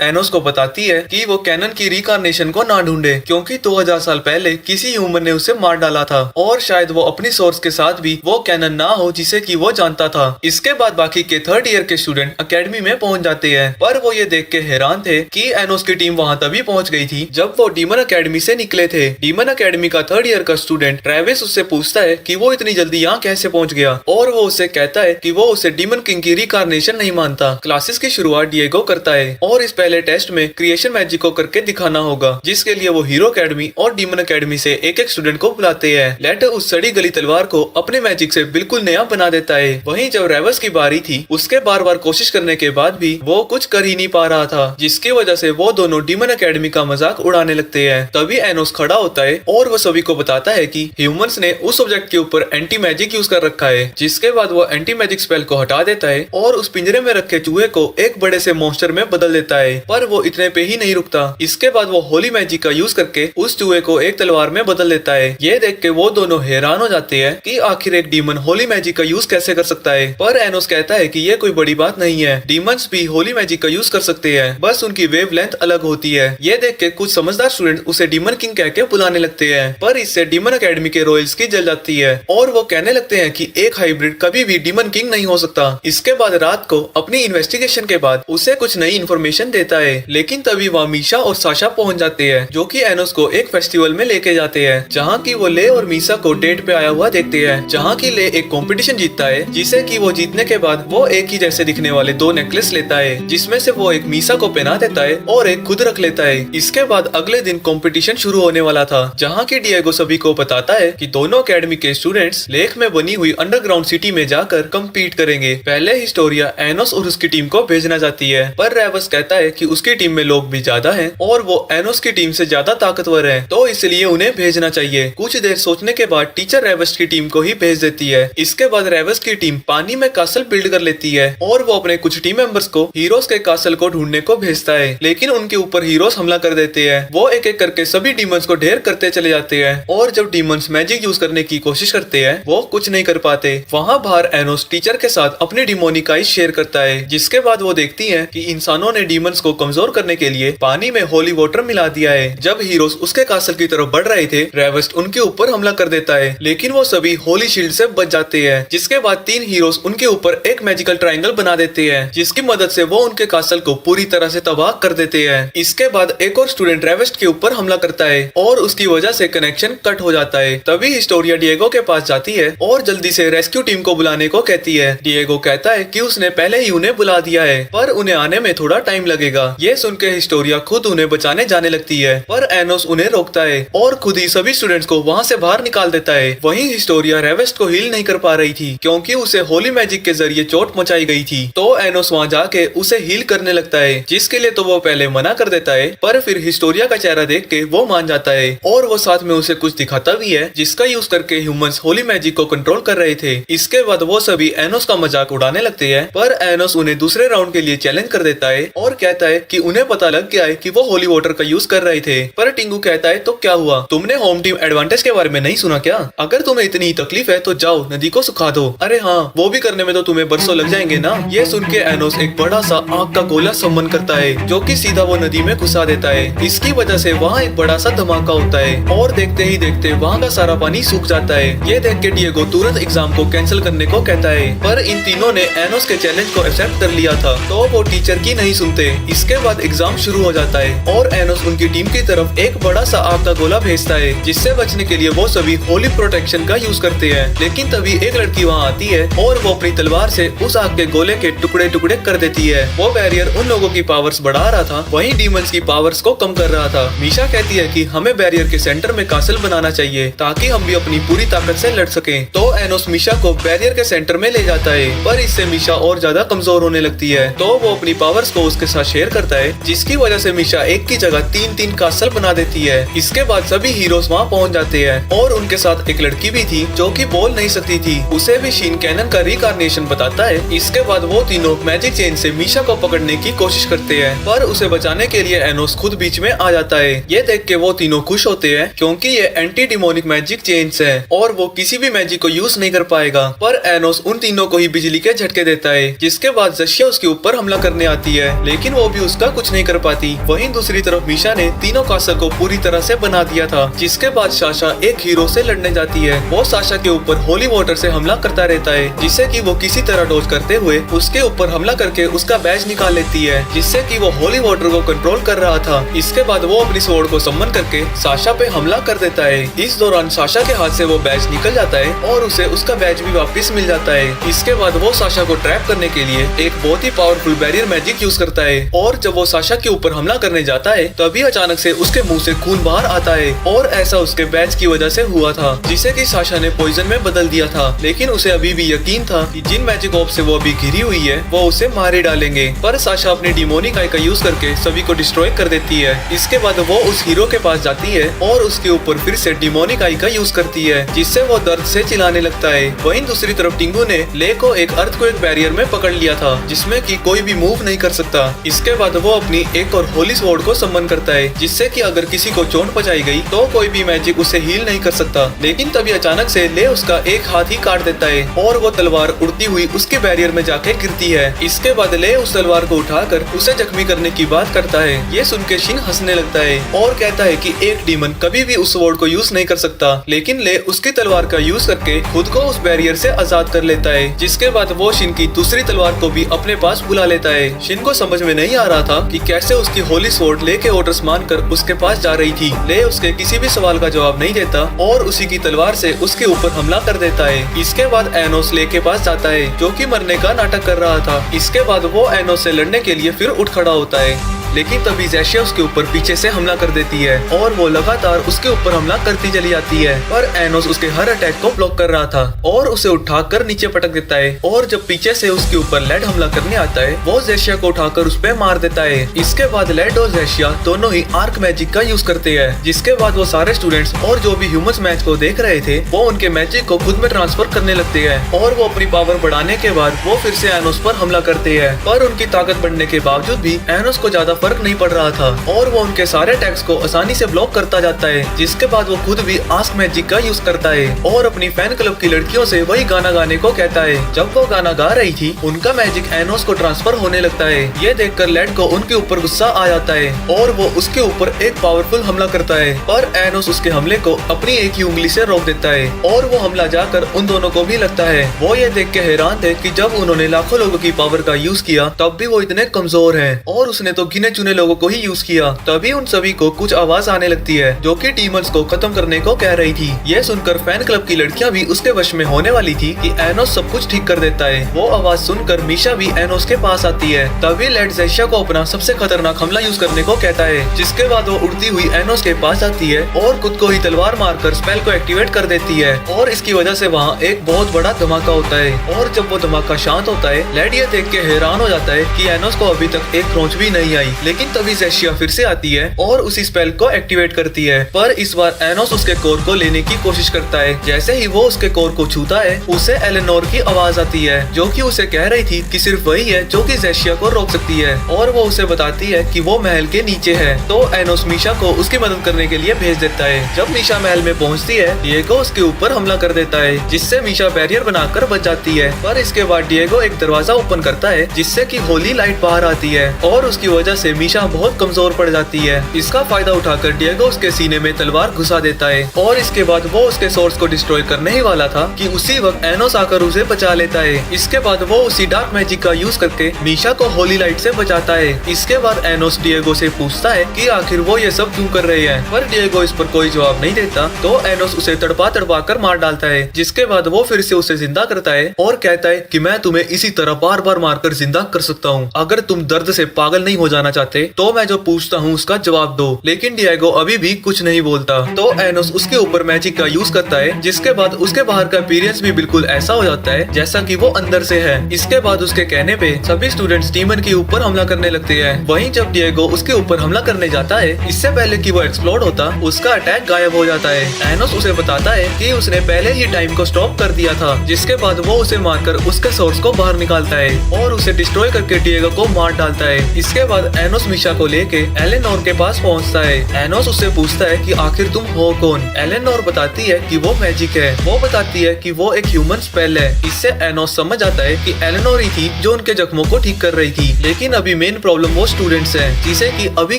एनोस को बताती है कि वो कैनन की रिकार्नेशन को ना ढूंढे क्योंकि 2000 साल पहले किसी ह्यूमन ने उसे मार डाला था और शायद वो अपनी सोर्स के साथ भी वो कैनन ना हो जिसे कि वो जानता था। इसके बाद बाकी के 3rd ईयर के स्टूडेंट अकेडमी में पहुंच जाते हैं, पर वो ये देख के हैरान थे कि एनोस की टीम वहाँ तभी पहुंच गई थी जब वो डीमन अकेडमी से निकले थे। डीमन अकेडमी का 3rd ईयर का स्टूडेंट ट्रेविस उससे पूछता है कि वो इतनी जल्दी यहाँ कैसे पहुंच गया और वो उससे कहता है कि वो उसे डीमन किंग की रिकार्नेशन नहीं मानता। क्लासेस की शुरुआत डिएगो करता है और इस पहले टेस्ट में क्रिएशन मैजिक को करके दिखाना होगा, जिसके लिए वो हीरो अकेडमी और डीमन अकेडमी से एक एक स्टूडेंट को बुलाते हैं। लेटर उस सड़ी गली तलवार को अपने मैजिक से बिल्कुल नया बना देता है। वहीं जब रेवस की बारी थी, उसके बार बार कोशिश करने के बाद भी वो कुछ कर ही नहीं पा रहा था, जिसकी वजह से वो दोनों डीमन अकेडमी का मजाक उड़ाने लगते हैं। तभी एनोस खड़ा होता है और वो सभी को बताता है कि ह्यूमंस ने उस ऑब्जेक्ट के ऊपर एंटी मैजिक यूज कर रखा है। जिसके बाद वो एंटी मैजिक स्पेल को हटा देता है और उस पिंजरे में रखे चूहे को एक बड़े से मॉन्स्टर में बदल देता है। पर वो इतने पे ही नहीं रुकता। इसके बाद वो होली मैजिक का यूज करके उस चूहे को एक तलवार में बदल देता है। ये देख के वो दोनों हैरान हो जाते हैं कि आखिर एक डीमन होली मैजिक का यूज कैसे कर सकता है। पर एनोस कहता है कि ये कोई बड़ी बात नहीं है, डीमंस भी होली मैजिक का यूज कर सकते हैं, बस उनकी वेव लेंथ अलग होती है। ये देख के कुछ समझदार स्टूडेंट उसे डीमन किंग कह के बुलाने लगते हैं, पर इससे डीमन अकेडमी के रॉयल्स की जल जाती है और वो कहने लगते हैं कि एक हाइब्रिड कभी भी डीमन किंग नहीं हो सकता। इसके बाद रात को अपनी इन्वेस्टिगेशन के बाद उसे कुछ नई इन्फॉर्मेशन देता है, लेकिन तभी वहाँ मीशा और साशा पहुंच जाते हैं, जो कि एनोस को एक फेस्टिवल में लेके जाते हैं, जहाँ की वो ले और मीशा को डेट पे आया हुआ देखते हैं, जहाँ की ले एक कंपटीशन जीतता है, जिसे कि वो जीतने के बाद वो एक ही जैसे दिखने वाले 2 नेकलेस लेता है, जिसमें से वो एक मीशा को पहना देता है और एक खुद रख लेता है। इसके बाद अगले दिन कंपटीशन शुरू होने वाला था, जहाँ की डिएगो सभी को बताता है कि दोनों अकेडमी के स्टूडेंट्स लेक में बनी हुई अंडरग्राउंड सिटी में जाकर कम्पीट करेंगे। पहले हिस्टोरिया एनोस और उसकी टीम को भेजना चाहती है, पर रेवस कहता है कि उसकी टीम में लोग भी ज्यादा हैं और वो एनोस की टीम से ज्यादा ताकतवर हैं, तो इसलिए उन्हें भेजना चाहिए। कुछ देर सोचने के बाद टीचर रेवस की टीम को ही भेज देती है। इसके बाद रेवस की टीम पानी में कासल बिल्ड कर लेती है और वो अपने कुछ टीम मेंबर्स को हीरोज के कासल को ढूंढने को भेजता है, लेकिन उनके ऊपर हीरोज हमला कर देते हैं। वो एक एक करके सभी डीमंस को ढेर करते करते चले जाते हैं और जब डीमंस मैजिक यूज करने की कोशिश करते हैं वो कुछ नहीं कर पाते। वहाँ बाहर एनोस टीचर के साथ अपनी डिमोनिक आइज शेयर करता है, जिसके बाद वो देखती है कि इंसानों ने डीमंस को कमजोर करने के लिए पानी में होली वाटर मिला दिया है। जब हीरोज उसके कासल की तरफ बढ़ रहे थे, रेवेस्ट उनके ऊपर हमला कर देता है, लेकिन वो सभी होली शील्ड से बच जाते हैं। जिसके बाद 3 हीरोज उनके ऊपर एक मैजिकल ट्रायंगल बना देते हैं, जिसकी मदद से वो उनके कासल को पूरी तरह से तबाह कर देते हैं। इसके बाद एक और स्टूडेंट रेवेस्ट के ऊपर हमला करता है और उसकी वजह से कनेक्शन कट हो जाता है। तभी हिस्टोरिया डिएगो के पास जाती है और जल्दी से रेस्क्यू टीम को बुलाने को कहती है। डिएगो कहता है कि उसने पहले ही उन्हें बुला दिया है, पर उन्हें आने में थोड़ा टाइम लगेगा। ये सुन के हिस्टोरिया खुद उन्हें बचाने जाने लगती है, पर एनोस उन्हें रोकता है और खुद ही सभी स्टूडेंट्स को वहाँ से बाहर निकाल देता है। वहीं हिस्टोरिया रेवेस्ट को हील नहीं कर पा रही थी क्योंकि उसे होली मैजिक के जरिए चोट मचाई गई थी। तो एनोस वहाँ जाके उसे हील करने लगता है, जिसके लिए तो वो पहले मना कर देता है, पर फिर हिस्टोरिया का चेहरा देख के वो मान जाता है और वो साथ में उसे कुछ दिखाता भी है जिसका यूज करके ह्यूमंस होली मैजिक को कंट्रोल कर रहे थे। इसके बाद वो सभी एनोस का मजाक उड़ाने लगते हैं, पर एनोस उन्हें दूसरे राउंड के लिए चैलेंज कर देता है और कहता है कि उन्हें पता लग गया है कि वो होली वाटर का यूज कर रहे थे। पर टिंगू कहता है तो क्या हुआ, तुमने होम टीम एडवांटेज के बारे में नहीं सुना क्या? अगर तुम्हें इतनी ही तकलीफ है तो जाओ नदी को सुखा दो। अरे हाँ, वो भी करने में तो तुम्हें बरसों लग जाएंगे ना। ये सुन के एनोस एक बड़ा सा आग का गोला सम्मन करता है जो कि सीधा वो नदी में घुसा देता है। इसकी वजह से वहाँ एक बड़ा सा धमाका होता है और देखते ही देखते वहाँ का सारा पानी सूख जाता है। ये देख के डिएगो तुरंत एग्जाम को कैंसिल करने को कहता है, पर इन तीनों ने एनोस के चैलेंज को एक्सेप्ट कर लिया था, तो वो टीचर की नहीं सुनते। इसके बाद एग्जाम शुरू हो जाता है और एनोस उनकी टीम की तरफ एक बड़ा सा आग का गोला भेजता है, जिससे बचने के लिए वो सभी होली प्रोटेक्शन का यूज करते हैं। लेकिन तभी एक लड़की वहाँ आती है और वो अपनी तलवार से उस आग के गोले के टुकड़े टुकड़े कर देती है। वो बैरियर उन लोगों की पावर्स बढ़ा रहा था, वहीं डीमंस की पावर्स को कम कर रहा था। मीशा कहती है कि हमें बैरियर के सेंटर में कासल बनाना चाहिए ताकि हम भी अपनी पूरी ताकत से लड़ सकें। तो एनोस मीशा को बैरियर के सेंटर में ले जाता है, पर इससे मीशा और ज्यादा कमजोर होने लगती है। तो वो अपनी पावर्स को उसके साथ शेयर करता है, जिसकी वजह से मीशा एक की जगह 3-3 कासल बना देती है। इसके बाद सभी हीरोज वहाँ पहुँच जाते हैं और उनके साथ एक लड़की भी थी जो कि बोल नहीं सकती थी। उसे भी शीन कैनन का रिकार्नेशन बताता है। इसके बाद वो तीनों मैजिक चेन से मीशा को पकड़ने की कोशिश करते हैं, पर उसे बचाने के लिए एनोस खुद बीच में आ जाता है। ये देख के वो तीनों खुश होते हैं क्योंकि ये एंटी डिमोनिक मैजिक चेन्स है और वो किसी भी मैजिक को यूज नहीं कर पाएगा। पर एनोस उन तीनों को ही बिजली के झटके देता है, जिसके बाद जशिया उसके ऊपर हमला करने आती है, लेकिन वो भी उसका कुछ नहीं कर पाती। वहीं दूसरी तरफ मीशा ने तीनों कासल को पूरी तरह से बना दिया था। जिसके बाद साशा एक हीरो से लड़ने जाती है। वो साशा के ऊपर होली वाटर से हमला करता रहता है, जिससे कि वो किसी तरह डॉज करते हुए उसके ऊपर हमला करके उसका बैज निकाल लेती है, जिससे कि वो होली वाटर को कंट्रोल कर रहा था। इसके बाद वो अपनी स्वॉर्ड को सम्मन करके साशा पे हमला कर देता है। इस दौरान साशा के हाथ से वो बैज निकल जाता है और उसे उसका बैज भी वापस मिल जाता है। इसके बाद वो साशा को ट्रैप करने के लिए एक बहुत ही पावरफुल बैरियर मैजिक यूज करता है और जब वो साशा के ऊपर हमला करने जाता है तभी अचानक से उसके मुंह से खून बाहर आता है और ऐसा उसके बैज की वजह से हुआ था, जिसे कि साशा ने पॉइजन में बदल दिया था। लेकिन उसे अभी भी यकीन था कि जिन मैजिक ऑफ से वो अभी घिरी हुई है वो उसे मार ही डालेंगे, पर साशा अपनी डिमोनिक आई का यूज करके सभी को डिस्ट्रॉय कर देती है। इसके बाद वो उस हीरो के पास जाती है और उसके ऊपर फिर से डिमोनिक आई का यूज करती है, जिससे वो दर्द से चिल्लाने लगता है। वहीं दूसरी तरफ टिंगू ने ले को एक अर्थक्वेक बैरियर में पकड़ लिया था, जिसमें कि कोई भी मूव नहीं कर सकता। इसके बाद वो अपनी एक और होली स्वॉर्ड को सम्मन करता है, जिससे कि अगर किसी को चोट पहुंचाई गई तो कोई भी मैजिक उसे हील नहीं कर सकता। लेकिन तभी अचानक से ले उसका एक हाथ ही काट देता है और वो तलवार उड़ती हुई उसके बैरियर में जाके गिरती है। इसके बाद ले उस तलवार को उठाकर उसे जख्मी करने की बात करता है। ये सुन के शिन हंसने लगता है और कहता है कि एक डीमन कभी भी उस स्वॉर्ड को यूज नहीं कर सकता। लेकिन ले उसकी तलवार का यूज करके खुद को उस बैरियर से आजाद कर लेता है। जिसके बाद वो शिन की दूसरी तलवार को भी अपने पास बुला लेता है। शिन को समझ में नहीं आ रहा था कि कैसे उसकी होली स्वॉर्ड ले के ऑर्डर्स मानकर उसके पास जा रही थी। ले उसके किसी भी सवाल का जवाब नहीं देता और उसी की तलवार से उसके ऊपर हमला कर देता है। इसके बाद एनोस ले के पास जाता है, जो कि मरने का नाटक कर रहा था। इसके बाद वो एनोस से लड़ने के लिए फिर उठ खड़ा होता है, लेकिन तभी जैशिया उसके ऊपर पीछे से हमला कर देती है और वो लगातार उसके ऊपर हमला करती चली जाती है। पर एनोस उसके हर अटैक को ब्लॉक कर रहा था और उसे उठाकर नीचे पटक देता है। और जब पीछे से उसके ऊपर लेड हमला करने आता है वो जैशिया को उठाकर उस पे मार देता है। इसके बाद लेड और जैशिया दोनों ही आर्क मैजिक का यूज करते हैं। जिसके बाद वो सारे स्टूडेंट्स और जो भी ह्यूमंस मैच को देख रहे थे वो उनके मैजिक को खुद में ट्रांसफर करने लगते हैं और वो अपनी पावर बढ़ाने के बाद वो फिर से एनोस पर हमला करते हैं। पर उनकी ताकत बढ़ने के बावजूद भी एनोस को ज्यादा फर्क नहीं पड़ रहा था और वो उनके सारे अटैक्स को आसानी से ब्लॉक करता जाता है, जिसके बाद वो खुद भी आस्क मैजिक का यूज करता है और अपनी फैन क्लब की लड़कियों से वही गाना गाने को कहता है। जब वो गाना गा रही थी, उनका मैजिक एनोस को ट्रांसफर होने लगता है। ये देखकर लेड को उनके ऊपर गुस्सा आ जाता है और वो उसके ऊपर एक पावरफुल हमला करता है, पर एनोस उसके हमले को अपनी एक ही उंगली से रोक देता है और वो हमला जाकर उन दोनों को भी लगता है। वो ये देख के हैरान थे कि जब उन्होंने लाखों लोगों की पावर का यूज किया तब भी वो इतने कमजोर हैं और उसने तो गिने चुने लोगों को ही यूज किया। तभी उन सभी को कुछ आवाज आने लगती है जो कि डीमंस को खत्म करने को कह रही थी। ये सुनकर फैन क्लब की लड़कियां भी उसके वश में होने वाली थी कि एनोस सब कुछ ठीक कर देता है। वो आवाज सुनकर मीशा भी एनोस के पास आती है। तभी लेड ज़ेशिया को अपना सबसे खतरनाक हमला यूज करने को कहता है, जिसके बाद वो उड़ती हुई एनोस के पास आती है और खुद को ही तलवार मारकर स्पेल को एक्टिवेट कर देती है और इसकी वजह से वहाँ एक बहुत बड़ा धमाका होता है। और जब वो धमाका शांत होता है, लेड ये देख के हैरान हो जाता है कि एनोस को अभी तक एक खरोंच भी नहीं आई। लेकिन तभी ज़ेशिया फिर से आती है और उसी स्पेल को एक्टिवेट करती है, पर इस बार एनोस उसके कोर को लेने की कोशिश करता है। जैसे ही वो उसके कोर को छूता है, उसे एलेनोर की आवाज आती है जो कि उसे कह रही थी कि सिर्फ वही है जो कि ज़ेशिया को रोक सकती है और वो उसे बताती है कि वो महल के नीचे है। तो एनोस मीशा को उसकी मदद करने के लिए भेज देता है। जब मीशा महल में पहुंचती है, डिएगो उसके ऊपर हमला कर देता है, जिससे मीशा बैरियर बनाकर बच जाती है। पर इसके बाद डिएगो एक दरवाजा ओपन करता है जिससे कि होली लाइट बाहर आती है और उसकी वजह से मीशा बहुत कमजोर पड़ जाती है। इसका फायदा उठाकर डिएगो उसके सीने में तलवार घुसा देता है और इसके बाद वो उसके सोर्स को डिस्ट्रॉय करने ही वाला था कि उसी वक्त एनोस आकर उसे बचा लेता है। इसके बाद वो उसी डार्क मैजिक का यूज करके मीशा को होली लाइट से बचाता है। इसके बाद एनोस डिएगो से पूछता है कि आखिर वो ये सब क्यों कर रहे हैं, पर डिएगो इस पर कोई जवाब नहीं देता। तो एनोस उसे तड़पा तड़पा कर मार डालता है, जिसके बाद वो फिर से उसे जिंदा करता है और कहता है कि मैं तुम्हें इसी तरह बार बार मारकर जिंदा कर सकता हूँ। अगर तुम दर्द से पागल नहीं हो जाना चाहते तो मैं जो पूछता हूँ उसका जवाब दो। लेकिन डिएगो अभी भी कुछ नहीं बोलता। तो एनोस उसके ऊपर मैजिक का यूज करता है, जिसके बाद उसके बाहर का अपीयरेंस भी बिल्कुल ऐसा हो जाता है जैसा कि वो अंदर से है। इसके बाद उसके कहने पे सभी स्टूडेंट्स डीमन के ऊपर हमला करने लगते हैं। वहीं जब डिएगो उसके ऊपर हमला करने जाता है, इससे पहले कि वो एक्सप्लोड होता, उसका अटैक गायब हो जाता है। एनोस उसे बताता है कि उसने पहले ही टाइम को स्टॉप कर दिया था, जिसके बाद वो उसे मारकर उसके सोर्स को बाहर निकालता है और उसे डिस्ट्रॉय करके डिएगो को मार डालता है। इसके बाद एनोस मीशा को लेके एलेनोर के पास पहुंचता है। एनोस उससे पूछता है कि आखिर तुम हो कौन। एलेनोर बताती है कि वो मैजिक है। वो बताती है कि वो एक ह्यूमन स्पेल है। इससे एनोस समझ आता है कि एलेनोर ही थी जो उनके जख्मों को ठीक कर रही थी। लेकिन अभी मेन प्रॉब्लम वो स्टूडेंट्स हैं, जिसे कि अभी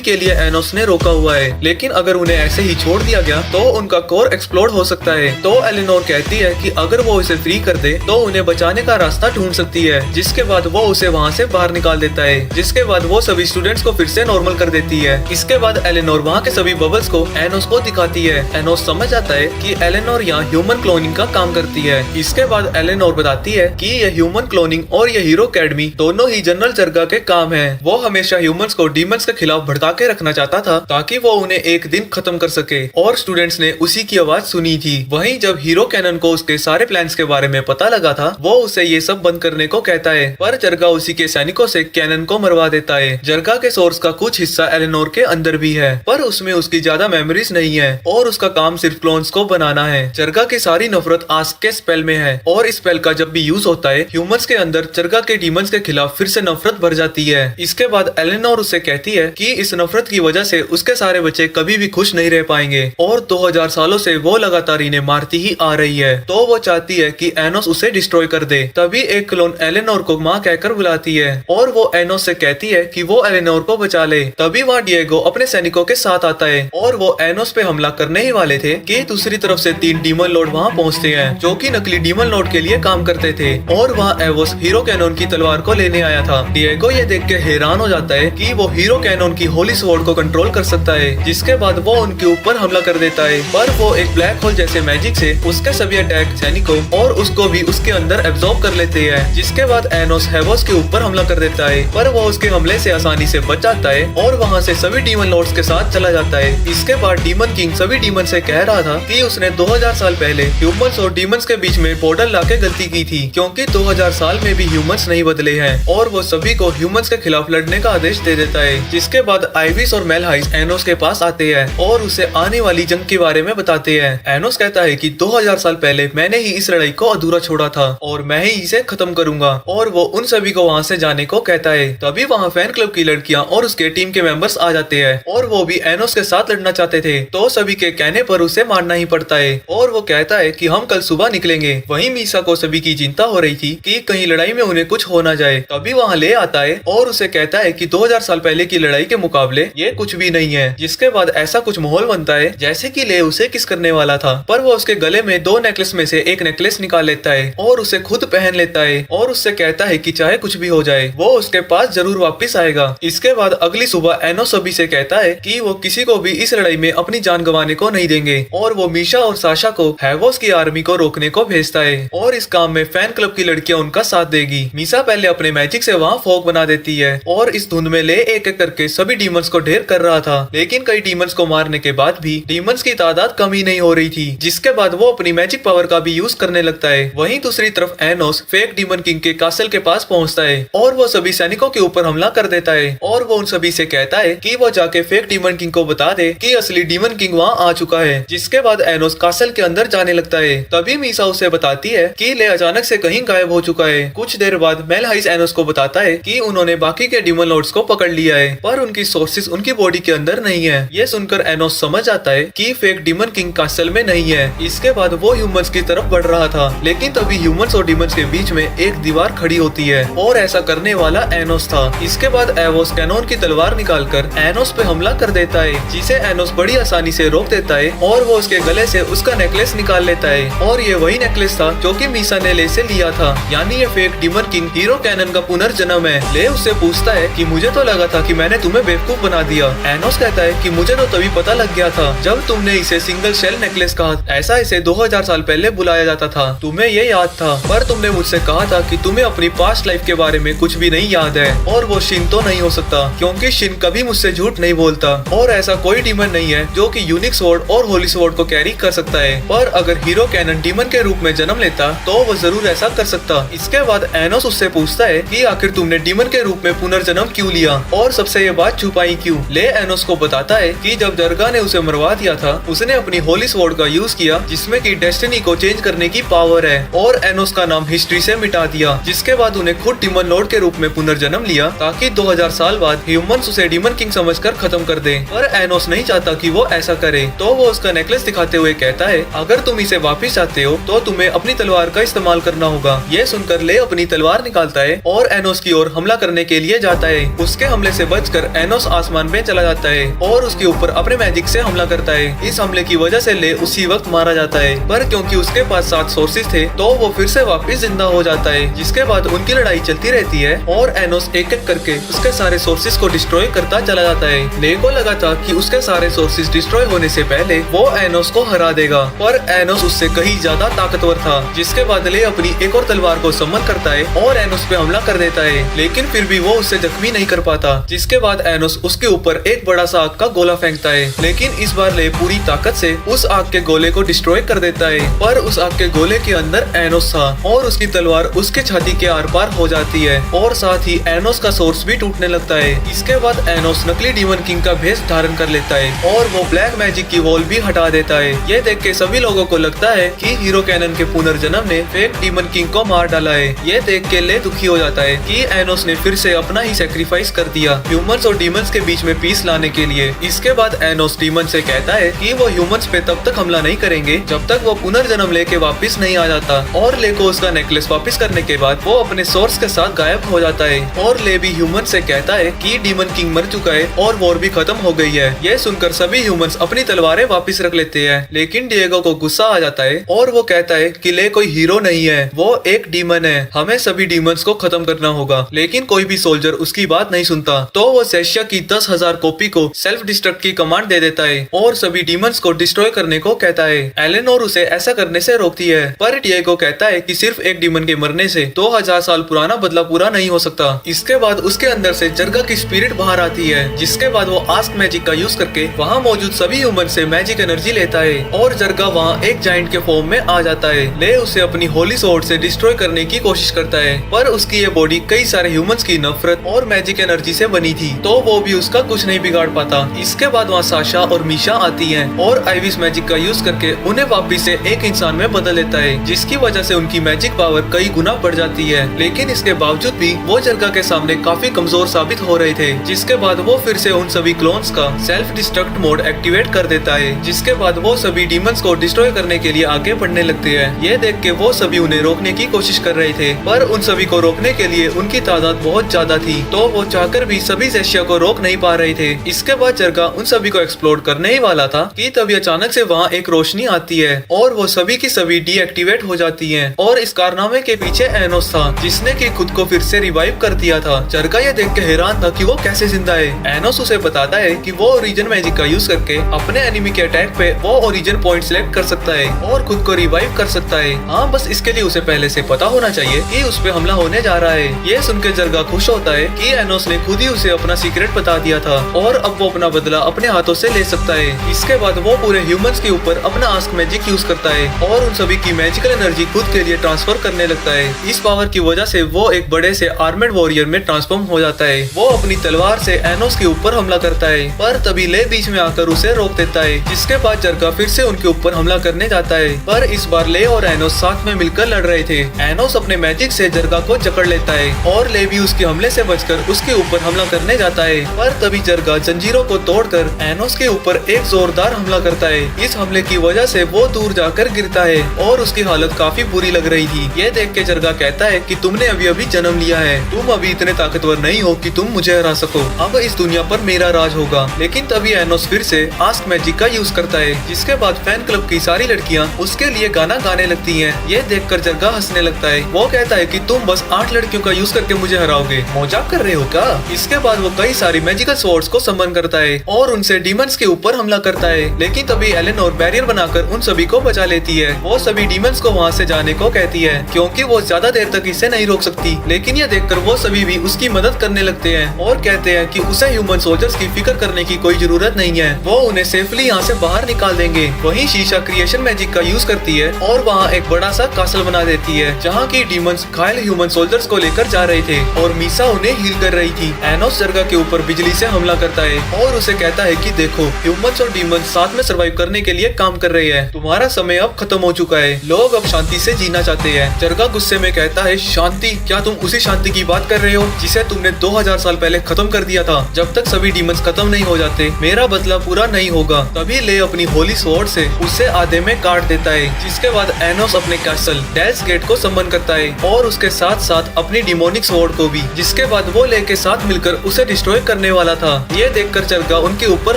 के लिए एनोस ने रोका हुआ है। लेकिन अगर उन्हें ऐसे ही छोड़ दिया गया तो उनका कोर एक्सप्लोड हो सकता है। तो एलेनोर कहती है कि अगर वो इसे फ्री कर दे तो उन्हें बचाने का रास्ता ढूंढ सकती है। जिसके बाद वो उसे वहाँ से बाहर निकाल देता है, जिसके बाद वो सभी स्टूडेंट्स को फिर से नॉर्मल कर देती है। इसके बाद एलेनोर वहाँ के सभी बबल्स को एनोस को दिखाती है। एनोस समझ आता है कि एलेनोर यहाँ ह्यूमन क्लोनिंग का काम करती है। इसके बाद एलेनोर बताती है कि ये ह्यूमन क्लोनिंग और ये हीरो अकेडमी दोनों ही जनरल जरगा के काम है। वो हमेशा ह्यूमंस को डीमंस के खिलाफ भड़का के रखना चाहता था ताकि वो उन्हें एक दिन खत्म कर सके, और स्टूडेंट्स ने उसी की आवाज सुनी थी। वहीं जब हीरो कैनन को उसके सारे प्लान्स के बारे में पता लगा था, वो उसे ये सब बंद करने को कहता है, पर जरगा उसी के सैनिकों से कैनन को मरवा देता है। जरगा के सोर्स का कुछ हिस्सा एलेनोर के अंदर भी है, पर उसमें उसकी ज्यादा मेमोरीज नहीं है और उसका काम सिर्फ क्लोन्स को बनाना है। जरगा की सारी नफरत आस्क के स्पेल में है और इस स्पेल का जब भी यूज होता है, ह्यूमंस के अंदर जरगा के डीमंस के खिलाफ फिर से नफरत भर जाती है। इसके बाद एलेनोर उससे कहती है कि इस नफरत की वजह से उसके सारे बच्चे कभी भी खुश नहीं रह पाएंगे और 2000 सालों से वो लगातार इन्हें मारती ही आ रही है। तो वो चाहती है कि एनोस उसे डिस्ट्रॉय कर दे। तभी एक क्लोन एलेनोर को माँ कहकर बुलाती है और वो एनोस से कहती है कि वो एलेनोर को बचा ले। तभी वहाँ डिएगो अपने सैनिकों के साथ आता है और वो एनोस पे हमला करने ही वाले थे कि दूसरी तरफ से 3 डीमन लॉर्ड वहाँ पहुँचते हैं, जो कि नकली डीमन लॉर्ड के लिए काम करते थे, और वहाँ एवोस हीरो कैनन की तलवार को लेने आया था। डिएगो ये देख के हैरान हो जाता है कि वो हीरो कैनन की होली स्वॉर्ड को कंट्रोल कर सकता है, जिसके बाद वो उनके ऊपर हमला कर देता है। पर वो एक ब्लैक होल जैसे मैजिक से उसके सभी अटैक सैनिकों और उसको भी उसके अंदर एब्जॉर्ब कर लेते हैं, जिसके बाद एनोस हेवोस के ऊपर हमला कर देता है, पर वो उसके हमले से आसानी से बच जाता है और वहाँ से सभी डीमन लॉर्ड्स के साथ चला जाता है। इसके बाद डीमन किंग सभी डीमन से कह रहा था कि उसने 2000 साल पहले ह्यूमंस और डीमंस के बीच में पोर्टल लाके गलती की थी, क्योंकि 2000 साल में भी ह्यूमंस नहीं बदले हैं, और वो सभी को ह्यूमंस के खिलाफ लड़ने का आदेश दे देता है। जिसके बाद आइविस और मेलहाइस एनोस के पास आते हैं और उसे आने वाली जंग के बारे में बताते हैं। एनोस कहता है कि 2000 साल पहले मैंने ही इस लड़ाई को अधूरा छोड़ा था और मैं ही इसे खत्म करूंगा, और वो उन सभी को वहाँ से जाने को कहता है। तभी वहाँ फैन क्लब की लड़कियाँ और उसके टीम के मेंबर्स आ जाते हैं और वो भी एनोस के साथ लड़ना चाहते थे तो सभी के कहने पर उसे मानना ही पड़ता है और वो कहता है कि हम कल सुबह निकलेंगे। वहीं मीसा को सभी की चिंता हो रही थी कि कहीं लड़ाई में उन्हें कुछ हो ना जाए। तभी वहाँ ले आता है और उसे कहता है कि 2000 साल पहले की लड़ाई के मुकाबले ये कुछ भी नहीं है। जिसके बाद ऐसा कुछ माहौल बनता है जैसे कि ले उसे किस करने वाला था, पर वो उसके गले में 2 नेकलेस में से एक नेकलेस निकाल लेता है और उसे खुद पहन लेता है और उससे कहता है कि चाहे कुछ भी हो जाए वो उसके पास जरूर वापस आएगा। इसके बाद अगली सुबह एनोस सभी से कहता है कि वो किसी को भी इस लड़ाई में अपनी जान गंवाने को नहीं देंगे और वो मीशा और साशा को हैवोस की आर्मी को रोकने को भेजता है और इस काम में फैन क्लब की लड़कियां उनका साथ देगी। मीसा पहले अपने मैजिक से वहाँ फॉग बना देती है और इस धुंध में ले एक एक करके सभी डीमंस को ढेर कर रहा था, लेकिन कई डीमंस को मारने के बाद भी डीमंस की तादाद कम ही नहीं हो रही थी। जिसके बाद वो अपनी मैजिक पावर का भी यूज करने लगता है। वहीं दूसरी तरफ एनोस फेक डीमन किंग के कासल के पास पहुंचता है और वो सभी सैनिकों के ऊपर हमला कर देता है और वो उन सभी से कहता है कि वो जाके फेक डीमन किंग को बता दे कि असली डीमन किंग वहाँ आ चुका है। जिसके बाद एनोस कासल के अंदर जाने लगता है। तभी मीसा उसे बताती है कि ले अचानक से कहीं गायब हो चुका है। कुछ देर बाद मेलहाइस एनोस को बताता है कि उन्होंने बाकी के डीमन लॉर्ड्स को पकड़ लिया है पर उनकी सोर्सेज उनकी बॉडी के अंदर नहीं है। ये सुनकर एनोस समझ आता है कि फेक डीमन किंग कासल में नहीं है। इसके बाद वो ह्यूमंस की तरफ बढ़ रहा था, लेकिन तभी ह्यूमंस और डीमंस के बीच में एक दीवार खड़ी होती है और ऐसा करने वाला एनोस था। इसके बाद एवोस कैनोन की तलवार निकालकर एनोस पे हमला कर देता है, जिसे एनोस बड़ी आसानी से रोक देता है और वो उसके गले से उसका नेकलेस निकाल लेता है और ये वही नेकलेस था जो कि मीसा ने ले से लिया था। यानी ये फेक डीमन किंग हीरो कैनन का पुनर्जन्म है। ले उससे पूछता है कि मुझे तो लगा था कि मैंने तुम्हें बेवकूफ बना दिया। एनोस कहता है कि मुझे तो तभी पता लग गया था जब तुमने इसे सिंगल शेल नेकलेस कहा। ऐसा इसे 2000 साल पहले बुलाया जाता था, तुम्हें ये याद था, पर तुमने मुझसे कहा था कि तुम्हें अपनी पास्ट लाइफ के बारे में कुछ भी नहीं याद है और वो शिन तो नहीं हो सकता क्योंकि शिन कभी मुझसे झूठ नहीं बोलता और ऐसा कोई डीमन नहीं है जो कि यूनिक स्वॉर्ड और होली स्वॉर्ड को कैरी कर सकता है। पर अगर हीरो कैनन डीमन के रूप में जन्म लेता तो वो जरूर ऐसा कर सकता। इसके बाद एनोस उससे पूछता है कि आखिर तुमने डीमन के रूप में पुनर्जन्म क्यों लिया और सबसे ये बात छुपाई क्यों। ले एनोस को बताता है कि जब दरगाह ने उसे मरवा दिया था उसने अपनी होली स्वॉर्ड का यूज किया जिसमें की डेस्टिनी को चेंज करने की पावर है और एनोस का नाम हिस्ट्री से मिटा दिया। जिसके बाद उन्हें खुद डीमन लॉर्ड के रूप में पुनर्जन्म लिया ताकि 2000 साल बाद ह्यूमंस उसे डीमन किंग समझकर खत्म कर दे। पर एनोस नहीं चाहता कि वो ऐसा करे, तो वो उसका नेकलेस दिखाते हुए कहता है अगर तुम इसे वापस चाहते हो तो तुम्हें अपनी तलवार का इस्तेमाल करना होगा। ये सुनकर ले अपनी तलवार निकालता है और एनोस की ओर हमला करने के लिए जाता है। उसके हमले से बचकर एनोस आसमान में चला जाता है और उसके ऊपर अपने मैजिक से हमला करता है। इस हमले की वजह से ले उसी वक्त मारा जाता है, पर क्योंकि उसके पास 7 सोर्सेज थे तो वो फिर से वापस जिंदा हो जाता है। जिसके बाद उनकी लड़ाई चलती रहती है और एनोस एक एक करके उसके सारे सोर्सेज को डिस्ट्रॉय करता चला जाता है। ले को लगा था कि उसके सारे सोर्सेज डिस्ट्रॉय होने से पहले वो एनोस को हरा देगा, पर एनोस उससे कहीं ज्यादा ताकतवर था। जिसके बाद ले अपनी एक और तलवार को समन करता है और एनोस पे हमला कर देता है, लेकिन फिर भी वो उससे जख्मी नहीं कर पाता। जिसके बाद एनोस उसके ऊपर एक बड़ा सा आग का गोला फेंकता है, लेकिन इस बार ले पूरी ताकत से उस आग के गोले को डिस्ट्रॉय कर देता है। पर उस आग के गोले के अंदर एनोस था और उसकी तलवार उसके छाती के आर पार हो जाती है और साथ ही एनोस का सोर्स भी टूटने लगता है। इसके बाद एनोस नकली डीमन किंग का भेष धारण कर लेता है और वो ब्लैक मैजिक की वॉल भी हटा देता है। ये देख के सभी लोगों को लगता है कि हीरो कैनन के पुनर्जन्म ने फेक डीमन किंग को मार डाला है। ये देख के ले दुखी हो जाता है कि एनोस ने फिर से अपना ही सेक्रीफाइस कर दिया ह्यूमंस और डीमंस के बीच में पीस लाने के लिए। इसके बाद एनोस डीमन से कहता है कि वो ह्यूमंस पे तब तक हमला नहीं करेंगे जब तक वो पुनर्जन्म लेके वापस नहीं आ जाता। और ले को उसका नेकलेस वापस करने के बाद वो अपने सोर्स के साथ गायब हो जाता है और ले भी ह्यूमन से कहता है कि डीमन किंग मर चुका है और वॉर भी खत्म हो गई है। ये सुनकर सभी ह्यूमंस अपनी तलवारें वापस रख लेते हैं, लेकिन डिएगो को गुस्सा आ जाता है और वो कहता है कि ले कोई हीरो नहीं है, वो एक डीमन है, हमें सभी डीमंस को खत्म करना होगा। लेकिन कोई भी सोल्जर उसकी बात नहीं सुनता, तो वो सेशिया की 10,000 कॉपी को सेल्फ डिस्ट्रक्ट की कमांड दे देता है और सभी डीमंस को डिस्ट्रॉय करने को कहता है। एलेनोर उसे ऐसा करने से रोकती है, पर डिएगो कहता है कि सिर्फ एक डीमन के मरने से 2000 साल पुराना बदला पूरा नहीं हो सकता। इसके बाद उसके अंदर से जरगा की स्पिरिट बाहर आती है, जिसके बाद वो आस्क मैजिक का यूज करके वहाँ मौजूद सभी ह्यूमन से मैजिक एनर्जी लेता है और जरगा वहाँ एक जाइंट के फॉर्म में आ जाता है। ले उसे अपनी होली स्वॉर्ड से डिस्ट्रॉय करने की कोशिश करता है, पर उसकी ये बॉडी कई सारे ह्यूमंस की नफरत और मैजिक एनर्जी से बनी थी, तो वो भी उसका कुछ नहीं बिगाड़ पाता। इसके बाद वहाँ साशा और मीशा आती हैं और आइविस मैजिक का यूज करके उन्हें वापिस से एक इंसान में बदल लेता है, जिसकी वजह से उनकी मैजिक पावर कई गुना बढ़ जाती है। लेकिन इसके बावजूद भी वो जरगा के सामने काफी कमजोर साबित हो रहे थे। जिसके बाद वो फिर से उन सभी क्लोन्स का self destruct destruct mode activate कर देता है, जिसके बाद वो सभी डीमंस को डिस्ट्रॉय करने के लिए आगे बढ़ने लगते हैं। ये देख के वो सभी उन्हें रोकने की कोशिश कर रहे थे, पर उन सभी को रोकने के लिए उनकी तादाद बहुत ज्यादा थी, तो वो चाहकर भी सभी ज़ेशिया को रोक नहीं पा रहे थे। इसके बाद जरगा उन सभी को एक्सप्लोड करने ही वाला था कि तभी अचानक से वहाँ एक रोशनी आती है और वो सभी की सभी डीएक्टिवेट हो जाती हैं। और इस कारनामे के पीछे एनोस था, जिसने कि खुद को फिर से रिवाइव कर दिया था। जरगा ये देख के हैरान था कि वो कैसे जिंदा है। एनोस उसे बताता है कि वो ओरिजिन मैजिक का यूज करके अपने एनिमी के अटैक पे वो ओरिजिन पॉइंट सिलेक्ट कर सकता है और खुद को रिवाइव कर सकता है। हाँ, बस इसके लिए उसे पहले से पता होना चाहिए कि उस पे हमला होने जा रहा है। ये सुनकर जरगा खुश होता है कि एनोस ने खुद ही उसे अपना सीक्रेट बता दिया था और अब वो अपना बदला अपने हाथों से ले सकता है। इसके बाद वो पूरे ह्यूमंस के ऊपर अपना आस्क मैजिक यूज करता है और उन सभी की मैजिकल एनर्जी खुद के लिए ट्रांसफर करने लगता है। इस पावर की वजह से वो एक बड़े से आर्मेड वॉरियर में ट्रांसफॉर्म हो जाता है। वो अपनी तलवार से एनोस के ऊपर हमला करता है, पर तभी ले बीच में आकर उसे रोक देता है, जिसके बाद जरगा फिर से उनके ऊपर हमला करने जाता है। पर इस बार ले और एनोस साथ में मिलकर लड़ रहे थे। एनोस अपने मैजिक से जरगा को जकड़ लेता है और ले भी उसके हमले से बचकर उसके ऊपर हमला करने जाता है, पर तभी जरगा जंजीरों को तोड़कर एनोस के ऊपर एक जोरदार हमला करता है। इस हमले की वजह से वो दूर जाकर गिरता है और उसकी हालत काफी बुरी लग रही थी। ये देख के जरगा कहता है कि तुमने अभी अभी जन्म लिया है, तुम अभी इतने ताकतवर नहीं हो कि तुम मुझे हरा सको। अब इस दुनिया पर मेरा राज होगा। लेकिन तभी एनोस फिर से आस्क मैजिक का यूज करता है, जिसके बाद फैन क्लब की सारी लड़कियां उसके लिए गाना गाने लगती हैं। ये देखकर जरगा हंसने लगता है। वो कहता है कि तुम बस 8 लड़कियों का यूज करके मुझे हराओगे, मजाक कर रहे हो क्या? इसके बाद वो कई सारी मैजिकल स्वॉर्ड्स को समन करता है और उनसे डीमंस के ऊपर हमला करता है। लेकिन तभी एलेनोर बैरियर बनाकर उन सभी को बचा लेती है। वो सभी डीमंस को वहाँ से जाने को कहती है, क्योंकि वो ज्यादा देर तक इसे नहीं रोक सकती। लेकिन ये देखकर वो सभी भी उसकी मदद करने लगते हैं और कहते हैं कि उसे ह्यूमन सोल्जर्स की फिक्र करने की कोई जरूरत नहीं है, वो उन्हें सेफली यहाँ से बाहर निकाल देंगे। वहीं शीशा क्रिएशन मैजिक का यूज करती है और वहाँ एक बड़ा सा कासल बना देती है, जहाँ की डीमंस घायल ह्यूमन सोल्जर्स को लेकर जा रहे थे और मीसा उन्हें हील कर रही थी। एनोस जरगा के ऊपर बिजली से हमला करता है और उसे कहता है कि देखो, ह्यूमंस और डीमंस साथ में सर्वाइव करने के लिए काम कर रहे हैं। तुम्हारा समय अब खत्म हो चुका है, लोग अब शांति से जीना चाहते हैं। जरगा गुस्से में कहता है, शांति? क्या तुम उसी शांति की बात कर रहे हो जिसे तुमने 2000 साल पहले खत्म कर दिया था? जब तक सभी डीमंस खत्म नहीं हो जाते, मेरा बदला पूरा नहीं होगा। तभी ले अपनी होली स्वॉर्ड से उसे आधे में काट देता है, जिसके बाद एनोस अपने कैसल डेल्स गेट को समन करता है और उसके साथ साथ अपनी डिमोनिक स्वॉर्ड को भी, जिसके बाद वो ले के साथ मिलकर उसे डिस्ट्रॉय करने वाला था। ये देखकर जरगा उनके ऊपर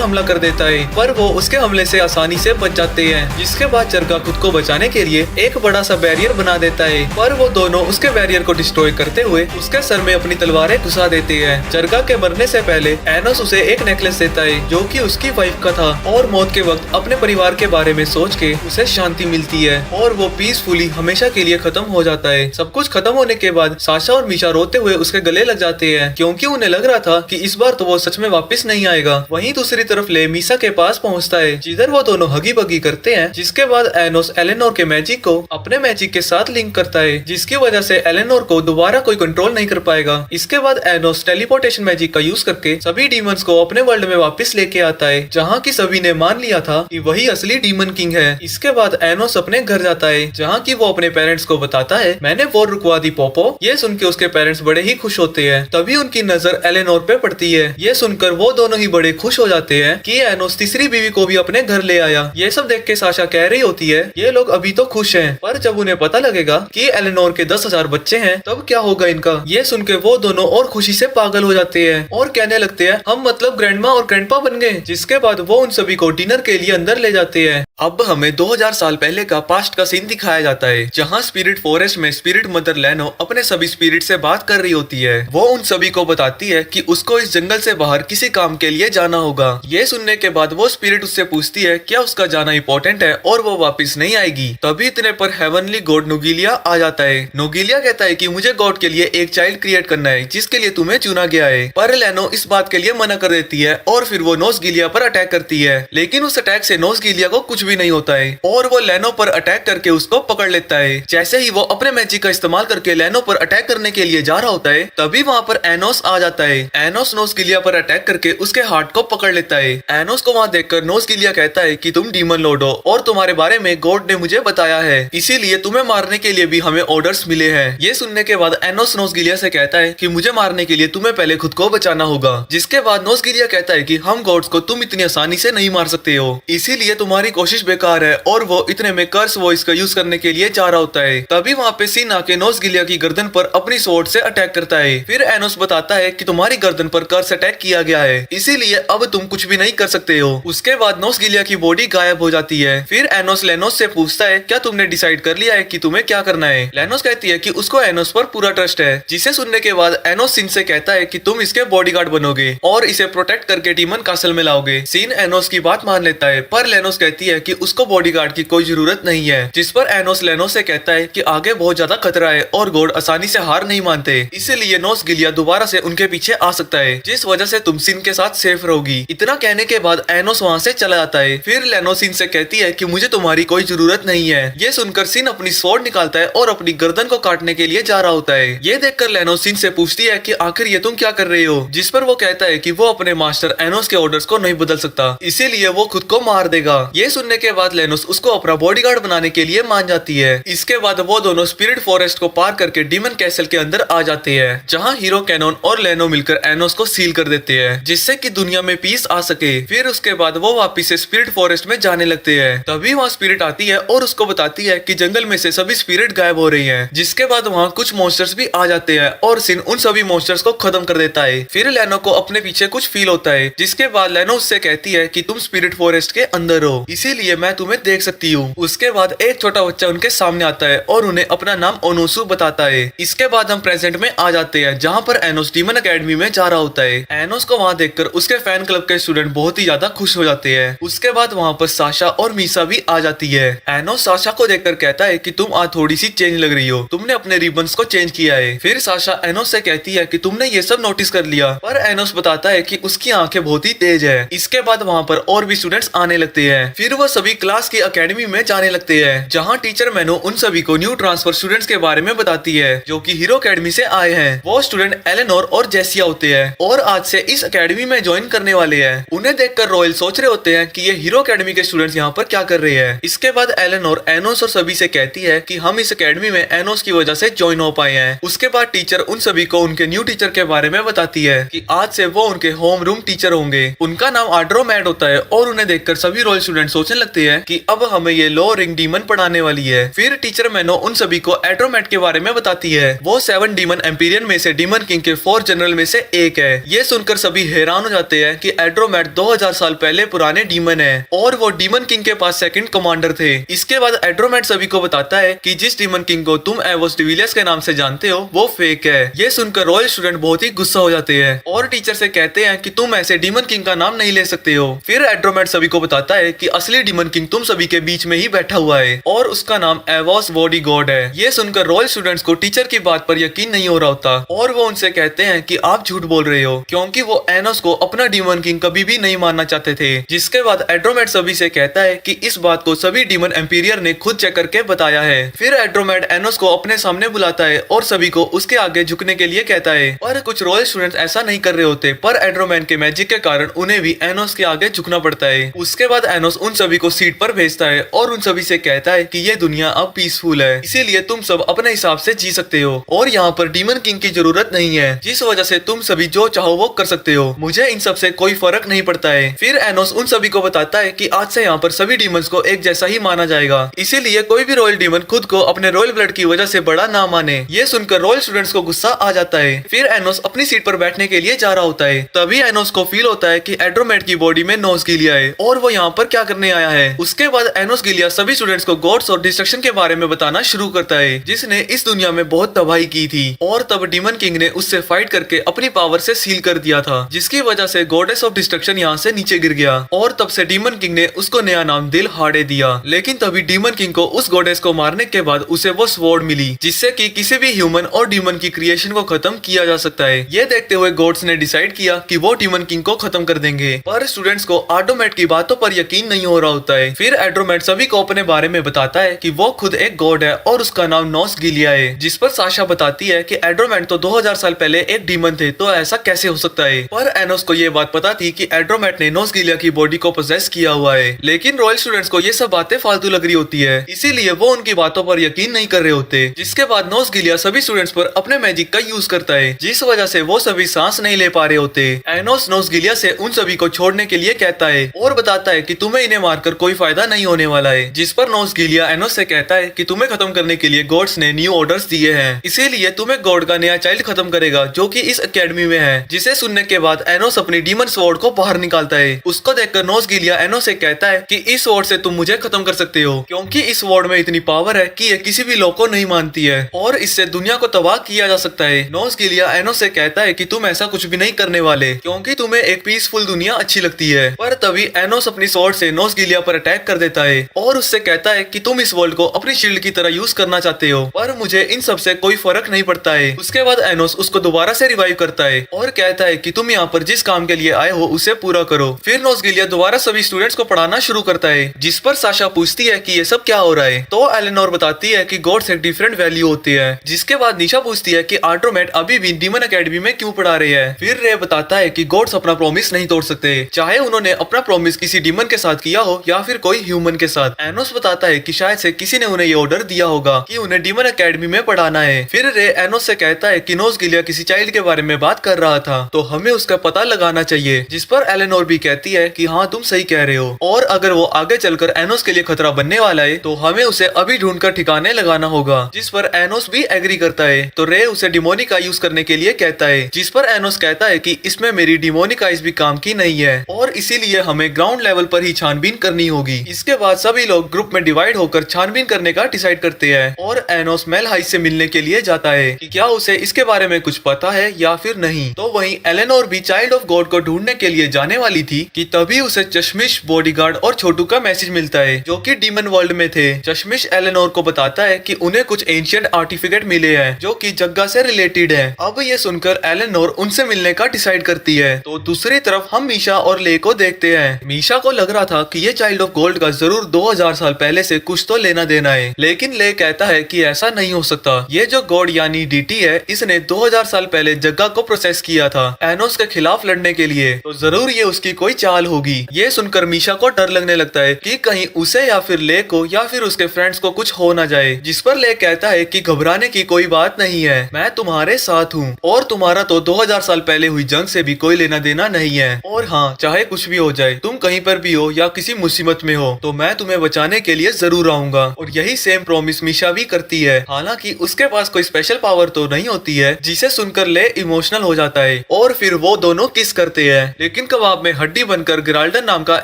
हमला कर देता है, पर वो उसके हमले से आसानी से बच जाते हैं। जिसके बाद जरगा खुद को बचाने के लिए एक बड़ा सा बैरियर बना देता है, पर वो दोनों उसके बैरियर को डिस्ट्रॉय करते हुए उसके सर में अपनी तलवारें घुसा देते हैं। जरगा के मरने से पहले एनोस उसे एक नेकलेस देता है, जो कि उसकी वाइफ का था, और मौत के वक्त अपने परिवार के बारे में सोच के उसे शांति मिलती है और वो पीसफुली हमेशा के लिए खत्म हो जाता है। सब कुछ खत्म होने के बाद साशा और मीशा रोते हुए उसके गले लग जाते हैं, क्योंकि उन्हें लग रहा था कि इस बार तो वो सच में वापस नहीं आएगा। वहीं दूसरी तरफ ले मीसा के पास पहुंचता है, जिधर वो दोनों हगी बगी करते हैं। जिसके बाद एनोस एलेनोर के मैजिक को अपने मैजिक के साथ लिंक करता है, जिसकी वजह से एलेनोर को दोबारा कोई कंट्रोल नहीं कर पाएगा। इसके बाद एनोस टेलीपोर्टेशन मैजिक का यूज करके सभी डीमंस को अपने वर्ल्ड में वापस लेके आता है, जहाँ की सभी ने मान लिया था कि वही असली डीमन किंग है। इसके बाद एनोस अपने घर जाता है, जहाँ की वो अपने पेरेंट्स को बताता है, मैंने वॉर रुकवा दी पोपो। ये सुन के उसके पेरेंट्स बड़े ही खुश होते हैं। तभी उनकी नजर एलेनोर पे पड़ती है। ये सुनकर वो दोनों ही बड़े खुश हो जाते हैं कि एनोस तीसरी बीवी को भी अपने घर ले आया। ये सब देख के साशा कह रही होती है, ये लोग अभी तो खुश हैं, पर जब उन्हें पता लगेगा कि एलेनोर के 10,000 बच्चे हैं, तब क्या होगा इनका। ये सुन के वो दोनों और खुशी से पागल हो जाते हैं और कहने लगते हैं, हम मतलब ग्रैंडमा और ग्रैंडपा बन गए। जिसके बाद वो उन सभी को डिनर के लिए अंदर ले जाते हैं। अब हमें 2000 साल पहले का पास्ट का सीन दिखाया जाता है, जहाँ स्पिरिट फॉरेस्ट में स्पिरिट मदर लेनो अपने सभी स्पिरिट से बात कर रही होती है। वो उन सभी को बताती है कि उसको इस जंगल से बाहर किसी काम के लिए जाना होगा। ये सुनने के बाद वो स्पिरिट उससे पूछती है क्या उसका जाना इंपॉर्टेंट है और वो वापस नहीं आएगी। तभी इतने पर हेवनली गॉड नोगिलिया आ जाता है। नोगिलिया कहता है कि मुझे गॉड के लिए एक चाइल्ड क्रिएट करना है, जिसके लिए तुम्हें चुना गया है। पर लेनो इस बात के लिए मना कर देती है और फिर वो नोसगिलिया पर अटैक करती है। लेकिन उस अटैक से नोसगिलिया को कुछ भी नहीं होता है और वो लेनो पर अटैक करके उसको पकड़ लेता है। जैसे ही वो अपने मैजिक का इस्तेमाल करके लेनो पर अटैक करने के लिए जा रहा होता है, तभी वहाँ पर एनोस आ जाता है। एनोस नोसगिलिया पर अटैक करके उसके हार्ट को पकड़ लेता है। एनोस को वहाँ देखकर नोसगिलिया कहता है कि तुम डीमन लॉर्ड हो और तुम्हारे बारे में गॉड ने मुझे बताया है, इसीलिए तुम्हें मारने के लिए भी हमें ऑर्डर्स मिले हैं। ये सुनने के बाद एनोस नोसगिलिया से कहता है कि मुझे मारने के लिए तुम्हें पहले खुद को बचाना होगा। जिसके बाद नोसगिलिया कहता है कि हम गॉड्स को तुम इतनी आसानी से नहीं मार सकते हो, इसीलिए तुम्हारी कोशिश बेकार है। और वो इतने में कर्स वॉइस का यूज करने के लिए जा रहा होता है। तभी वहाँ पे सीन आके नोज़गिलिया की गर्दन पर अपनी स्वॉर्ड से अटैक करता है। फिर एनोस बताता है कि तुम्हारी गर्दन पर कर्स अटैक किया गया है, इसीलिए अब तुम कुछ भी नहीं कर सकते हो। उसके बाद नोज़गिलिया की बॉडी गायब हो जाती है। फिर एनोस लेनोस से पूछता है क्या तुमने डिसाइड कर लिया है कि तुम्हें क्या करना है। लेनोस कहती है कि उसको एनोस पर पूरा ट्रस्ट है, जिसे सुनने के बाद एनोस सिन से कहता है कि तुम इसके बॉडीगार्ड बनोगे और इसे प्रोटेक्ट करके डीमन कासल में लाओगे। सिन एनोस की बात मान लेता है, पर लेनोस कहती है कि उसको बॉडीगार्ड की कोई जरूरत नहीं है, जिस पर एनोस लेनोस से कहता है कि आगे बहुत ज्यादा खतरा है और गॉड आसानी से हार नहीं मानते, इसीलिए नोज़गिलिया दोबारा से उनके पीछे आ सकता है, जिस वजह से तुम सिन के साथ सेफ रहोगी। इतना कहने के बाद एनोस वहाँ से चला जाता है। फिर लेनोस सिन से कहती है कि मुझे तुम्हारी कोई जरूरत नहीं है। ये सुनकर सिन अपनी स्वॉर्ड निकालता है और अपनी गर्दन को काटने के लिए जा रहा होता है। ये देखकर लेनोस सिन से पूछती है कि आखिर ये तुम क्या कर रहे हो, जिस पर वो कहता है कि वो अपने मास्टर एनोस के ऑर्डर्स को नहीं बदल सकता, इसीलिए वो खुद को मार देगा। ये सुनने के बाद लेनोस उसको अपना बॉडीगार्ड बनाने के लिए मान जाती है। इसके बाद वो दोनों स्पिरिट फॉरेस्ट को पार करके डीमन कैसल के अंदर आ जाते हैं, जहाँ हीरो कैनोन और लेनो मिलकर एनोस को सील कर देते हैं, जिससे कि दुनिया में पीस आ सके। फिर उसके बाद वो वापिस से स्पिरिट फॉरेस्ट में जाने लगते हैं। तभी वहाँ स्पिरिट आती है और उसको बताती है कि जंगल में से सभी स्पिरिट गायब हो रही हैं। जिसके बाद वहाँ कुछ मॉन्स्टर्स भी आ जाते हैं और सिन उन सभी मॉन्स्टर्स को खत्म कर देता है। फिर लेनो को अपने पीछे कुछ फील होता है, जिसके बाद लेनो उससे कहती है कि तुम स्पिरिट फॉरेस्ट के अंदर हो, इसीलिए मैं तुम्हें देख सकती हूँ। उसके बाद एक छोटा बच्चा उनके सामने आता है और उन्हें अपना नाम ओनोसु बताता है। इसके बाद हम प्रेजेंट में आ जाते हैं, जहाँ पर एनोस डीमन एकेडमी में जा रहा होता है। एनोस को वहाँ देखकर उसके फैन क्लब के स्टूडेंट बहुत ही ज्यादा खुश हो जाते हैं। उसके बाद वहाँ पर साशा और मीसा भी आ जाती है। एनोस साशा को देखकर कहता है कि तुम आज थोड़ी सी चेंज लग रही हो, तुमने अपने रिबन्स को चेंज किया है। फिर साशा एनोस से कहती है कि तुमने ये सब नोटिस कर लिया, पर एनोस बताता है कि उसकी आंखें बहुत ही तेज है। इसके बाद वहाँ पर और भी स्टूडेंट्स आने लगते हैं। फिर वो सभी क्लास की अकेडमी में जाने लगते हैं, जहाँ टीचर मैनो उन सभी को न्यू ट्रांसफर स्टूडेंट्स के बारे में बताती है, जो कि हीरो अकेडमी से आए हैं। वो स्टूडेंट एलेनोर और जेसिया होते हैं और आज से इस अकेडमी में ज्वाइन करने वाले हैं। उन्हें देखकर रॉयल सोच रहे होते हैं कि ये हीरो अकेडमी के स्टूडेंट्स यहाँ पर क्या कर रहे हैं। इसके बाद एलेनोर एनोस और सभी से कहती है कि हम इस अकेडमी में एनोस की वजह से ज्वाइन हो पाए हैं। उसके बाद टीचर उन सभी को उनके न्यू टीचर के बारे में बताती है कि आज से वो उनके होम रूम टीचर होंगे। उनका नाम आड्रोमेड होता है और उन्हें देखकर सभी रॉयल स्टूडेंट सोचने लगते हैं कि अब हमें ये लो रिंग डीमन पढ़ाने वाली है। फिर टीचर मैनो उन सभी को एड्रोमेड के बारे में बताती है। वो 7 डीमन एम्पीरियन में से डीमन किंग के 4 जनरल में से एक है। ये सुनकर सभी हैरान हो जाते हैं कि एड्रोमेड 2000 साल पहले पुराने डीमन है और वो डीमन किंग के पास सेकंड कमांडर थे। इसके बाद एड्रोमेड सभी को बताता है कि जिस डीमन किंग को तुम एवोस डिविलियर्स के नाम से जानते हो वो फेक है। ये सुनकर रॉयल स्टूडेंट बहुत ही गुस्सा हो जाते हैं और टीचर से कहते हैं कि तुम ऐसे डीमन किंग का नाम नहीं ले सकते हो। फिर एड्रोमेड सभी को बताता है कि असली डीमन किंग तुम सभी के बीच में ही बैठा हुआ है और उसका नाम एवोस बॉडी गॉड है। ये सुनकर रॉयल स्टूडेंट्स को टीचर की बात पर यकीन नहीं हो रहा होता और वो उनसे कहते हैं कि आप झूठ बोल रहे हो, क्योंकि वो एनोस को अपना डीमन किंग कभी भी नहीं मानना चाहते थे। जिसके बाद एड्रोमेड सभी से कहता है कि इस बात को सभी डीमन एम्पीरियर ने खुद चेक करके बताया है। फिर एड्रोमेड एनोस को अपने सामने बुलाता है और सभी को उसके आगे झुकने के लिए कहता है, पर कुछ रॉयल स्टूडेंट्स ऐसा नहीं कर रहे होते, पर एड्रोमेड के मैजिक के कारण उन्हें भी एनोस के आगे झुकना पड़ता है। उसके बाद एनोस उन सभी को सीट पर भेजता है और उन सभी से कहता है कि ये दुनिया अब पीसफुल है, इसीलिए तुम सब अपने हिसाब से जी सकते हो और यहाँ पर डीमन किंग की जरूरत नहीं है, जिस वजह से तुम सभी जो चाहो वो कर सकते हो। मुझे इन सब से कोई फर्क नहीं पड़ता है। फिर एनोस उन सभी को बताता है कि आज से यहाँ पर सभी डीमंस को एक जैसा ही माना जाएगा, इसीलिए कोई भी रॉयल डीमन खुद को अपने रॉयल ब्लड की वजह से बड़ा ना माने। ये सुनकर रॉयल स्टूडेंट्स को गुस्सा आ जाता है। फिर एनोस अपनी सीट पर बैठने के लिए जा रहा होता है। तभी एनोस को फील होता है कि एड्रोमेड की बॉडी में नोज़गिलिया है और वो यहाँ पर क्या करने आया है। उसके बाद नोज़गिलिया सभी स्टूडेंट्स को गॉड्स और डिस्ट्रक्शन के बारे में बताना शुरू करता है, जिसने इस दुनिया में बहुत तबाही की थी और तब डीमन किंग ने उससे फाइट करके अपनी पावर से सील कर दिया था, जिसकी वजह से गॉडेस ऑफ डिस्ट्रक्शन यहाँ से नीचे गिर गया और तब से डीमन किंग ने उसको नया नाम दिल हाड़े दिया। लेकिन तभी डीमन किंग को उस गॉडेस को मारने के बाद उसे वो स्वॉर्ड मिली, जिससे कि किसी भी ह्यूमन और डीमन की क्रिएशन को खत्म किया जा सकता है। ये देखते हुए गॉड्स ने डिसाइड किया कि वो डीमन किंग को खत्म कर देंगे, पर स्टूडेंट्स को आड्रोमेड की बातों पर यकीन नहीं हो रहा होता है। फिर आड्रोमेड सभी को अपने बारे में बताता है कि वो खुद एक गॉड है और उसका नाम नोज़गिलिया है, जिस पर साशा बताती है कि आड्रोमेड तो 2000 साल पहले एक डीमन थे, तो ऐसा कैसे हो सकता है। पर एनोस को ये बात पता थी कि आड्रोमेड ने नोज़गिलिया की बॉडी को पोजेस किया हुआ है, लेकिन रॉयल स्टूडेंट्स को ये सब बातें फालतू लग रही होती है, इसीलिए वो उनकी बातों पर यकीन नहीं कर रहे होते। जिसके बाद नोज़गिलिया सभी स्टूडेंट्स पर अपने मैजिक का यूज करता है, जिस वजह से वो सभी सांस नहीं ले पा रहे होते। एनोस नोज़गिलिया से उन सभी सभी को छोड़ने के लिए कहता है और बताता है कि तुम्हें इन्हें मारकर कोई फायदा नहीं होने वाला है। जिस पर नोस गिलिया एनोस से कहता है कि तुम्हें खत्म करने के लिए गॉड्स ने न्यू ऑर्डर्स दिए हैं, इसीलिए तुम्हें गॉड का नया चाइल्ड खत्म करेगा जो कि इस एकेडमी में है। जिसे सुनने के बाद एनोस अपनी डीमन स्वॉर्ड को बाहर निकालता है। उसको देखकर नोस गिलिया एनोस से कहता है कि इस स्वॉर्ड से तुम मुझे खत्म कर सकते हो, क्योंकि इस स्वॉर्ड में इतनी पावर है कि ये किसी भी लॉ को नहीं मानती है और इससे दुनिया को तबाह किया जा सकता है। नोस गिलिया एनोस से कहता है कि तुम ऐसा कुछ भी नहीं करने वाले, क्योंकि तुम्हें एक पीसफुल दुनिया अच्छी लगती है। पर तभी एनोस अपनी स्वॉर्ड से नोस गिलिया पर अटैक कर देता है और उससे कहता है कि तुम इस वर्ल्ड को अपनी शील्ड की तरह यूज करना चाहते हो, पर मुझे इन सब से कोई फर्क नहीं पड़ता है। उसके बाद एनोस उसको दोबारा से रिवाइव करता है और कहता है कि तुम यहाँ पर जिस काम के लिए आए हो उसे पूरा करो। फिर नोस गिलिया दोबारा सभी स्टूडेंट्स को पढ़ाना शुरू करता है, जिस पर साशा पूछती है कि ये सब क्या हो रहा है। तो एलेनोर बताती है कि गॉड्स एक डिफरेंट वैल्यू होती है। जिसके बाद निशा पूछती है कि आर्ड्रोमेट अभी भी डीमन एकेडमी में क्यों पढ़ा रहे हैं। फिर रे बताता है कि गॉड्स अपना प्रॉमिस नहीं तोड़ सकते, चाहे उन्होंने अपना प्रॉमिस किसी डीमन के साथ किया हो या फिर कोई ह्यूमन के साथ। एनोस बताता है कि शायद से किसी ने उन्हें ये ऑर्डर दिया होगा कि उन्हें डीमन एकेडमी में पढ़ाना है। फिर रे एनोस से कहता है कि नोस गिलिया किसी चाइल्ड के बारे में बात कर रहा था, तो हमें उसका पता लगाना चाहिए। जिस पर एलेनोर भी कहती है कि हाँ तुम सही कह रहे हो, और अगर वो आगे चलकर एनोस के लिए खतरा बनने वाला है तो हमें उसे अभी ढूंढकर ठिकाने लगाना होगा। जिस पर एनोस भी एग्री करता है। तो रे उसे डिमोनिक आई यूज करने के लिए कहता है, जिस पर एनोस कहता है कि इसमें मेरी डिमोनिक आइज भी काम की नहीं है और इसीलिए हमें ग्राउंड लेवल पर ही छानबीन करनी होगी। इसके बाद सभी लोग ग्रुप में डिवाइड होकर छानबीन करने का डिसाइड करते हैं और एनोस मेल हाइस से मिलने के लिए जाता है कि क्या उसे इसके बारे में कुछ पता है या फिर नहीं। तो वहीं एलेनोर भी चाइल्ड ऑफ गॉड को ढूंढने के लिए जाने वाली थी कि तभी उसे चश्मिश, बॉडीगार्ड और छोटू का मैसेज मिलता है जो कि डीमन वर्ल्ड में थे। चश्मिश एलेनोर को बताता है कि उन्हें कुछ एंशिएंट आर्टिफिकेट मिले हैं जो कि जग्गा से रिलेटेड है। अब ये सुनकर एलेनोर उनसे मिलने का डिसाइड करती है। तो दूसरी तरफ हम मीशा और ले को देखते हैं। मीशा को लग रहा था कि ये चाइल्ड ऑफ गोल्ड का जरूर 2000 साल पहले से कुछ तो लेना देना है, लेकिन ले कहता है कि ऐसा नहीं हो सकता। ये जो गॉड यानी डीटी है, इसने 2000 साल पहले जग्गा को प्रोसेस किया था एनोस के खिलाफ लड़ने के लिए, तो जरूर ये उसकी कोई चाल होगी। ये सुनकर मीशा को डर लगने लगता है कि कहीं उसे या फिर ले को या फिर उसके फ्रेंड्स को कुछ हो ना जाए। जिस पर ले कहता है कि घबराने की कोई बात नहीं है, मैं तुम्हारे साथ हूँ और तुम्हारा तो 2000 साल पहले हुई जंग से भी कोई लेना देना नहीं है। और हाँ, चाहे कुछ भी हो जाए, तुम कहीं पर भी हो या किसी मुसीबत में हो, तो मैं तुम्हें बचाने के लिए जरूर आऊंगा। और यही सेम प्रॉमिस मीशा भी करती है। हालांकि उसके पास कोई स्पेशल पावर तो नहीं होती है, जिसे सुनकर ले इमोशनल हो जाता है और फिर वो दोनों किस करते हैं। लेकिन कबाब में हड्डी बनकर गिराल्डन नाम का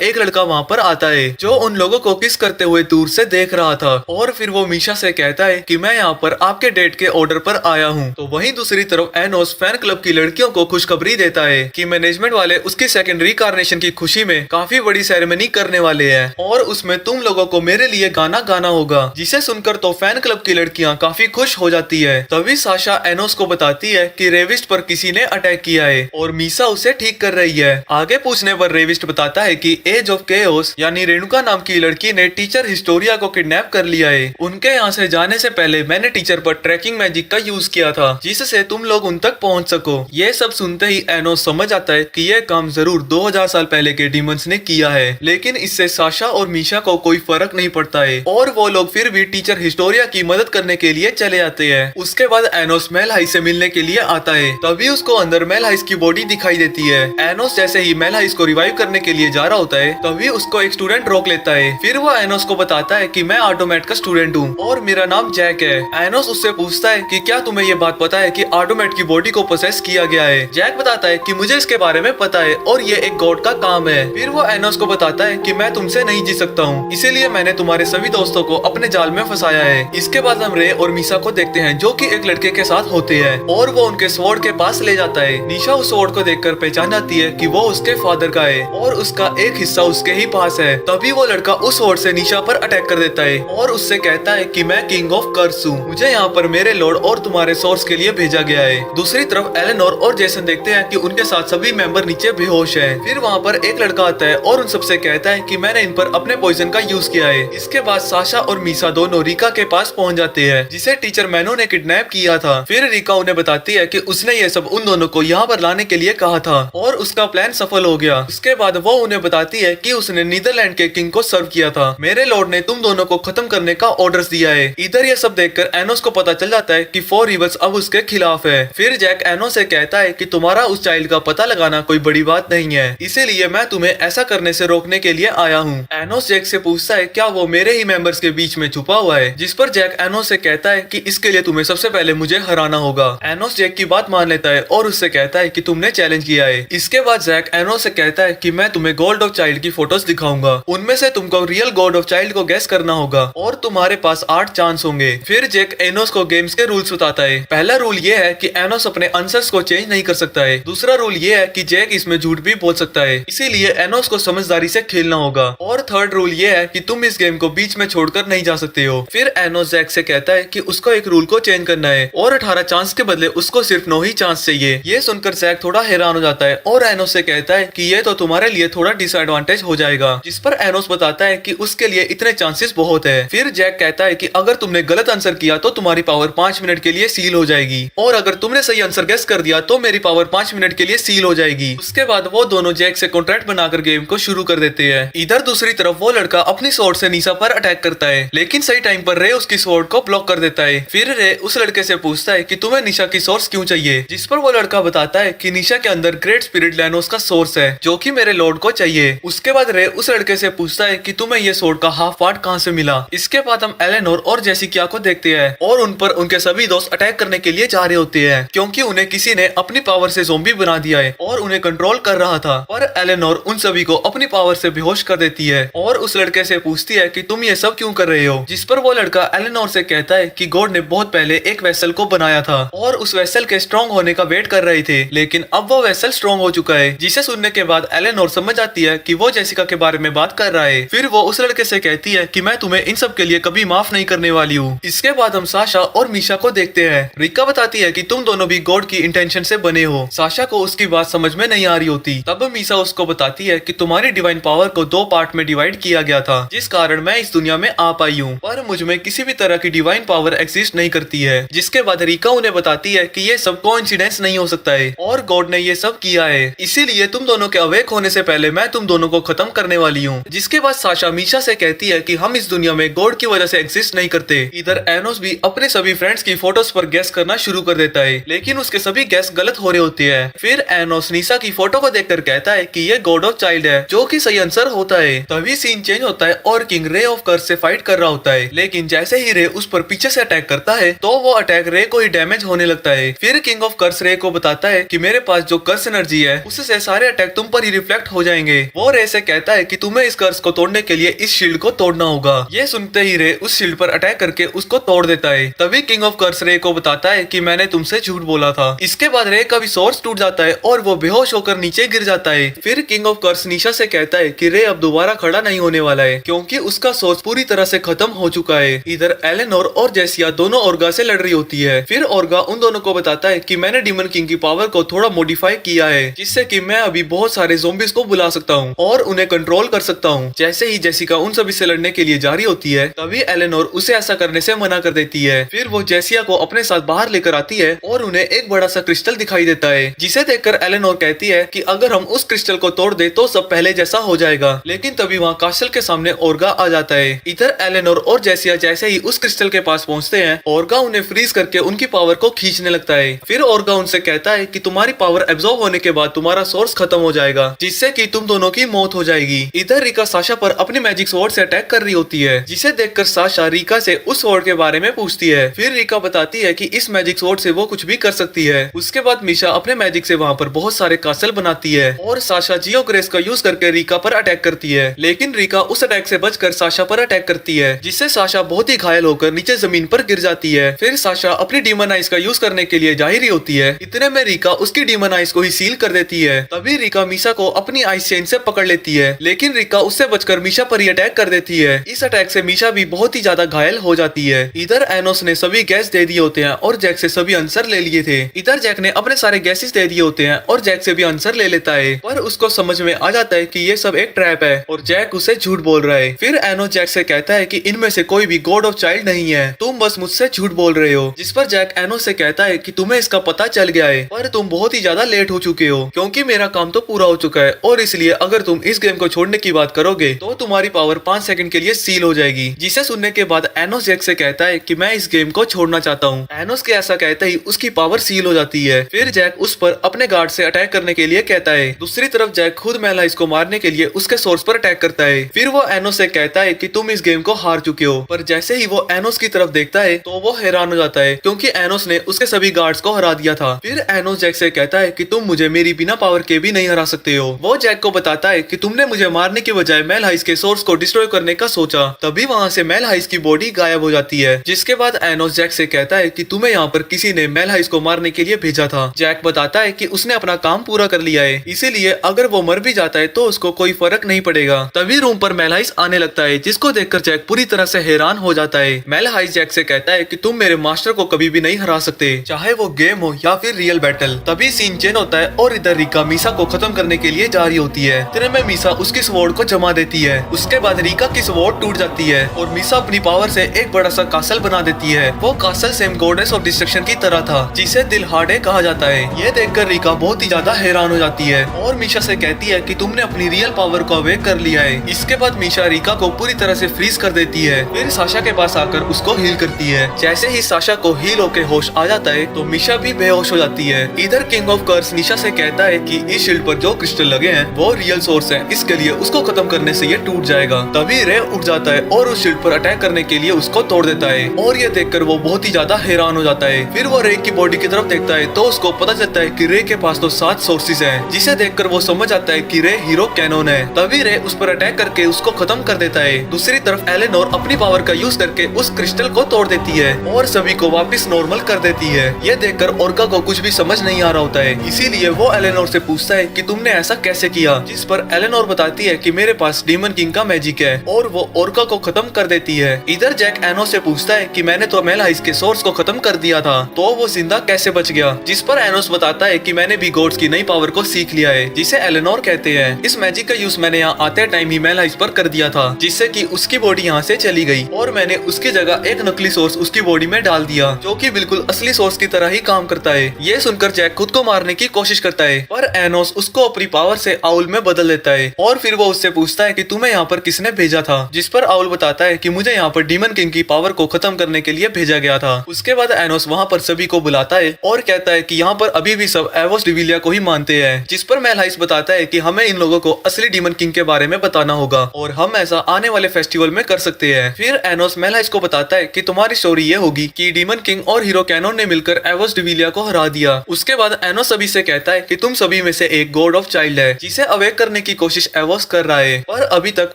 एक लड़का वहाँ पर आता है जो उन लोगों को किस करते हुए दूर से देख रहा था। और फिर वो मीशा से कहता है कि मैं यहाँ पर आपके डेट के ऑर्डर पर आया हूँ। तो वहीं दूसरी तरफ एनोस फैन क्लब की लड़कियों को खुशखबरी देता है कि मैनेजमेंट वाले उसकी सेकंड रिकार्नेशन की खुशी में काफी बड़ी सेरेमनी करने वाले हैं और उसमें तुम लोगों को मेरे लिए गाना गाना होगा। जिसे सुनकर तो फैन क्लब की लड़कियां काफी खुश हो जाती है। तभी साशा एनोस को बताती है कि रेविस्ट पर किसी ने अटैक किया है और मीसा उसे ठीक कर रही है। आगे पूछने पर रेविस्ट बताता है कि एज ऑफ केओस यानी रेणुका नाम की लड़की ने टीचर हिस्टोरिया को किडनैप कर लिया है। उनके यहाँ से जाने से पहले मैंने टीचर पर ट्रैकिंग मैजिक का यूज किया था, जिससे तुम लोग उन तक पहुँच सको। ये सब सुनते ही एनोस समझ आता है कि यह काम जरूर 2000 साल पहले के डीमंस ने किया है, लेकिन इससे साशा और मीशा को कोई फर्क नहीं पड़ता है और वो लोग फिर भी टीचर हिस्टोरिया की मदद करने के लिए चले आते हैं। उसके बाद एनोस मेल हाइस से मिलने के लिए आता है। तभी उसको अंदर मेल हाइस की बॉडी दिखाई देती है। एनोस जैसे ही मेल हाइस को रिवाइव करने के लिए जा रहा होता है, तभी उसको एक स्टूडेंट रोक लेता है। फिर वो एनोस को बताता है कि मैं आर्डोमेट का स्टूडेंट हूँ और मेरा नाम जैक है। एनोस उससे पूछता है कि क्या तुम्हें ये बात पता है कि आर्डोमेट की बॉडी को पोसेस किया गया है। जैक बताता है कि मुझे इसके बारे में पता है और ये एक गॉड का काम है। फिर वो एनोस को बताता है कि मैं तुमसे नहीं जी सकता हूँ, इसीलिए मैंने तुम्हारे सभी दोस्तों को अपने जाल में फंसाया है। इसके बाद हम रे और मीसा को देखते हैं जो कि एक लड़के के साथ होते हैं और वो उनके स्वॉर्ड के पास ले जाता है। निशा उस स्वॉर्ड को देखकर पहचान जाती है कि वो उसके फादर का है और उसका एक हिस्सा उसके ही पास है। तभी वो लड़का उस स्वॉर्ड से निशा पर अटैक कर देता है और उससे कहता है कि मैं किंग ऑफ कर्स हूँ, मुझे यहाँ पर मेरे लॉर्ड और तुम्हारे सोर्स के लिए भेजा गया है। दूसरी तरफ एलेनोर और जेसन देखते हैं कि उनके साथ सभी मेंबर नीचे बेहोश हैं। फिर वहाँ पर एक लड़का आता है और उन सबसे कहता है कि मैंने इन पर अपने पॉइजन का यूज किया है। इसके बाद साशा और मीसा दोनों रिका के पास पहुँच जाते हैं, जिसे टीचर मैनो ने किडनैप किया था। फिर रिका उन्हें बताती है कि उसने ये सब उन दोनों को यहाँ पर लाने के लिए कहा था और उसका प्लान सफल हो गया। उसके बाद वो उन्हें बताती है कि उसने नीदरलैंड के किंग को सर्व किया था। मेरे लॉर्ड ने तुम दोनों को खत्म करने का ऑर्डर दिया है। इधर ये सब देखकर एनोस को पता चल जाता है कि 4 रिवर्स अब उसके खिलाफ है। फिर जैक एनोस से कहता है कि तुम्हारा उस चाइल्ड का पता लगाना कोई बड़ी बात नहीं है, इसीलिए मैं तुम्हें ऐसा करने से रोकने के लिए आया हूँ। एनोस जैक से पूछता है क्या वो मेरे ही मेंबर्स के बीच में छुपा हुआ है, जिस पर जैक एनोस से कहता है कि इसके लिए तुम्हें सबसे पहले मुझे हराना होगा। एनोस जैक की बात मान लेता है और उससे कहता है कि तुमने चैलेंज किया है। इसके बाद जैक एनोस से कहता है कि मैं तुम्हें गॉड ऑफ चाइल्ड की फोटोज दिखाऊंगा, उनमें से तुमको रियल गॉड ऑफ चाइल्ड को गेस करना होगा और तुम्हारे पास 8 चांस होंगे। फिर जैक एनोस को गेम्स के रूल्स बताता है। पहला रूल ये है कि एनोस अपने आंसर्स को चेंज नहीं कर सकता है। दूसरा रूल ये है कि जैक इसमें झूठ भी बोल सकता है, इसीलिए एनोस को समझदारी से खेलना होगा। और थर्ड रूल ये है कि तुम इस गेम को बीच में छोड़कर नहीं जा सकते हो। फिर एनोस जैक से कहता है कि उसको एक रूल को चेंज करना है और 18 चांस के बदले उसको सिर्फ 9 ही चांस चाहिए। ये सुनकर जैक थोड़ा हैरान हो जाता है और एनोस से कहता है कि ये तो तुम्हारे लिए थोड़ा डिसएडवांटेज हो जाएगा, जिस पर एनोस बताता है कि उसके लिए इतने चांसेस बहुत है। फिर जैक कहता है कि अगर तुमने गलत आंसर किया तो तुम्हारी पावर 5 मिनट के लिए सील हो जाएगी और अगर तुमने सही आंसर गेस कर दिया तो मेरी पावर 5 मिनट के लिए सील हो जाएगी। उसके बाद वो दोनों जैक से कॉन्ट्रैक्ट बनाकर गेम को शुरू कर देते हैं। इधर दूसरी तरफ वो लड़का अपनी स्वॉर्ड से निशा पर अटैक करता है, लेकिन सही टाइम पर रे उसकी स्वॉर्ड को ब्लॉक कर देता है। फिर रे उस लड़के से पूछता है कि तुम्हें निशा की सोर्स क्यों चाहिए, जिस पर वो लड़का बताता है कि निशा के अंदर ग्रेट स्पिरिट लेनोस का सोर्स है जो कि मेरे लॉर्ड को चाहिए। उसके बाद रे उस लड़के से पूछता है कि तुम्हें ये सोर्ड का हाफ पार्ट कहाँ से मिला। इसके बाद हम एलेनोर और जेसिका को देखते हैं और उन पर उनके सभी दोस्त अटैक करने के लिए जा रहे होते हैं, क्योंकि उन्हें किसी ने अपनी पावर से ज़ोंबी बना दिया है और उन्हें कंट्रोल कर रहा था। पर एलेनोर उन सभी को अपनी पावर से बेहोश कर देती है और उस लड़के से पूछती है कि तुम ये सब क्यों कर रहे हो, जिस पर वो लड़का एलेनोर से कहता है कि गॉड ने बहुत पहले एक वेसल को बनाया था और उस वेसल के स्ट्रॉन्ग होने का वेट कर रहे थे, लेकिन अब वो वेसल स्ट्रॉन्ग हो चुका है। जिसे सुनने के बाद एलेनोर समझ आती है कि वो जेसिका के बारे में बात कर रहा है। फिर वो उस लड़के से कहती है कि मैं तुम्हें इन सब के लिए कभी माफ नहीं करने वाली हूँ। इसके बाद हम साशा और मीशा को देखते हैं। रिका बताती है कि तुम दोनों भी गॉड की इंटेंशन से बने हो। साशा को उसकी बात समझ में नहीं आ रही होती। तब मीशा उसको बताती है कि तुम्हारी डिवाइन पावर को 2 पार्ट में डिवाइड किया गया था, जिस कारण मैं इस दुनिया में आ पाई हूँ, पर मुझ में किसी भी तरह की डिवाइन पावर एग्जिस्ट नहीं करती है। जिसके बाद रिका उन्हें बताती है कि ये सब कोइंसिडेंस नहीं हो सकता है और गॉड ने ये सब किया है, इसीलिए तुम दोनों के अवेक होने से पहले मैं तुम दोनों को खत्म करने वाली हूँ। जिसके बाद साशा मीशा से कहती है कि हम इस दुनिया में गॉड की वजह से एग्जिस्ट नहीं करते। इधर एनोस भी अपने सभी फ्रेंड्स की फोटोज पर गैस करना शुरू कर देता है, लेकिन उसके सभी गैस गलत हो रहे होते हैं। फिर एनोस निशा की फोटो को देखकर कहता है कि ये गॉड ऑफ चाइल्ड है, जो कि सही आंसर होता है। तभी सीन चेंज होता है और किंग रे ऑफ कर्स से फाइट कर रहा होता है, लेकिन जैसे ही रे उस पर पीछे से अटैक करता है तो वो अटैक रे को ही डैमेज होने लगता है। फिर किंग ऑफ कर्स रे को बताता है कि मेरे पास जो कर्स एनर्जी है उससे सारे अटैक तुम पर ही रिफ्लेक्ट हो जाएंगे। वो रे से कहता है कि तुम्हें इस कर्स को तोड़ने के लिए इस शील्ड को तोड़ना होगा। ये सुनते ही रे उस शील्ड पर अटैक करके उसको तोड़ देता है। तभी किंग ऑफ कर्स रे को बताता है कि मैंने तुमसे झूठ बोला था। इसके बाद रे का भी सोर्स टूट जाता है और वो बेहोश होकर नीचे गिर जाता है। फिर किंग ऑफ कर्स निशा से कहता है कि रे अब दोबारा खड़ा नहीं होने वाला है, क्योंकि उसका सोर्स पूरी तरह से खत्म हो चुका है। इधर एलेनोर और जेसिया दोनों ओर्गा से लड़ रही होती है। फिर ओर्गा उन दोनों को बताता है कि मैंने डीमन किंग की पावर को थोड़ा मॉडिफाई किया है, जिससे कि मैं अभी बहुत सारे ज़ोंबीज को बुला सकता हूँ और उन्हें कंट्रोल कर सकता हूँ। जैसे ही जेसिका उन सभी से लड़ने के लिए जा रही होती है, तभी एलेनोर उसे ऐसा करने से मना कर देती है। फिर वो जेसिया को अपने साथ बाहर लेकर आती है और उन्हें एक बड़ा सा क्रिस्टल दिखाई देता है, जिसे देखकर एलेनोर कहती है कि अगर हम उस क्रिस्टल को तोड़ दे तो सब पहले जैसा हो जाएगा। लेकिन तभी वहाँ कास्टल के सामने ओर्गा आ जाता है। इधर एलेनोर और जेसिया जैसे ही उस क्रिस्टल के पास पहुँचते हैं, ओर्गा उन्हें फ्रीज करके उनकी पावर को खींचने लगता है। फिर ओर्गा उनसे कहता है कि तुम्हारी पावर एब्जॉर्ब होने के बाद तुम्हारा सोर्स खत्म हो जाएगा, जिससे कि तुम दोनों की मौत हो जाएगी। इधर रिका साशा पर अपनी मैजिक स्वॉर्ड से अटैक कर रही होती है, जिसे देखकर साशा रिका से उस स्वॉर्ड के बारे में पूछती है। फिर रिका बताती है कि इस मैजिक स्वॉर्ड से वो कुछ भी कर सकती है। उसके बाद मीशा अपने मैजिक से वहाँ पर बहुत सारे कासल बनाती है और साशा जियो ग्रेस का यूज करके रिका पर अटैक करती है, लेकिन रिका उस अटैक से बचकर साशा पर अटैक करती है, जिससे साशा बहुत ही घायल होकर नीचे जमीन पर गिर जाती है। फिर साशा अपनी डीमन आइज का यूज करने के लिए जा ही रही होती है, इतने में रिका उसकी डीमन आइज को ही सील कर देती है। तभी रिका मीशा को अपनी आइस चेन से पकड़ लेती है, लेकिन रिका उससे बचकर मीशा पर ही अटैक कर देती है। इस अटैक से मीशा भी बहुत ही ज्यादा घायल हो जाती है। इधर एनोस ने सभी गैस दे दिए होते हैं और जैक से सभी आंसर ले लिए थे। इधर जैक ने अपने सारे गैसेस दे दिए होते हैं और जैक से भी आंसर ले लेता है, पर उसको समझ में आ जाता है कि ये सब एक ट्रैप है और जैक उसे झूठ बोल रहा है। फिर एनोस जैक से कहता है कि इनमें से कोई भी गॉड ऑफ चाइल्ड नहीं है, तुम बस मुझसे झूठ बोल रहे हो। जिस पर जैक एनोस से कहता है कि तुम्हें इसका पता चल गया है, पर तुम बहुत ही ज्यादा लेट हो चुके हो, क्योंकि मेरा काम तो पूरा हो चुका है और इसलिए अगर तुम इस गेम को छोड़ने की बात करोगे तो तुम्हारी पावर 5 सेकंड के लिए सील हो जाएगी। जिसे सुनने के बाद एनोस जैक से कहता है कि मैं इस गेम को छोड़ना चाहता हूँ। एनोस के ऐसा कहते ही उसकी पावर सील हो जाती है। फिर जैक उस पर अपने गार्ड से अटैक करने के लिए कहता रहता है। दूसरी तरफ जैक खुद मेलहाइस को मारने के लिए उसके सोर्स पर अटैक करता है। फिर वो एनोस से कहता है कि तुम इस गेम को हार चुके हो, पर जैसे ही वो एनोस की तरफ देखता है तो वो हैरान हो जाता है क्योंकि एनोस ने उसके सभी गार्ड्स को हरा दिया था। फिर एनोस जैक से कहता है कि तुम मुझे मेरी बिना पावर के भी नहीं हरा सकते हो। वो जैक को बताता है कि तुमने मुझे मारने की बजाय मेलहाइस के सोर्स को डिस्ट्रॉय करने का सोचा। तभी वहाँ से मेलहाइस की बॉडी गायब हो जाती है। जिसके बाद एनोस जैक से कहता है कि तुम्हें यहाँ पर किसी ने मेलहाइस को मारने के लिए भेजा था। जैक बताता है कि उसने अपना काम पूरा कर लिया है, इसीलिए अगर वो मर भी जाता है तो उसको कोई फर्क नहीं पड़ेगा। तभी रूम पर मेलहाइस आने लगता है, जिसको देखकर जैक पूरी तरह से हैरान हो जाता है। मेलहाइस जैक से कहता है कि तुम मेरे मास्टर को कभी भी नहीं हरा सकते, चाहे वो गेम हो या फिर रियल बैटल। तभी सीन चेंज होता है और इधर रिका मीसा को खत्म करने के लिए जा रही होती है। इतने में मीसा उसकी स्वॉर्ड को जमा देती है। उसके बाद रिका की स्वॉर्ड टूट जाती है और मीसा अपनी पावर से एक बड़ा सा कासल बना देती है। वो castle same goddess of destruction की तरह था, जिसे दिलहाड़े कहा जाता है। ये देखकर रिका बहुत ही ज्यादा हैरान हो जाती है और मीशा से कहती है कि तुमने अपनी रियल पावर को अवेक कर लिया है। इसके बाद मीशा रिका को पूरी तरह से फ्रीज कर देती है। फिर साशा के पास आकर उसको हील करती है। जैसे ही साशा को हील होके होश आ जाता है तो मीशा भी बेहोश हो जाती है। इधर किंग ऑफ कर्स निशा से कहता है कि इस शील्ड पर जो क्रिस्टल लगे हैं वो रियल सोर्स है, इसके लिए उसको खत्म करने से ये टूट जाएगा। तभी रे उठ जाता है और उस शील्ड पर अटैक करने के लिए उसको तोड़ देता है और ये देखकर वो बहुत ही ज्यादा हैरान हो जाता है। फिर वो रे की बॉडी की तरफ देखता है तो उसको पता चलता है कि रे के पास तो 7 सोर्सेज हैं, जिसे देखकर वो समझ जाता है कि रे हीरो कैनन है। तभी रे उस पर अटैक करके उसको खत्म कर देता है। दूसरी तरफ एलेनोर अपनी पावर का यूज करके उस क्रिस्टल को तोड़ देती है और सभी को वापस नॉर्मल कर देती है। ये देखकर ओरका को कुछ भी समझ नहीं आ रहा होता है, इसीलिए वो एलेनोर से पूछता है कि तुमने ऐसा कैसे किया, जिस पर एलेनोर बताती है कि मेरे पास डीमन किंग का मैजिक है और वो ओरका को खत्म कर देती है। इधर जैक एनोस से पूछता है कि मैंने तो मेलहाइस के सोर्स को खत्म कर दिया था, तो वो जिंदा कैसे बच गया, जिस पर एनोस बताता है कि मैंने भी गॉड्स की नई पावर को सीख लिया है, जिसे एलेनोर कहते हैं। इस मैजिक का यूज मैंने यहाँ आते टाइम ही मेलहाइस पर कर दिया था, जिससे कि उसकी बॉडी यहाँ से चली गई और मैंने उसकी जगह एक नकली सोर्स उसकी बॉडी में डाल दिया, जो कि बिल्कुल असली सोर्स की तरह ही काम करता है। ये सुनकर जैक खुद को मारने की कोशिश करता है, पर एनोस उसको अपनी पावर से आउल में बदल देता है और फिर वो उससे पूछता है कि तुम्हें यहाँ पर किसने भेजा था, जिस पर आउल बताता है कि मुझे यहाँ पर डीमन किंग की पावर को खत्म करने के लिए भेजा गया था। उसके बाद एनोस वहाँ पर सभी को बुलाता है और कहता है कि यहाँ पर अभी भी सब एवोस डिविलिया को ही मानते हैं, जिस पर मेलहाइस बताता है कि हमें इन लोगों को असली डीमन किंग के बारे में बताना होगा और हम ऐसा आने वाले फेस्टिवल में कर सकते हैं। फिर एनोस मेलहाइस को बताता है कि तुम्हारी स्टोरी ये होगी कि डीमन किंग और हीरो कैनन ने मिलकर एवोस डिविलिया को हरा दिया। उसके बाद एनोस सभी से कहता है कि तुम सभी में से एक गॉड ऑफ चाइल्ड है, जिसे अवेक करने की कोशिश एवोस कर रहा है, पर अभी तक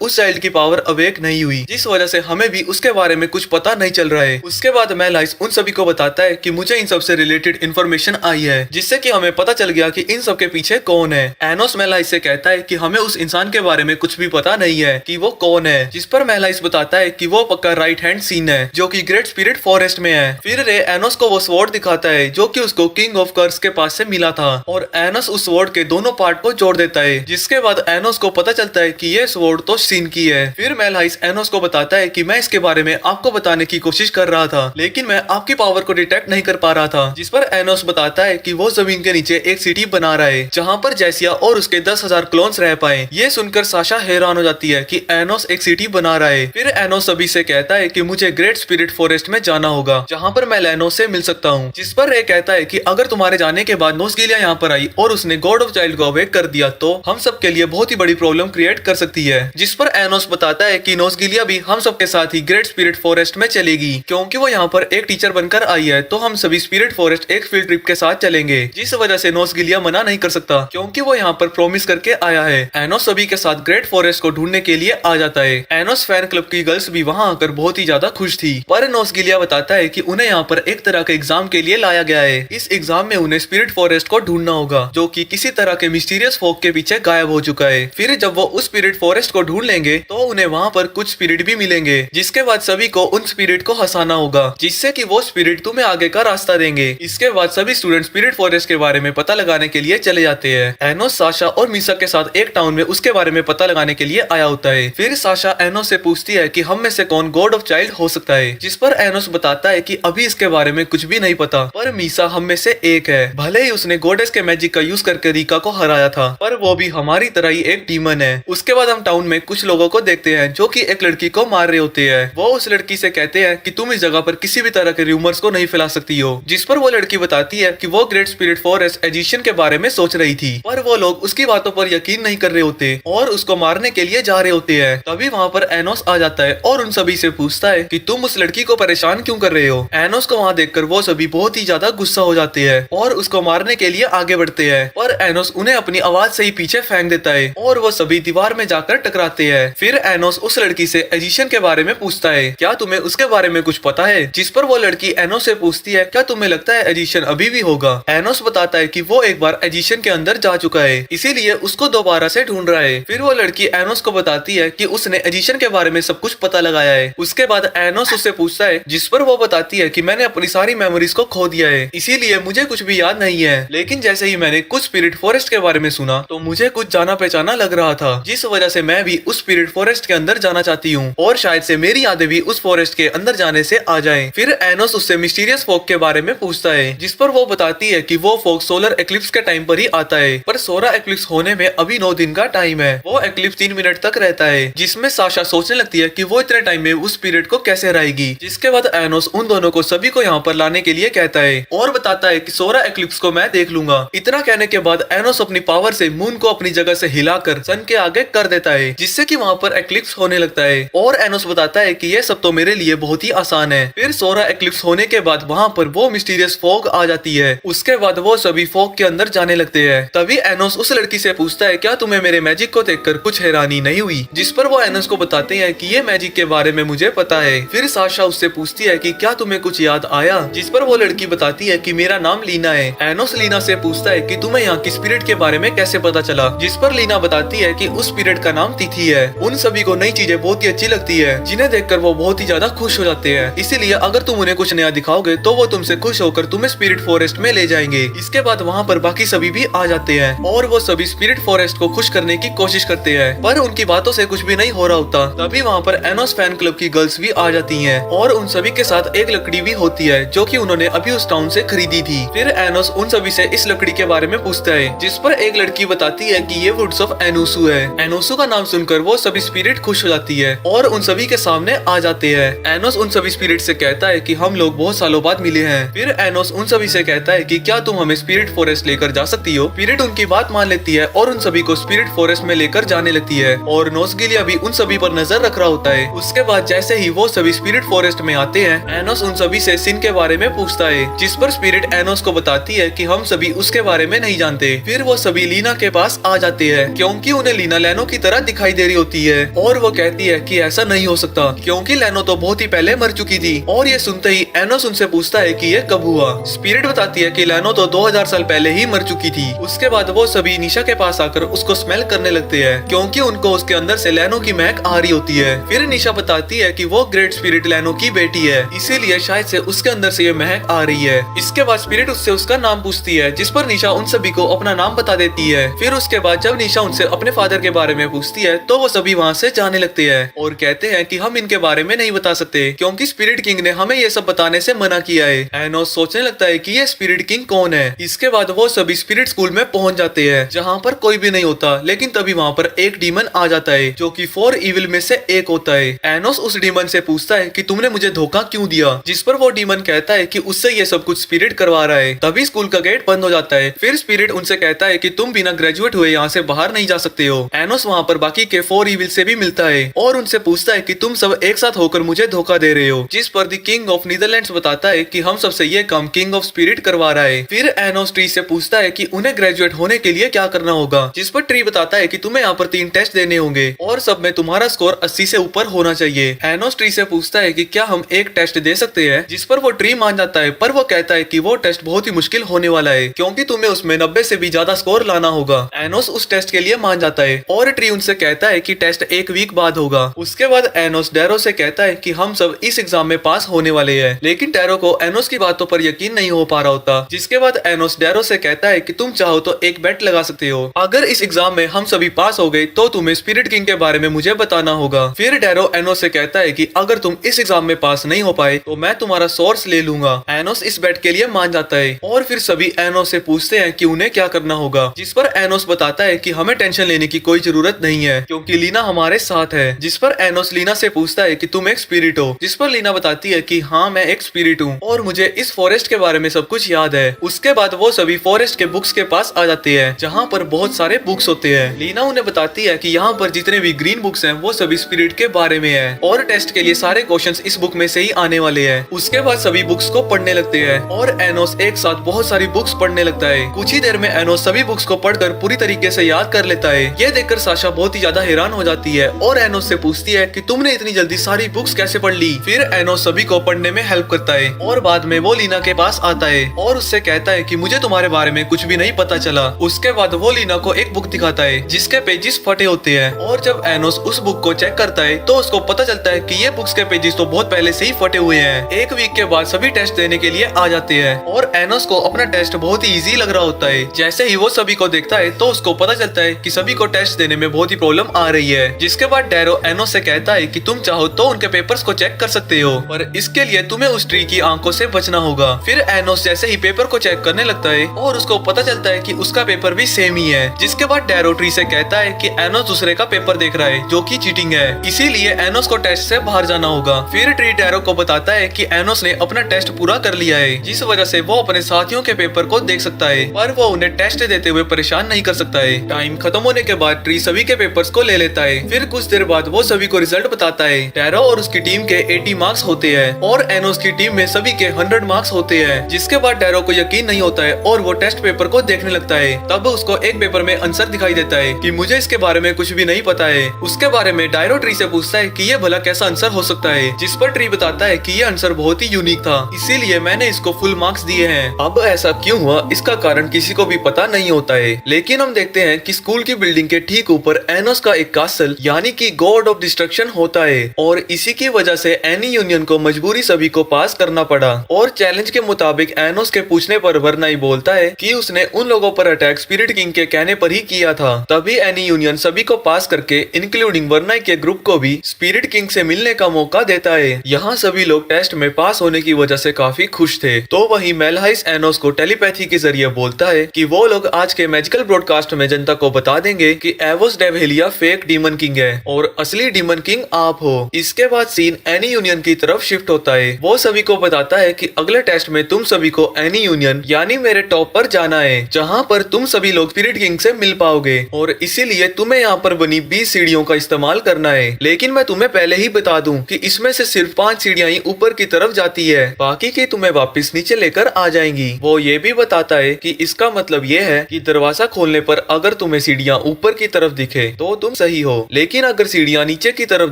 उस चाइल्ड की पावर अवेक नहीं हुई, जिस वजह से हमें भी उसके बारे में कुछ पता नहीं चल रहा है। उसके बाद मेलहाइस उन सभी को बताता है कि मुझे इन सब से रिलेटेड इन्फॉर्मेशन आई है, जिससे कि हमें पता चल गया कि इन सब के पीछे कौन है। एनोस मेलहाइस से कहता है कि हमें उस इंसान के बारे में कुछ भी पता नहीं है कि वो कौन है, जिस पर मेलहाइस बताता है कि वो पक्का राइट हैंड सीन है, जो कि ग्रेट स्पिरिट फॉरेस्ट में है। फिर रे एनोस को वो स्वॉर्ड दिखाता है जो कि उसको किंग ऑफ कर्स के पास से मिला था और एनोस उस स्वॉर्ड के दोनों पार्ट को जोड़ देता है, जिसके बाद एनोस को पता चलता है कि ये स्वॉर्ड तो सीन की है। फिर मेलहाइस एनोस को बताता है कि मैं इसके बारे में आपको बताने की कोशिश कर रहा था, लेकिन मैं आपकी पावर को डिटेक्ट नहीं कर पा रहा था, जिस पर एनोस बताता है कि वो जमीन के नीचे एक सिटी बना रहा है जहाँ पर जैसिया और उसके 10,000 क्लोन्स रह पाए। ये सुनकर साशा हैरान हो जाती है कि एनोस एक सिटी बना रहा है। फिर एनोस सभी से कहता है कि मुझे ग्रेट स्पिरिट फॉरेस्ट में जाना होगा, जहाँ पर मैं लेनोस से मिल सकता हूँ, जिस पर रे कहता है कि अगर तुम्हारे जाने के बाद नोसगिलिया यहाँ पर आई और उसने गॉड ऑफ चाइल्ड को अवेक कर दिया तो हम सब के लिए बहुत ही बड़ी प्रॉब्लम क्रिएट कर सकती है। जिस पर एनोस बताता है कि नोसगिलिया भी हम सब के साथ ही ग्रेट स्पिरिट फॉरेस्ट में चलेगी, क्योंकि वो यहाँ पर एक टीचर बनकर आई है, तो हम सभी स्पिरिट फॉरेस्ट एक फील्ड ट्रिप के साथ चलेंगे, जिस वजह से नोसगिलिया मना नहीं कर सकता, क्योंकि वो यहाँ पर प्रॉमिस करके आया है। एनोस सभी के साथ ग्रेट फॉरेस्ट को ढूंढने के लिए आ जाता है। एनोस फैन क्लब की गर्ल्स भी वहाँ आकर बहुत ही ज्यादा खुश थी, पर नोसगिलिया बताता है कि उन्हें यहाँ पर एक तरह के एग्जाम के लिए लाया गया है। इस एग्जाम में उन्हें स्पिरिट फॉरेस्ट को ढूंढना होगा, जो कि किसी तरह के मिस्टीरियस फोक के पीछे गायब हो चुका है। फिर जब वो उस स्पिरिट फॉरेस्ट को ढूंढ लेंगे तो उन्हें वहाँ पर कुछ स्पिरिट भी मिलेंगे, जिसके बाद सभी को उन स्पिरिट को हंसाना होगा, जिससे कि वो स्पिरिट तुम्हें आगे का रास्ता देंगे। इसके बाद सभी स्टूडेंट स्पिरिट फॉरेस्ट के बारे में पता लगाने के लिए चले जाते हैं। एनोस साशा और मीसा के साथ एक टाउन में उसके बारे में पता लगाने के लिए आया होता है। फिर साशा एनोस से पूछती है कि हम में से कौन गॉड ऑफ चाइल्ड हो सकता है, जिस पर एनोस बताता है कि अभी इसके बारे में कुछ भी नहीं पता, पर मीसा हम में से एक है। भले ही उसने गॉडेस के मैजिक का यूज करके रिका को हराया था, पर वो भी हमारी तरह ही एक डीमन है। उसके बाद हम टाउन में कुछ लोगों को देखते हैं जो कि एक लड़की को मार रहे होते हैं। वो उस लड़की से कहते हैं कि तुम इस जगह पर किसी भी तरह के रूमर्स को नहीं फैला सकती हो, जिस पर वो लड़की बताती है कि वो ग्रेट स्पिरिट फॉरेस्ट एजिशियन के बारे में सोच रही रही थी, पर वो लोग उसकी बातों पर यकीन नहीं कर रहे होते और उसको मारने के लिए जा रहे होते हैं। तभी वहाँ पर एनोस आ जाता है और उन सभी से पूछता है कि तुम उस लड़की को परेशान क्यों कर रहे हो। एनोस को वहाँ देखकर वो सभी बहुत ही ज्यादा गुस्सा हो जाते हैं और उसको मारने के लिए आगे बढ़ते हैं, पर एनोस उन्हें अपनी आवाज से ही पीछे फेंक देता है और वो सभी दीवार में जाकर टकराते हैं। फिर एनोस उस लड़की से एजिशियन के बारे में पूछता है, क्या तुम्हें उसके बारे में कुछ पता है? जिस पर वो लड़की एनोस से पूछती है, क्या तुम्हें लगता है एजिशियन अभी भी होगा? एनोस बताता है कि वो एक बार एजिशियन के अंदर जा चुका है, इसीलिए उसको दोबारा से ढूंढ रहा है। फिर वो लड़की एनोस को बताती है कि उसने एजिशियन के बारे में सब कुछ पता लगाया है। उसके बाद एनोस उससे पूछता है, जिस पर वो बताती है कि मैंने अपनी सारी मेमोरीज को खो दिया है, इसीलिए मुझे कुछ भी याद नहीं है। लेकिन जैसे ही मैंने कुछ स्पिरिट फॉरेस्ट के बारे में सुना तो मुझे कुछ जाना पहचाना लग रहा था, जिस वजह से मैं भी उस स्पिरिट फॉरेस्ट के अंदर जाना चाहती हूँ और शायद से मेरी यादें भी उस फॉरेस्ट के अंदर जाने से आ जाएं। फिर एनोस उससे मिस्टीरियस फॉग के बारे में पूछता है, जिस पर वो बताती है कि वो फॉग सोलर एक्लिप्स के टाइम पर ही आता है, पर सोलर एक्लिप्स होने में अभी 9 दिन का टाइम है। वो एक्लिप्स 3 मिनट तक रहता है, जिसमें साशा सोचने लगती है कि वो इतने टाइम में उस स्पिरिट को कैसे रहेगी। जिसके बाद एनोस उन दोनों को सभी को यहाँ पर लाने के लिए कहता है और बताता है कि सोलर एक्लिप्स को मैं देख लूंगा। इतना कहने के बाद एनोस अपनी पावर से मून को अपनी जगह से हिलाकर सन के आगे कर देता है, जिससे कि वहाँ पर एक्लिप्स होने लगता है। और एनोस बताता है कि ये सब तो मेरे लिए बहुत ही आसान है। फिर सोलर एक्लिप्स होने के बाद वहाँ पर वो मिस्टीरियस फॉग आ जाती है। उसके बाद वो सभी फॉग के अंदर जाने लगते हैं। तभी एनोस उस लड़की से पूछता है, क्या तुम्हें मेरे मैजिक को देखकर कुछ हैरानी नहीं हुई? जिस पर वो एनोस को बताते हैं कि ये मैजिक के बारे में मुझे पता है। फिर साशा उससे पूछती है कि क्या तुम्हें कुछ याद आया? जिस पर वो लड़की बताती है कि मेरा नाम लीना है। एनोस लीना से पूछता है कि तुम्हें यहाँ की स्पिरिट के बारे में कैसे पता चला? जिस पर लीना बताती है कि उस स्पिरिट का नाम तिथि है। उन सभी को नई चीजें बहुत ही अच्छी लगती है, जिन्हें देखकर वो बहुत ही ज्यादा खुश हो जाते हैं। इसीलिए अगर तुम उन्हें कुछ नया दिखाओगे तो वो तुमसे खुश होकर तुम्हें स्पिरिट फॉरेस्ट में ले जाएंगे। इसके बाद वहाँ पर बाकी सभी भी आ जाते हैं और वो सभी स्पिरिट फॉरेस्ट को खुश करने की कोशिश करते हैं, पर उनकी बातों से कुछ भी नहीं हो रहा होता। तभी वहाँ पर एनोस फैन क्लब की गर्ल्स भी आ जाती हैं और उन सभी के साथ एक लकड़ी भी होती है जो कि उन्होंने अभी उस टाउन से खरीदी थी। फिर एनोस उन सभी से इस लकड़ी के बारे में पूछता है, जिस पर एक लड़की बताती है कि ये वुड्स ऑफ एनोसू है। एनोसू का नाम सुनकर वो सभी स्पिरिट खुश हो जाती है और उन सभी के सामने आ जाते हैं। एनोस उन सभी स्पिरिट से कहता है कि हम लोग बहुत सालों बाद मिले हैं। फिर एनोस उन सभी से कहता है कि क्या तुम हमें स्पिरिट फॉरेस्ट लेकर जा सकती हो? स्पिरिट उनकी बात मान लेती है और उन सभी को स्पिरिट फॉरेस्ट में लेकर जाने लगती है और नोसगिलिया भी उन सभी पर नजर रख रहा होता है। उसके बाद जैसे ही वो सभी स्पिरिट फॉरेस्ट में आते हैं, एनोस उन सभी से सिन के बारे में पूछता है, जिस पर स्पिरिट एनोस को बताती है कि हम सभी उसके बारे में नहीं जानते। फिर वो सभी लीना के पास आ जाते हैं क्योंकि उन्हें लीना लेनो की तरह दिखाई दे रही होती है और वो कहती है कि ऐसा नहीं हो सकता क्योंकि लेनो तो बहुत ही पहले मर चुकी थी। और ये सुनते ही एनोस उनसे पूछता है कि ये कब हुआ? स्पिरिट बताती है कि लेनो तो 2000 साल पहले ही मर चुकी थी। उसके बाद वो सभी निशा के पास आकर उसको स्मेल करने लगते हैं क्योंकि उनको उसके अंदर से लेनो की महक आ रही होती है। फिर निशा बताती है कि वो ग्रेट स्पिरिट लेनो की बेटी है, इसीलिए शायद से उसके अंदर से ये महक आ रही है। इसके बाद स्पिरिट उससे उसका नाम पूछती है, जिस पर निशा उन सभी को अपना नाम बता देती है। फिर उसके बाद जब निशा उनसे अपने फादर के बारे में पूछती है तो वो सभी वहाँ से जाने लगते हैं और कहते हैं कि हम इनके बारे में नहीं बता सकते क्योंकि स्पिरिट किंग ने हमें ये सब बताने से मना किया है। एनोस सोचने लगता है कि ये स्पिरिट किंग कौन है। इसके बाद वो सभी स्पिरिट स्कूल में पहुंच जाते हैं जहाँ पर कोई भी नहीं होता, लेकिन तभी वहाँ पर एक डीमन आ जाता है जो कि 4 इविल में से एक होता है। एनोस उस डीमन से पूछता है कि तुमने मुझे धोखा क्यों दिया? जिस पर वो डीमन कहता है कि उससे ये सब कुछ स्पिरिट करवा रहा है। तभी स्कूल का गेट बंद हो जाता है। फिर स्पिरिट उनसे कहता है कि तुम बिना ग्रेजुएट हुए यहाँ से बाहर नहीं जा सकते हो। एनोस वहाँ पर बाकी के 4 इविल से भी मिलता है और उनसे पूछता है कि तुम सब एक साथ होकर मुझे धोखा दे रहे हो। जिस पर द किंग ऑफ नीदरलैंड्स बताता है कि हम सबसे ये काम किंग ऑफ स्पिरिट करवा रहा है। फिर एनोस ट्री से पूछता है कि उन्हें ग्रेजुएट होने के लिए क्या करना होगा। जिस पर ट्री बताता है कि तुम्हें यहाँ पर 3 टेस्ट देने होंगे और सब में तुम्हारा स्कोर 80 से ऊपर होना चाहिए। एनोस ट्री से पूछता है कि क्या हम एक टेस्ट दे सकते हैं, जिस पर वो ट्री मान जाता है, पर वो कहता है कि वो टेस्ट बहुत ही मुश्किल होने वाला है क्योंकि तुम्हें उसमें 90 से भी ज्यादा स्कोर लाना होगा। एनोस उस टेस्ट के लिए मान जाता है और ट्री उनसे कहता है कि टेस्ट 1 वीक बाद होगा। उसके बाद एनोस डैरो से कहता है कि हम सब इस एग्जाम में पास होने वाले हैं, लेकिन डैरो को एनोस की बातों पर यकीन नहीं हो पा रहा होता। जिसके बाद एनोस डैरो से कहता है कि तुम चाहो तो एक बेट लगा सकते हो, अगर इस एग्जाम में हम सभी पास हो गए तो तुम्हें स्पिरिट किंग के बारे में मुझे बताना होगा। फिर डैरो एनोस से कहता है कि अगर तुम इस एग्जाम में पास नहीं हो पाए तो मैं तुम्हारा सोर्स ले लूंगा। एनोस इस बेट के लिए मान जाता है और फिर सभी एनोस से पूछते हैं कि उन्हें क्या करना होगा। जिस पर एनोस बताता है कि हमें टेंशन लेने की कोई जरूरत नहीं है क्योंकि लीना हमारे साथ है। जिस पर एनोस लीना से पूछता है कि तुम एक स्पिरिट हो। जिस पर लीना बताती है कि हाँ मैं एक स्पिरिट हूँ और मुझे इस फॉरेस्ट के बारे में सब कुछ याद है। उसके बाद वो सभी फॉरेस्ट के बुक्स के पास पास आ जाते हैं जहाँ पर बहुत सारे बुक्स होते हैं। लीना उन्हें बताती है कि यहाँ पर जितने भी ग्रीन बुक्स हैं वो सभी स्पिरिट के बारे में है और टेस्ट के लिए सारे क्वेश्चंस इस बुक में से ही आने वाले हैं। उसके बाद सभी बुक्स को पढ़ने लगते हैं और एनोस एक साथ बहुत सारी बुक्स पढ़ने लगता है। कुछ ही देर में एनोस सभी बुक्स को पढ़कर पूरी तरीके से याद कर लेता है। ये देखकर साशा बहुत ही ज्यादा हैरान हो जाती है और एनोस से पूछती है कि तुमने इतनी जल्दी सारी बुक्स कैसे पढ़ ली। फिर एनोस सभी को पढ़ने में हेल्प करता है और बाद में वो लीना के पास आता है और उससे कहता है कि मुझे तुम्हारे बारे में कुछ भी नहीं पता चला। उसके बाद वो लीना को एक बुक दिखाता है जिसके पेजेस फटे होते हैं और जब एनोस उस बुक को चेक करता है तो उसको पता चलता है कि ये बुक्स के पेजेस तो बहुत पहले से ही फटे हुए हैं। एक वीक के बाद सभी टेस्ट देने के लिए आ जाते हैं और एनोस को अपना टेस्ट बहुत ही इजी लग रहा होता है। जैसे ही वो सभी को देखता है तो उसको पता चलता है कि सभी को टेस्ट देने में बहुत ही प्रॉब्लम आ रही है। जिसके बाद डैरो एनोस से कहता है कि तुम चाहो तो उनके पेपर्स को चेक कर सकते हो पर इसके लिए तुम्हें उस ट्री की आंखों से बचना होगा। फिर एनोस जैसे ही पेपर को चेक करने लगता है और उसको पता चलता है कि उसका पेपर भी सेम ही है। जिसके बाद डैरो ट्री से कहता है कि एनोस दूसरे का पेपर देख रहा है जो कि चीटिंग है, इसीलिए एनोस को टेस्ट से बाहर जाना होगा। फिर ट्री डैरो को बताता है कि एनोस ने अपना टेस्ट पूरा कर लिया है जिस वजह से वो अपने साथियों के पेपर को देख सकता है पर वो उन्हें टेस्ट देते हुए परेशान नहीं कर सकता है। टाइम खत्म होने के बाद ट्री सभी के पेपर्स को ले लेता है। फिर कुछ देर बाद वो सभी को रिजल्ट बताता है। डैरो और उसकी टीम के 80 मार्क्स होते हैं और एनोस की टीम में सभी के 100 मार्क्स होते हैं। जिसके बाद डैरो को यकीन नहीं होता है और वो टेस्ट पेपर को देखने लगता है। तब उसको एक पेपर में आंसर दिखाई देता है कि मुझे इसके बारे में कुछ भी नहीं पता है। उसके बारे में डैरो ट्री से पूछता है कि ये भला कैसा आंसर हो सकता है, जिस पर ट्री बताता है कि ये आंसर बहुत ही यूनिक था इसीलिए मैंने इसको फुल मार्क्स दिए हैं। अब ऐसा क्यों हुआ इसका कारण किसी को भी पता नहीं होता है, लेकिन हम देखते हैं कि स्कूल की बिल्डिंग के ठीक ऊपर एनोस का एक कासल यानी कि गॉड ऑफ डिस्ट्रक्शन होता है और इसी की वजह से एनी यूनियन को मजबूरी सभी को पास करना पड़ा। और चैलेंज के मुताबिक एनोस के पूछने पर वर्नाई बोलता है कि उसने उन लोगों पर अटैक स्पिरिट किंग के कहने पर ही किया था। तभी एनी यूनियन सभी को पास करके इंक्लूडिंग वर्नाई के ग्रुप को भी स्पिरिट किंग से मिलने का मौका देता है। यहाँ सभी लोग टेस्ट में पास होने की वजह से काफी खुश थे। तो वही मेलहाइस एनोस को टेलीपैथी के जरिए बोलता है कि वो लोग आज के मैजिकल ब्रॉडकास्ट में जनता को बता देंगे कि एवोस डेवहेलिया फेक डीमन किंग है और असली डीमन किंग आप हो। इसके बाद सीन एनी यूनियन की तरफ शिफ्ट होता है। वो सभी को बताता है कि अगले टेस्ट में तुम सभी को एनी यूनियन यानी मेरे टॉप पर जाना है जहाँ पर तुम सभी लोग स्पिरिट किंग से मिल पाओगे और इसीलिए तुम्हें यहाँ पर बनी 20 सीढ़ियों का इस्तेमाल करना है। लेकिन मैं तुम्हें पहले ही बता दूं कि इसमें से सिर्फ 5 सीढ़ियां ही ऊपर की तरफ जाती है, बाकी की तुम्हें वापस नीचे लेकर आ जाएंगी। वो ये भी बताता है कि इसका मतलब ये है कि दरवाजा खोलने पर अगर तुम्हें सीढ़ियां ऊपर की तरफ दिखे तो तुम सही हो, लेकिन अगर सीढ़ियां नीचे की तरफ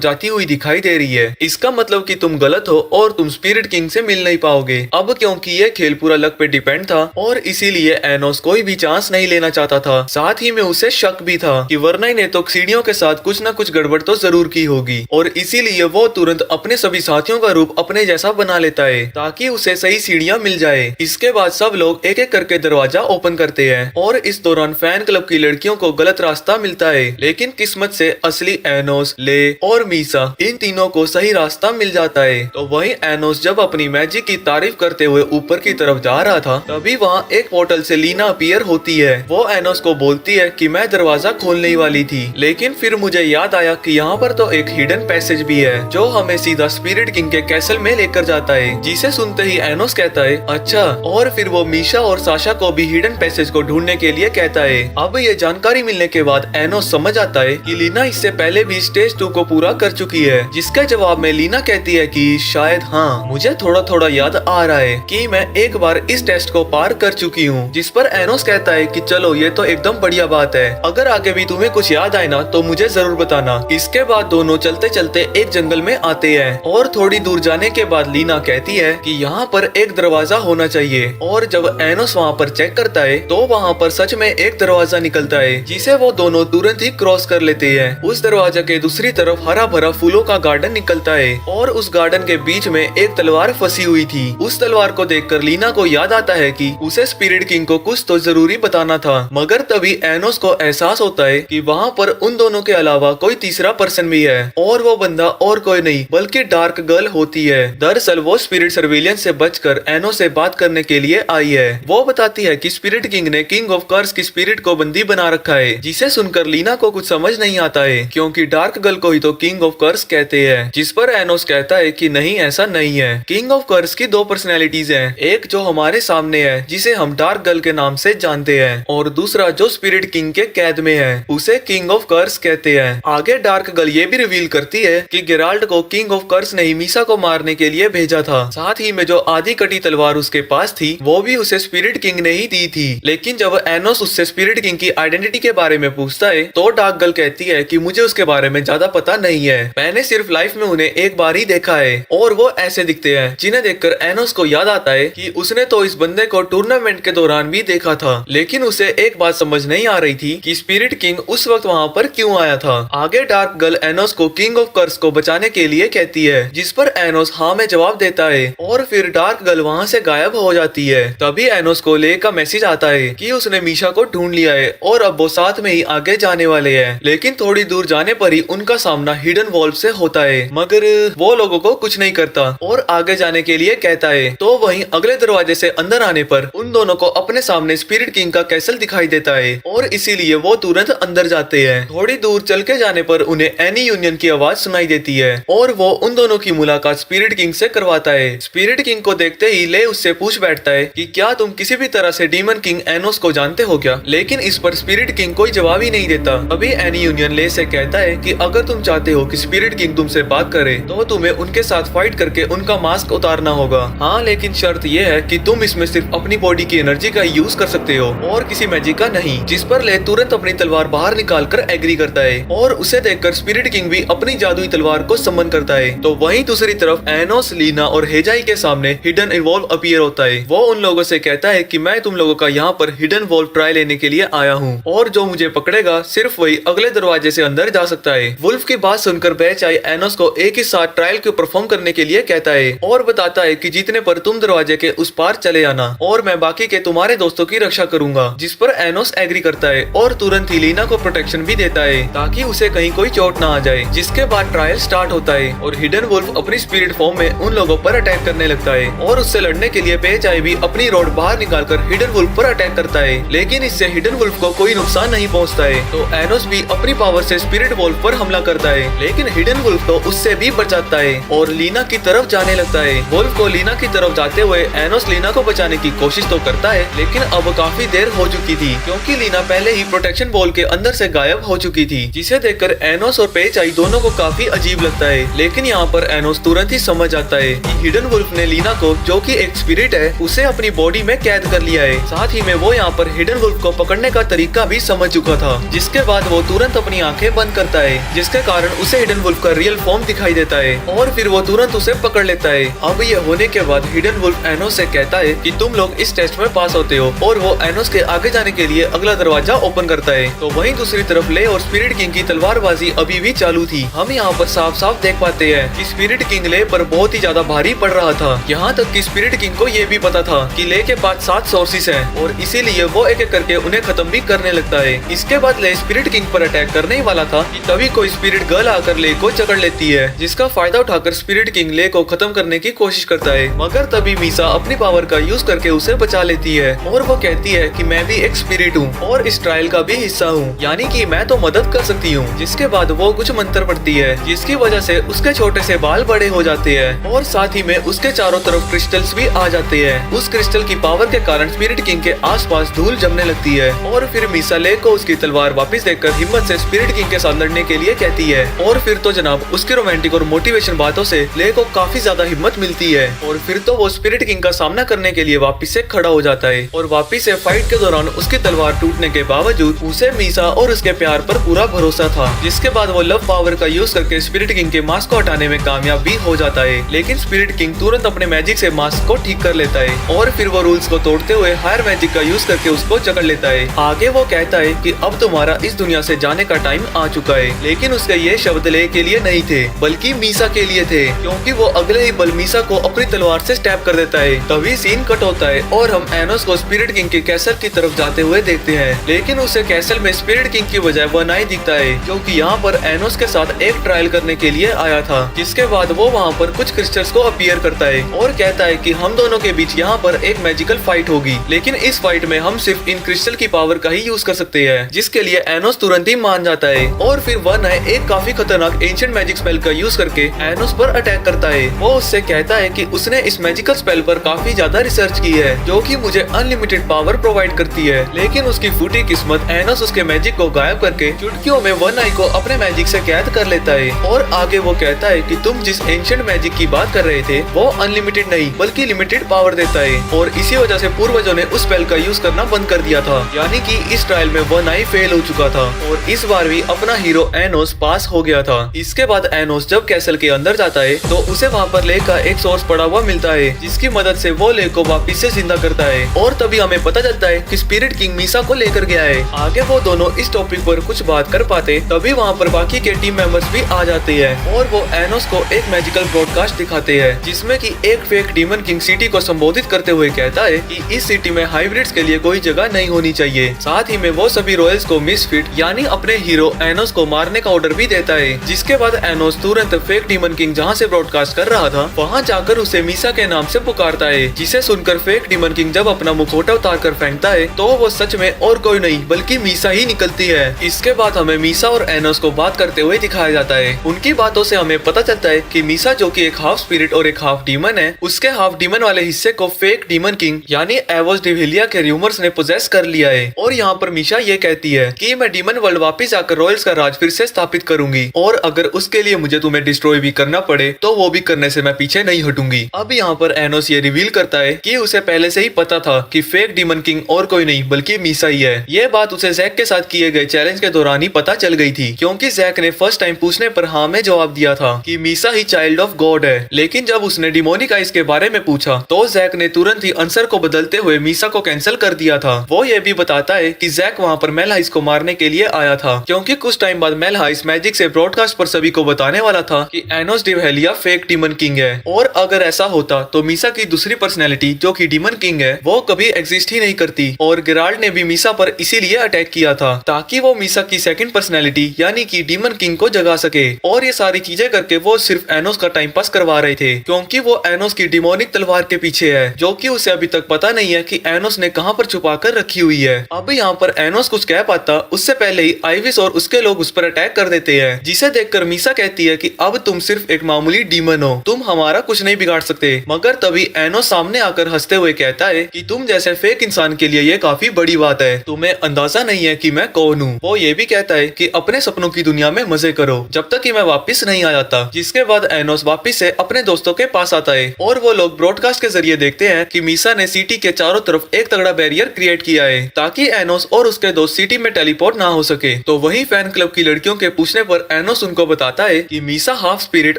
जाती हुई दिखाई दे रही है इसका मतलब कि तुम गलत हो और तुम स्पिरिट किंग से मिल नहीं पाओगे। अब क्योंकि ये खेल पूरा लक पे डिपेंड था और इसीलिए एनोस कोई भी चांस नहीं लेना चाहता था। साथ ही में उसे शक भी था कि वर्नाई ने तो सीढ़ियों के साथ कुछ न कुछ गड़बड़ तो जरूर की होगी और इसीलिए वो तुरंत अपने सभी साथियों का रूप अपने जैसा बना लेता है ताकि उसे सही सीढ़ियां मिल जाए। इसके बाद सब लोग एक एक करके दरवाजा ओपन करते हैं और इस दौरान फैन क्लब की लड़कियों को गलत रास्ता मिलता है, लेकिन किस्मत से असली एनोस, ले और मीसा इन तीनों को सही रास्ता मिल जाता है। तो वही एनोस जब अपनी मैजिक की तारीफ करते हुए ऊपर की तरफ जा रहा था तभी वहाँ एक पोर्टल से लीना अपीयर होती है। वो एनोस को बोलती है कि मैं दरवाजा खोलने ही वाली थी, लेकिन फिर मुझे याद आया कि यहाँ पर तो एक हिडन पैसेज भी है जो हमें सीधा स्पिरिट किंग के कैसल में लेकर जाता है। जिसे सुनते ही एनोस कहता है अच्छा, और फिर वो मीशा और साशा को भी हिडन पैसेज को ढूंढने के लिए कहता है। अब ये जानकारी मिलने के बाद एनोस समझ आता है कि लीना इससे पहले भी स्टेज 2 को पूरा कर चुकी है, जिसके जवाब में लीना कहती है कि शायद हाँ, मुझे थोड़ा थोड़ा याद आ रहा है कि मैं एक बार इस टेस्ट को पार कर चुकी हूँ। जिस पर एनोस कहता है कि चलो ये तो एकदम बढ़िया बात है, अगर आगे भी तुम्हें कुछ याद आए ना तो मुझे जरूर बताना। इसके बाद दोनों चलते चलते एक जंगल में आते हैं और थोड़ी दूर जाने के बाद लीना कहती है कि यहाँ पर एक दरवाजा होना चाहिए और जब एनोस वहाँ पर चेक करता है तो वहाँ पर सच में एक दरवाजा निकलता है जिसे वो दोनों तुरंत ही क्रॉस कर लेते हैं। उस दरवाजा के दूसरी तरफ हरा भरा फूलों का गार्डन निकलता है और उस गार्डन के बीच में एक तलवार फंसी हुई थी। उस तलवार को देखकर लीना को याद आता है कि उसे स्पिरिट किंग को कुछ तो जरूरी बताना था, मगर तभी एनोस को एहसास होता है कि वहाँ पर उन दोनों के अलावा कोई तीसरा पर्सन भी है और वो बंदा और कोई नहीं बल्कि डार्क गर्ल होती है। दरअसल वो स्पिरिट सर्विलियंस से बचकर एनोस से बात करने के लिए आई है। वो बताती है कि स्पिरिट किंग ने किंग ऑफ कर्स की स्पिरिट को बंदी बना रखा है, जिसे सुनकर लीना को कुछ समझ नहीं आता है क्योंकि डार्क गर्ल को ही तो किंग ऑफ कर्स कहते हैं। जिस पर एनोस कहता है कि नहीं, ऐसा नहीं है। किंग ऑफ कर्स की 2 पर्सनैलिटीज हैं, एक जो हमारे सामने है जिसे हम डार्क गर्ल के नाम से से जानते हैं और दूसरा जो स्पिरिट किंग के कैद में है उसे किंग ऑफ कर्स कहते हैं। आगे डार्क गर्ल ये भी रिवील करती है कि गेराल्ट को किंग ऑफ कर्स ने ही मीसा को मारने के लिए भेजा था। साथ ही में जो आधी कटी तलवार उसके पास थी वो भी उसे स्पिरिट किंग ने ही दी थी। लेकिन जब एनोस उससे स्पिरिट किंग की आइडेंटिटी के बारे में पूछता है तो डार्क गर्ल कहती है कि मुझे उसके बारे में ज्यादा पता नहीं है, मैंने सिर्फ लाइफ में उन्हें एक बार ही देखा है और वो ऐसे दिखते हैं। जिन्हें देखकर एनोस को याद आता है कि उसने तो इस बंदे को टूर्नामेंट के दौरान भी देखा था, लेकिन उसे एक बात समझ नहीं आ रही थी कि स्पिरिट किंग उस वक्त वहाँ पर क्यों आया था। आगे डार्क गर्ल एनोस को किंग ऑफ कर्स को बचाने के लिए कहती है, जिस पर एनोस हाँ में जवाब देता है और फिर डार्क गर्ल वहाँ से गायब हो जाती है। तभी एनोस को ले का मैसेज आता है कि उसने मीशा को ढूंढ लिया है और अब वो साथ में ही आगे जाने वाले हैं। लेकिन थोड़ी दूर जाने पर ही उनका सामना हिडन वॉल्व से होता है, मगर वो लोगों को कुछ नहीं करता और आगे जाने के लिए कहता है। तो वहीं अगले दरवाजे से अंदर आने पर उन दोनों को अपने सामने स्पिरिट किंग का कैसल दिखाई देता है और इसीलिए वो तुरंत अंदर जाते हैं। थोड़ी दूर चल के जाने पर उन्हें एनी यूनियन की आवाज सुनाई देती है और वो उन दोनों की मुलाकात स्पिरिट किंग से करवाता है। स्पिरिट किंग को देखते ही ले उससे पूछ बैठता है कि क्या तुम किसी भी तरह से डीमन किंग एनोस को जानते हो क्या, लेकिन इस पर स्पिरिट किंग कोई जवाब ही नहीं देता। अभी एनी यूनियन ले से कहता है कि अगर तुम चाहते हो कि स्पिरिट किंग तुमसे बात करे तो तुम्हें उनके साथ फाइट करके उनका मास्क उतारना होगा। हाँ, लेकिन शर्त यह है कि तुम इसमें सिर्फ अपनी बॉडी की एनर्जी का यूज कर सकते हो और किसी मैजिक का नहीं। जिस पर ले तुरंत अपनी तलवार बाहर निकाल कर एग्री करता है और उसे देखकर स्पिरिट किंग भी अपनी जादुई तलवार को समन करता है। तो वहीं दूसरी तरफ एनोस, लीना और हेजाई के सामने हिडन इवॉल्व अपीयर होता है। वो उन लोगों से कहता है कि मैं तुम लोगों का यहाँ पर हिडन वॉल्व ट्राई लेने के लिए आया हूँ और जो मुझे पकड़ेगा सिर्फ वही अगले दरवाजे से अंदर जा सकता है। वुल्फ की बात सुनकर बेचाई एनोस को एक ही साथ ट्रायल को परफॉर्म करने के लिए कहता है और बताता है कि जीतने पर तुम दरवाजे के उस पार चले आना और मैं बाकी के तुम्हारे दोस्तों की रक्षा करूंगा। जिस पर एनोस एग्री करता है और तुरंत ही लीना को प्रोटेक्शन भी देता है ताकि उसे कहीं कोई चोट ना आ जाए। जिसके बाद ट्रायल स्टार्ट होता है और हिडन वुल्फ अपनी स्पिरिट फॉर्म में उन लोगों पर अटैक करने लगता है और उससे लड़ने के लिए बेचाई भी अपनी रोड बाहर निकालकर हिडन वुल्फ पर अटैक करता है, लेकिन इससे हिडन वुल्फ को कोई नुकसान नहीं पहुंचता है। तो एनोस भी अपनी पावर से स्पिरिट वुल्फ पर हमला करता है, लेकिन हिडन वुल्फ तो उससे भी बच जाता है और लीना की तरफ जाने लगता है। वुल्फ को लीना की तरफ जाते हुए एनोस लीना को बचाने की कोशिश तो करता है, लेकिन अब काफी देर हो चुकी थी क्योंकि लीना पहले ही प्रोटेक्शन बॉल के अंदर से गायब हो चुकी थी, जिसे देखकर एनोस और पेचाई दोनों को काफी अजीब लगता है। लेकिन यहाँ पर एनोस तुरंत ही समझ आता है कि हिडन वुल्फ ने लीना को, जो कि एक स्पिरिट है, उसे अपनी बॉडी में कैद कर लिया है। साथ ही में वो यहाँ पर हिडन वुल्फ को पकड़ने का तरीका भी समझ चुका था, जिसके बाद वो तुरंत अपनी आंखें बंद करता है, जिसके कारण उसे हिडन वुल्फ का रियल फॉर्म दिखाई देता है और फिर वो तुरंत उसे पकड़ लेता है। अब ये होने के बाद हिडन वुल्फ एनोस से कहता है कि तुम लोग इस टेस्ट में पास होते हो और वो एनोस के आगे जाने के लिए अगला दरवाजा ओपन करता है। तो वहीं दूसरी तरफ ले और स्पिरिट किंग की तलवारबाजी अभी भी चालू थी। हम यहाँ पर साफ साफ देख पाते हैं कि स्पिरिट किंग ले पर बहुत ही ज्यादा भारी पड़ रहा था। यहाँ तक कि स्पिरिट किंग को ये भी पता था कि ले के पास 7 सोर्सेस हैं और इसीलिए वो एक एक करके उन्हें खत्म भी करने लगता है। इसके बाद ले स्पिरिट किंग पर अटैक करने ही वाला था कि तभी कोई स्पिरिट गर्ल आकर ले को जकड़ लेती है, जिसका फायदा उठाकर स्पिरिट किंग ले को खत्म करने की कोशिश करता है, मगर तभी मीसा अपनी पावर का यूज करके उसे बचा लेती है और वो कहती है कि मैं भी एक स्पिरिट हूँ और इस ट्रायल का भी हिस्सा हूँ, यानी कि मैं तो मदद कर सकती हूँ। जिसके बाद वो कुछ मंत्र पढ़ती है जिसकी वजह से उसके छोटे से बाल बड़े हो जाते हैं और साथ ही में उसके चारों तरफ क्रिस्टल्स भी आ जाते हैं। उस क्रिस्टल की पावर के कारण स्पिरिट किंग के आसपास धूल जमने लगती है और फिर मीसा ले को उसकी तलवार वापस देकर हिम्मत से स्पिरिट किंग के साथ लड़ने के लिए कहती है और फिर तो जनाब उसकी रोमांटिक और मोटिवेशन बातों से ले को काफी ज्यादा हिम्मत मिलती है और फिर तो वो स्पिरिट किंग का सामना करने के लिए वापस से खड़ा हो जाता है और वापस से फाइट के दौरान उसकी तलवार टूटने के बावजूद उसे मीसा और उसके प्यार पर पूरा भरोसा था। जिसके बाद वो लव पावर का यूज करके स्पिरिट किंग के मास्क को हटाने में कामयाब भी हो जाता है, लेकिन स्पिरिट किंग तुरंत अपने मैजिक से मास्क को ठीक कर लेता है और फिर वो रूल्स को तोड़ते हुए हायर मैजिक का यूज करके उसको जकड़ लेता है। आगे वो कहता है कि अब तुम्हारा इस दुनिया से जाने का टाइम आ चुका है, लेकिन उसके ये शब्द ले के लिए नहीं थे बल्कि मीसा के लिए थे, क्योंकि वो अगले ही बल मीसा को अपनी तलवार से स्टैब कर देता है। तभी सीन कट होता है और हम एनोस को स्पिरिट किंग के कैसल की तरफ जाते हुए देखते हैं, लेकिन उसे कैसल में स्पिरिट किंग की बजाय वनाई दिखता है, जो कि यहाँ पर एनोस के साथ एक ट्रायल करने के लिए आया था। जिसके बाद वो वहाँ पर कुछ क्रिस्टल्स को अपीयर करता है और कहता है कि हम दोनों के बीच यहाँ पर एक मैजिकल फाइट होगी, लेकिन इस फाइट में हम सिर्फ इन क्रिस्टल की पावर का ही यूज कर सकते हैं, जिसके लिए एनोस तुरंत ही मान जाता है और फिर वन है एक काफी खतरनाक एंशिएंट मैजिक स्पेल का यूज करके एनोस पर अटैक करता है। वो उससे कहता है कि उसने इस मैजिकल स्पेल पर काफी ज्यादा रिसर्च की है, जो कि मुझे अनलिमिटेड पावर पावर प्रोवाइड करती है, लेकिन उसकी फूटी किस्मत एनोस उसके मैजिक को गायब करके चुटकियों में वन आई को अपने मैजिक से कैद कर लेता है। और आगे वो कहता है कि तुम जिस एंशिएंट मैजिक की बात कर रहे थे वो अनलिमिटेड नहीं बल्कि लिमिटेड पावर देता है, और इसी वजह से पूर्वजों ने उस स्पेल का यूज करना बंद कर दिया था। यानी कि इस ट्रायल में वन आई फेल हो चुका था और इस बार भी अपना हीरो एनोस पास हो गया था। इसके बाद एनोस जब कैसल के अंदर जाता है तो उसे वहाँ पर लेक का एक सोर्स पड़ा हुआ मिलता है, जिसकी मदद से वो लेक को वापिस से जिंदा करता है। और तभी हमें पता चलता है कि स्पिरिट किंग मीसा को लेकर गया है। आगे वो दोनों इस टॉपिक पर कुछ बात कर पाते तभी वहाँ पर बाकी के टीम मेंबर्स भी आ जाते हैं और वो एनोस को एक मैजिकल ब्रॉडकास्ट दिखाते हैं, जिसमें कि एक फेक डीमन किंग सिटी को संबोधित करते हुए कहता है कि इस सिटी में हाइब्रिड्स के लिए कोई जगह नहीं होनी चाहिए। साथ ही में वो सभी रॉयल्स को मिसफिट यानी अपने हीरो एनोस को मारने का ऑर्डर भी देता है। जिसके बाद एनोस तुरंत फेक डीमन किंग जहाँ से ब्रॉडकास्ट कर रहा था वहाँ जाकर उसे मीसा के नाम से पुकारता है, जिसे सुनकर फेक डीमन किंग जब अपना मुखौटा उतार कर फेंकता है तो वो सच में और कोई नहीं बल्कि मीसा ही निकलती है। इसके बाद हमें मीसा और एनोस को बात करते हुए दिखाया जाता है। उनकी बातों से हमें पता चलता है कि मीसा जो कि एक हाफ स्पिरिट और एक हाफ डीमन है, उसके हाफ डीमन वाले हिस्से को फेक डीमन किंग यानी एवोस डिविलिया के र्यूमर्स ने पोजेस कर लिया है। और यहाँ पर मीसा ये कहती है कि मैं डीमन वर्ल्ड वापस आकर रॉयल्स का राज फिर से स्थापित करूंगी, और अगर उसके लिए मुझे तुम्हें डिस्ट्रॉय भी करना पड़े तो वो भी करने से मैं पीछे नहीं हटूंगी। अब यहाँ पर एनोस ये रिवील करता है कि उसे पहले से ही पता था कि फेक डीमन किंग और कोई नहीं बल्कि मीसा ही है। ये बात उसे जैक के साथ किए गए चैलेंज के दौरान ही पता चल गई थी, क्योंकि जैक ने फर्स्ट टाइम पूछने पर हाँ में जवाब दिया था कि मीसा ही चाइल्ड ऑफ गॉड है। लेकिन जब उसने डिमोनिक आइज के बारे में पूछा तो जैक ने तुरंत ही आंसर को बदलते हुए मीसा को कैंसिल कर दिया था। वो ये भी बताता है कि जैक वहाँ पर मेलहाइस को मारने के लिए आया था, क्योंकि कुछ टाइम बाद मेलहाइस मैजिक से ब्रॉडकास्ट पर सभी को बताने वाला था कि एनोस डिविलिया फेक डीमन किंग है। और अगर ऐसा होता तो मीसा की दूसरी पर्सनैलिटी जो कि डीमन किंग है वो कभी एग्जिस्ट ही नहीं करती, और गेराल्ड ने भी मीसा पर इसीलिए अटैक किया था ताकि वो मीसा की सेकंड पर्सनैलिटी यानी कि डीमन किंग को जगा सके। और ये सारी चीजें करके वो सिर्फ एनोस का टाइम पास करवा रहे थे, क्योंकि वो एनोस की डिमोनिक तलवार के पीछे है, जो कि उसे अभी तक पता नहीं है कि एनोस ने कहां पर छुपा कर रखी हुई है। अब यहाँ पर एनोस कुछ कह पाता उससे पहले ही आइविस और उसके लोग उस पर अटैक कर देते हैं, जिसे देखकर मीसा कहती है कि अब तुम सिर्फ एक मामूली डीमन हो, तुम हमारा कुछ नहीं बिगाड़ सकते। मगर तभी एनोस सामने आकर हंसते हुए कहता है कि तुम जैसे फेक इंसान के लिए ये काफी बड़ी बात है, तुम्हें अंदाजा नहीं है कि मैं कौन हूँ। वो ये भी कहता है कि अपने सपनों की दुनिया में मजे करो जब तक कि मैं वापस नहीं आ जाता। जिसके बाद एनोस वापस से अपने दोस्तों के पास आता है और वो लोग ब्रॉडकास्ट के जरिए देखते हैं कि मीसा ने सिटी के चारों तरफ एक तगड़ा बैरियर क्रिएट किया है ताकि एनोस और उसके दोस्त सिटी में टेलीपोर्ट ना हो सके। तो वही फैन क्लब की लड़कियों के पूछने पर एनोस उनको बताता है कि मीसा हाफ स्पिरिट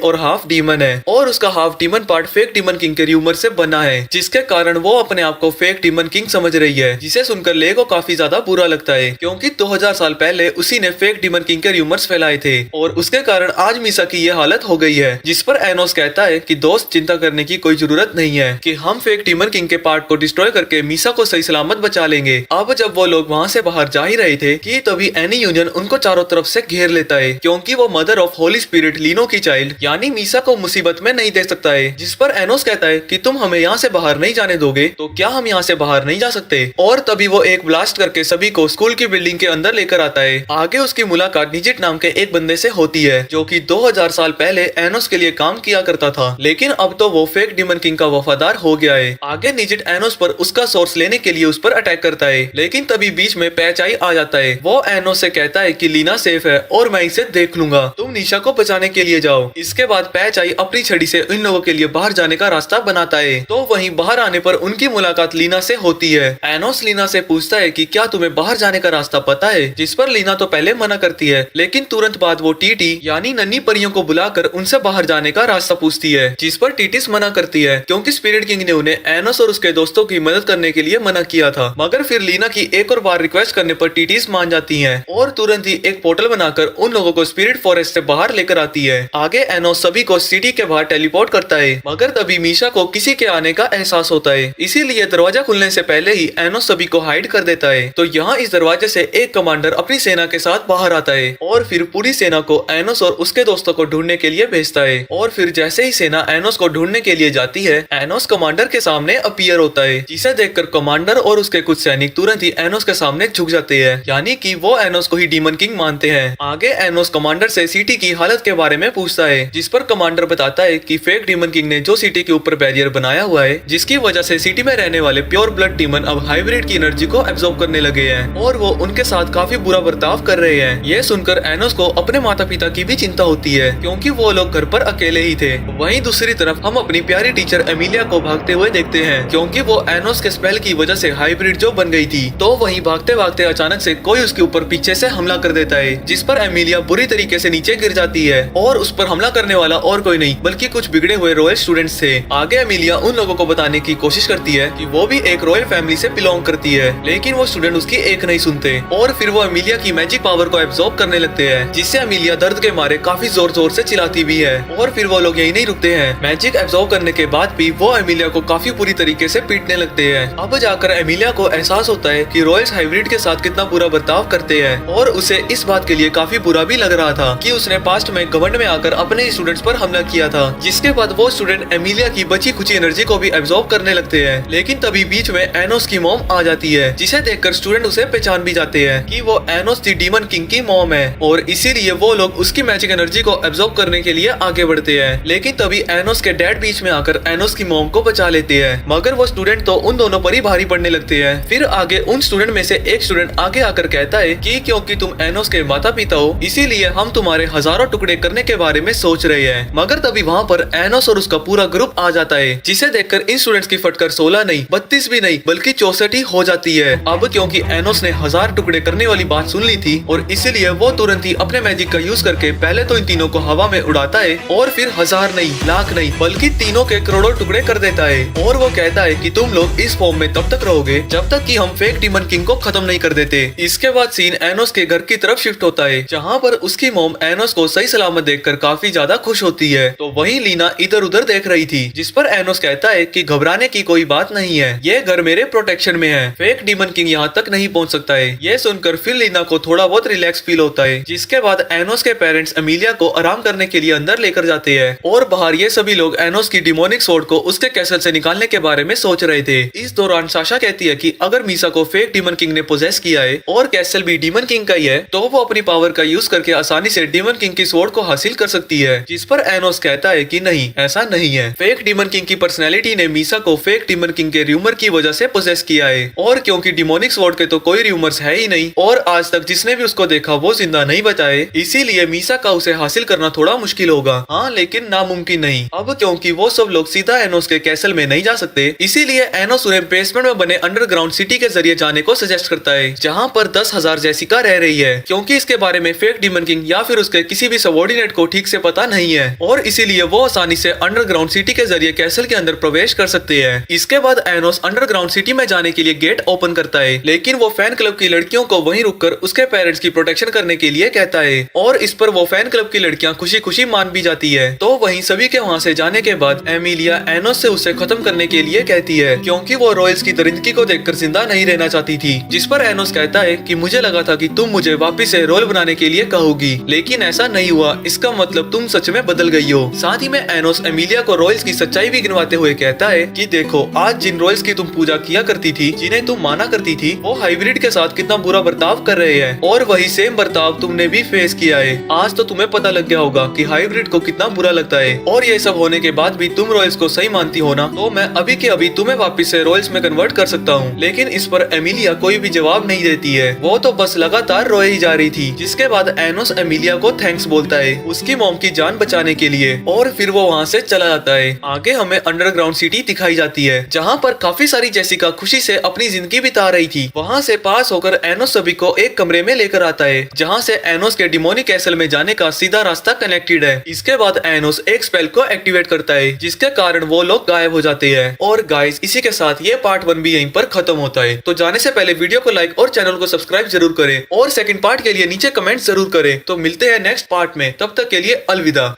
और हाफ डीमन है, और उसका half demon part fake demon king के र्यूमर से बना है, जिसके कारण वो अपने आप को फेक डीमन किंग समझ रही है। जिसे सुनकर ले को काफी ज्यादा बुरा लगता है, क्योंकि 2000 साल पहले उसी ने फेक डीमन किंग के र्यूमर्स फैलाए थे और उसके कारण आज मीसा की ये हालत हो गई है। जिस पर एनोस कहता है कि दोस्त चिंता करने की कोई जरूरत नहीं है कि हम फेक डीमन किंग के पार्ट को डिस्ट्रॉय करके मीसा को सही सलामत बचा लेंगे। अब जब वो लोग वहाँ से बाहर जा ही रहे थे कि तभी एनी यूनियन उनको चारों तरफ से घेर लेता है, क्योंकि वो मदर ऑफ होली स्पिरिट लीनो की चाइल्ड यानी मीसा को मुसीबत में नहीं दे सकता है। जिस पर एनोस कहता है कि तुम हमें यहाँ से बाहर नहीं जाने दोगे तो क्या हम यहाँ से बाहर नहीं जा सकते। और तभी वो एक ब्लास्ट करके सभी को स्कूल की बिल्डिंग के अंदर लेकर आता है। आगे उसकी मुलाकात निजिट नाम के एक बंदे से होती है, जो कि 2000 साल पहले एनोस के लिए काम किया करता था, लेकिन अब तो वो फेक डीमन किंग का वफादार हो गया है। आगे निजिट एनोस पर उसका सोर्स लेने के लिए उस पर अटैक करता है, लेकिन तभी बीच में पैचाई आ जाता है। वो एनोस से कहता है कि लीना सेफ है और मैं इसे देख लूंगा, तुम निशा को बचाने के लिए जाओ। इसके बाद पैचाई अपनी छड़ी से इन लोगों के लिए बाहर जाने का रास्ता बनाता है। तो वहीं बाहर आने पर उनकी मुलाकात लीना से होती है। एनोस लीना से पूछता है कि क्या तुम्हें बाहर जाने का रास्ता पता है, जिस पर लीना तो पहले मना करती है, लेकिन तुरंत बाद वो टीटी यानी नन्ही परियों को बुलाकर उनसे बाहर जाने का रास्ता पूछती है, जिस पर टीटिस मना करती है, क्योंकि स्पिरिट किंग ने उन्हें एनोस और उसके दोस्तों की मदद करने के लिए मना किया था। मगर फिर लीना की एक और बार रिक्वेस्ट करने पर टीटिस मान जाती है और तुरंत ही एक पोर्टल बनाकर उन लोगों को स्पिरिट फॉरेस्ट से बाहर लेकर आती है। आगे एनोस सभी को सिटी के बाहर टेलीपोर्ट करता है, मगर तभी मीशा को किसी के आने का एहसास होता है, इसीलिए दरवाजा खुलने से पहले ही एनोस सभी को हाइड कर देता है। तो यहाँ इस दरवाजे से एक कमांडर अपनी सेना के साथ बाहर आता है और फिर पूरी सेना को एनोस और उसके दोस्तों को ढूंढने के लिए भेजता है। और फिर जैसे ही सेना एनोस को ढूंढने के लिए जाती है, एनोस कमांडर के सामने अपीयर होता है, जिसे देखकर कमांडर और उसके कुछ सैनिक तुरंत ही एनोस के सामने झुक जाते हैं, यानी कि वो एनोस को ही डीमन किंग मानते हैं। आगे एनोस कमांडर से सिटी की हालत के बारे में पूछता है, जिस पर कमांडर बताता है कि फेक डीमन किंग ने जो सिटी के ऊपर बैरियर बनाया हुआ है, जिसकी वजह से सिटी में रहने वाले प्योर ब्लड डीमन अब हाइब्रिड की एनर्जी को एब्जॉर्ब करने लगे हैं और वो उनके साथ काफी बुरा बर्ताव कर रहे हैं। ये सुनकर एनोस को अपने माता पिता की भी चिंता होती है क्योंकि वो लोग घर पर अकेले ही थे। वहीं दूसरी तरफ हम अपनी प्यारी टीचर एमिलिया को भागते हुए देखते हैं क्योंकि वो एनोस के स्पेल की वजह से हाइब्रिड जो बन गई थी। तो वहीं भागते भागते अचानक से कोई उसके ऊपर पीछे से हमला कर देता है जिस पर एमिलिया बुरी तरीके से नीचे गिर जाती है और उस पर हमला करने वाला और कोई नहीं बल्कि कुछ बिगड़े हुए रॉयल स्टूडेंट्स थे। आगे एमिलिया उन लोगों को बताने की कोशिश करती है कि वो भी एक रॉयल फैमिली से बिलोंग करती है, लेकिन वो स्टूडेंट उसकी एक नहीं सुनते और फिर वो एमिलिया की मैजिक पावर को एब्जॉर्ब करने लगते हैं, जिससे एमिलिया दर्द के मारे काफी जोर जोर से चिल्लाती भी है। और फिर वो लोग यही नहीं रुकते हैं, मैजिक एब्जॉर्ब करने के बाद भी वो एमिलिया को काफी बुरी तरीके से पीटने लगते हैं। अब जाकर एमिलिया को एहसास होता है कि रॉयल्स हाइब्रिड के साथ कितना बुरा बर्ताव करते हैं और उसे इस बात के लिए काफी बुरा भी लग रहा था कि उसने पास्ट में घमंड में आकर अपने स्टूडेंट्स पर हमला किया था। जिसके बाद वो स्टूडेंट एमिलिया की बची खुची एनर्जी को भी एब्जॉर्ब करने लगते हैं, लेकिन तभी बीच में एनोस की मॉम आ जाती है, जिसे देखकर स्टूडेंट उसे पहचान भी जाते हैं कि वो एनोस दी डीमन किंग की मॉम है और इसीलिए वो लोग उसकी मैजिक एनर्जी को एब्जॉर्ब करने के लिए आगे बढ़ते हैं। लेकिन तभी एनोस के डैड बीच में आकर एनोस की मॉम को बचा लेते हैं, मगर वो स्टूडेंट तो उन दोनों पर ही भारी पड़ने लगते हैं। फिर आगे उन स्टूडेंट में से एक स्टूडेंट आगे आकर कहता है कि क्योंकि तुम एनोस के माता पिता हो इसीलिए हम तुम्हारे हजारों टुकड़े करने के बारे में सोच रहे हैं। मगर तभी वहाँ पर एनोस और उसका पूरा ग्रुप आ जाता है, जिसे देखकर इन स्टूडेंट्स की फटकर 16 नहीं 32 भी नहीं बल्कि 64 ही हो जाती है। अब क्योंकि एनोस ने 1000 टुकड़े करने वाली बात सुन ली थी और इसीलिए वो तुरंत ही अपने मैजिक का यूज करके पहले तो इन तीनों को हवा में उड़ाता है और फिर 1000 नहीं लाख नहीं बल्कि तीनों के करोड़ों टुकड़े कर देता है। और वो कहता है कि तुम लोग इस फॉर्म में तब तक रहोगे जब तक कि हम फेक डीमन किंग को खत्म नहीं कर देते। इसके बाद सीन एनोस के घर की तरफ शिफ्ट होता है, जहाँ पर उसकी मॉम एनोस को सही सलामत देखकर काफी ज्यादा खुश होती है। तो वहीं लीना इधर उधर देख रही थी, जिस पर एनोस कहता है कि घबराने की कोई बात नहीं है, ये घर मेरे प्रोटेक्शन में है, फेक डीमन किंग यहाँ तक नहीं पहुँच सकता है। ये सुनकर फिर लीना को थोड़ा बहुत रिलैक्स फील होता है, जिसके बाद एनोस के पेरेंट्स एमिलिया को आराम करने के लिए अंदर लेकर जाते हैं और बाहर ये सभी लोग एनोस की डिमोनिक स्वॉर्ड को उसके कैसल से निकालने के बारे में सोच रहे थे। इस दौरान साशा कहती है कि अगर मीसा को फेक डीमन किंग ने पोजेस किया है और कैसल भी डीमन किंग का ही है तो वो अपनी पावर का यूज करके आसानी से डीमन किंग की स्वॉर्ड को हासिल कर सकती है। जिस पर एनोस कहता है कि नहीं, ऐसा नहीं है, फेक डीमन किंग की पर्सनैलिटी ने मीसा को फेक डीमन किंग के र्यूमर की वजह से पोजेस किया है और क्योंकि डिमोनिक स्वॉर्ड के तो कोई र्यूमर्स है ही नहीं और आज तक जिसने भी उसको देखा वो जिंदा नहीं बचाए, इसीलिए मीसा का उसे हासिल करना थोड़ा मुश्किल होगा। हाँ, लेकिन नामुमकिन नहीं। अब क्योंकि वो सब लोग सीधा एनोस के कैसल में नहीं जा सकते, इसीलिए एनोस उन्हें बेसमेंट में बने अंडरग्राउंड सिटी के जरिए जाने को सजेस्ट करता है, जहाँ पर 10,000 जेसिका रह रही है, क्योंकि इसके बारे में फेक डीमन किंग या फिर उसके किसी भी सबऑर्डिनेट को ठीक से पता नहीं है और इसीलिए वो आसानी से अंडरग्राउंड सिटी के जरिए कैसल के अंदर प्रवेश कर सकते हैं। इसके बाद एनोस अंडरग्राउंड सिटी में जाने के लिए गेट ओपन करता है, लेकिन वो फैन क्लब की लड़कियों को वहीं रुककर उसके पेरेंट्स की प्रोटेक्शन करने के लिए कहता है और इस पर वो फैन क्लब की लड़कियां खुशी खुशी मान भी जाती है। तो वहीं सभी के वहां से जाने के बाद एमिलिया एनोस से उसे खत्म करने के लिए कहती है, क्योंकि वो रॉयल्स की दरिंदगी को देखकर जिंदा नहीं रहना चाहती थी। जिस पर एनोस कहता है कि मुझे लगा था कि तुम मुझे वापिस से रोल बनाने के लिए कहोगी, लेकिन ऐसा नहीं हुआ, इसका मतलब तुम सच में बदल गई हो। साथ ही में एनोस एमिलिया को रॉयल्स की सच्चाई भी गिनवाते हुए कहता है कि देखो, आज जिन रॉयल्स की तुम पूजा किया करती थी, जिन्हें तुम माना करती थी, वो हाइब्रिड के साथ कितना बुरा बर्ताव कर रहे हैं और वही सेम बर्ताव तुमने भी फेस किया है। आज तो तुम्हें पता लग गया होगा कि हाइब्रिड को कितना बुरा लगता है और ये सब होने के बाद भी तुम रॉयल्स को सही मानती हो ना, तो मैं अभी के अभी तुम्हें वापिस से रॉयल्स में कन्वर्ट कर सकता हूँ। लेकिन इस पर एमिलिया कोई भी जवाब नहीं देती है, वो तो बस लगातार रोए ही जा रही थी। जिसके बाद एनोस एमिलिया को थैंक्स बोलता है उसकी मॉम की जान बचाने के लिए और फिर वो वहाँ से चला जाता है। आगे हमें अंडरग्राउंड सिटी दिखाई जाती है, जहाँ पर काफी सारी जेसिका खुशी से अपनी जिंदगी बिता रही थी। वहाँ से पास होकर एनोस सभी को एक कमरे में लेकर आता है, जहाँ से एनोस के डिमोनिक कैसल में जाने का सीधा रास्ता कनेक्टेड है। इसके बाद एनोस एक स्पेल को एक्टिवेट करता है, जिसके कारण वो लोग गायब हो जाते हैं। और गाइस, इसी के साथ ये पार्ट 1 भी यहीं पर खत्म होता है। तो जाने से पहले वीडियो को लाइक और चैनल को सब्सक्राइब जरूर करें और सेकंड पार्ट के लिए नीचे कमेंट जरूर करें। तो मिलते हैं नेक्स्ट पार्ट में, तब तक के लिए अलविदा।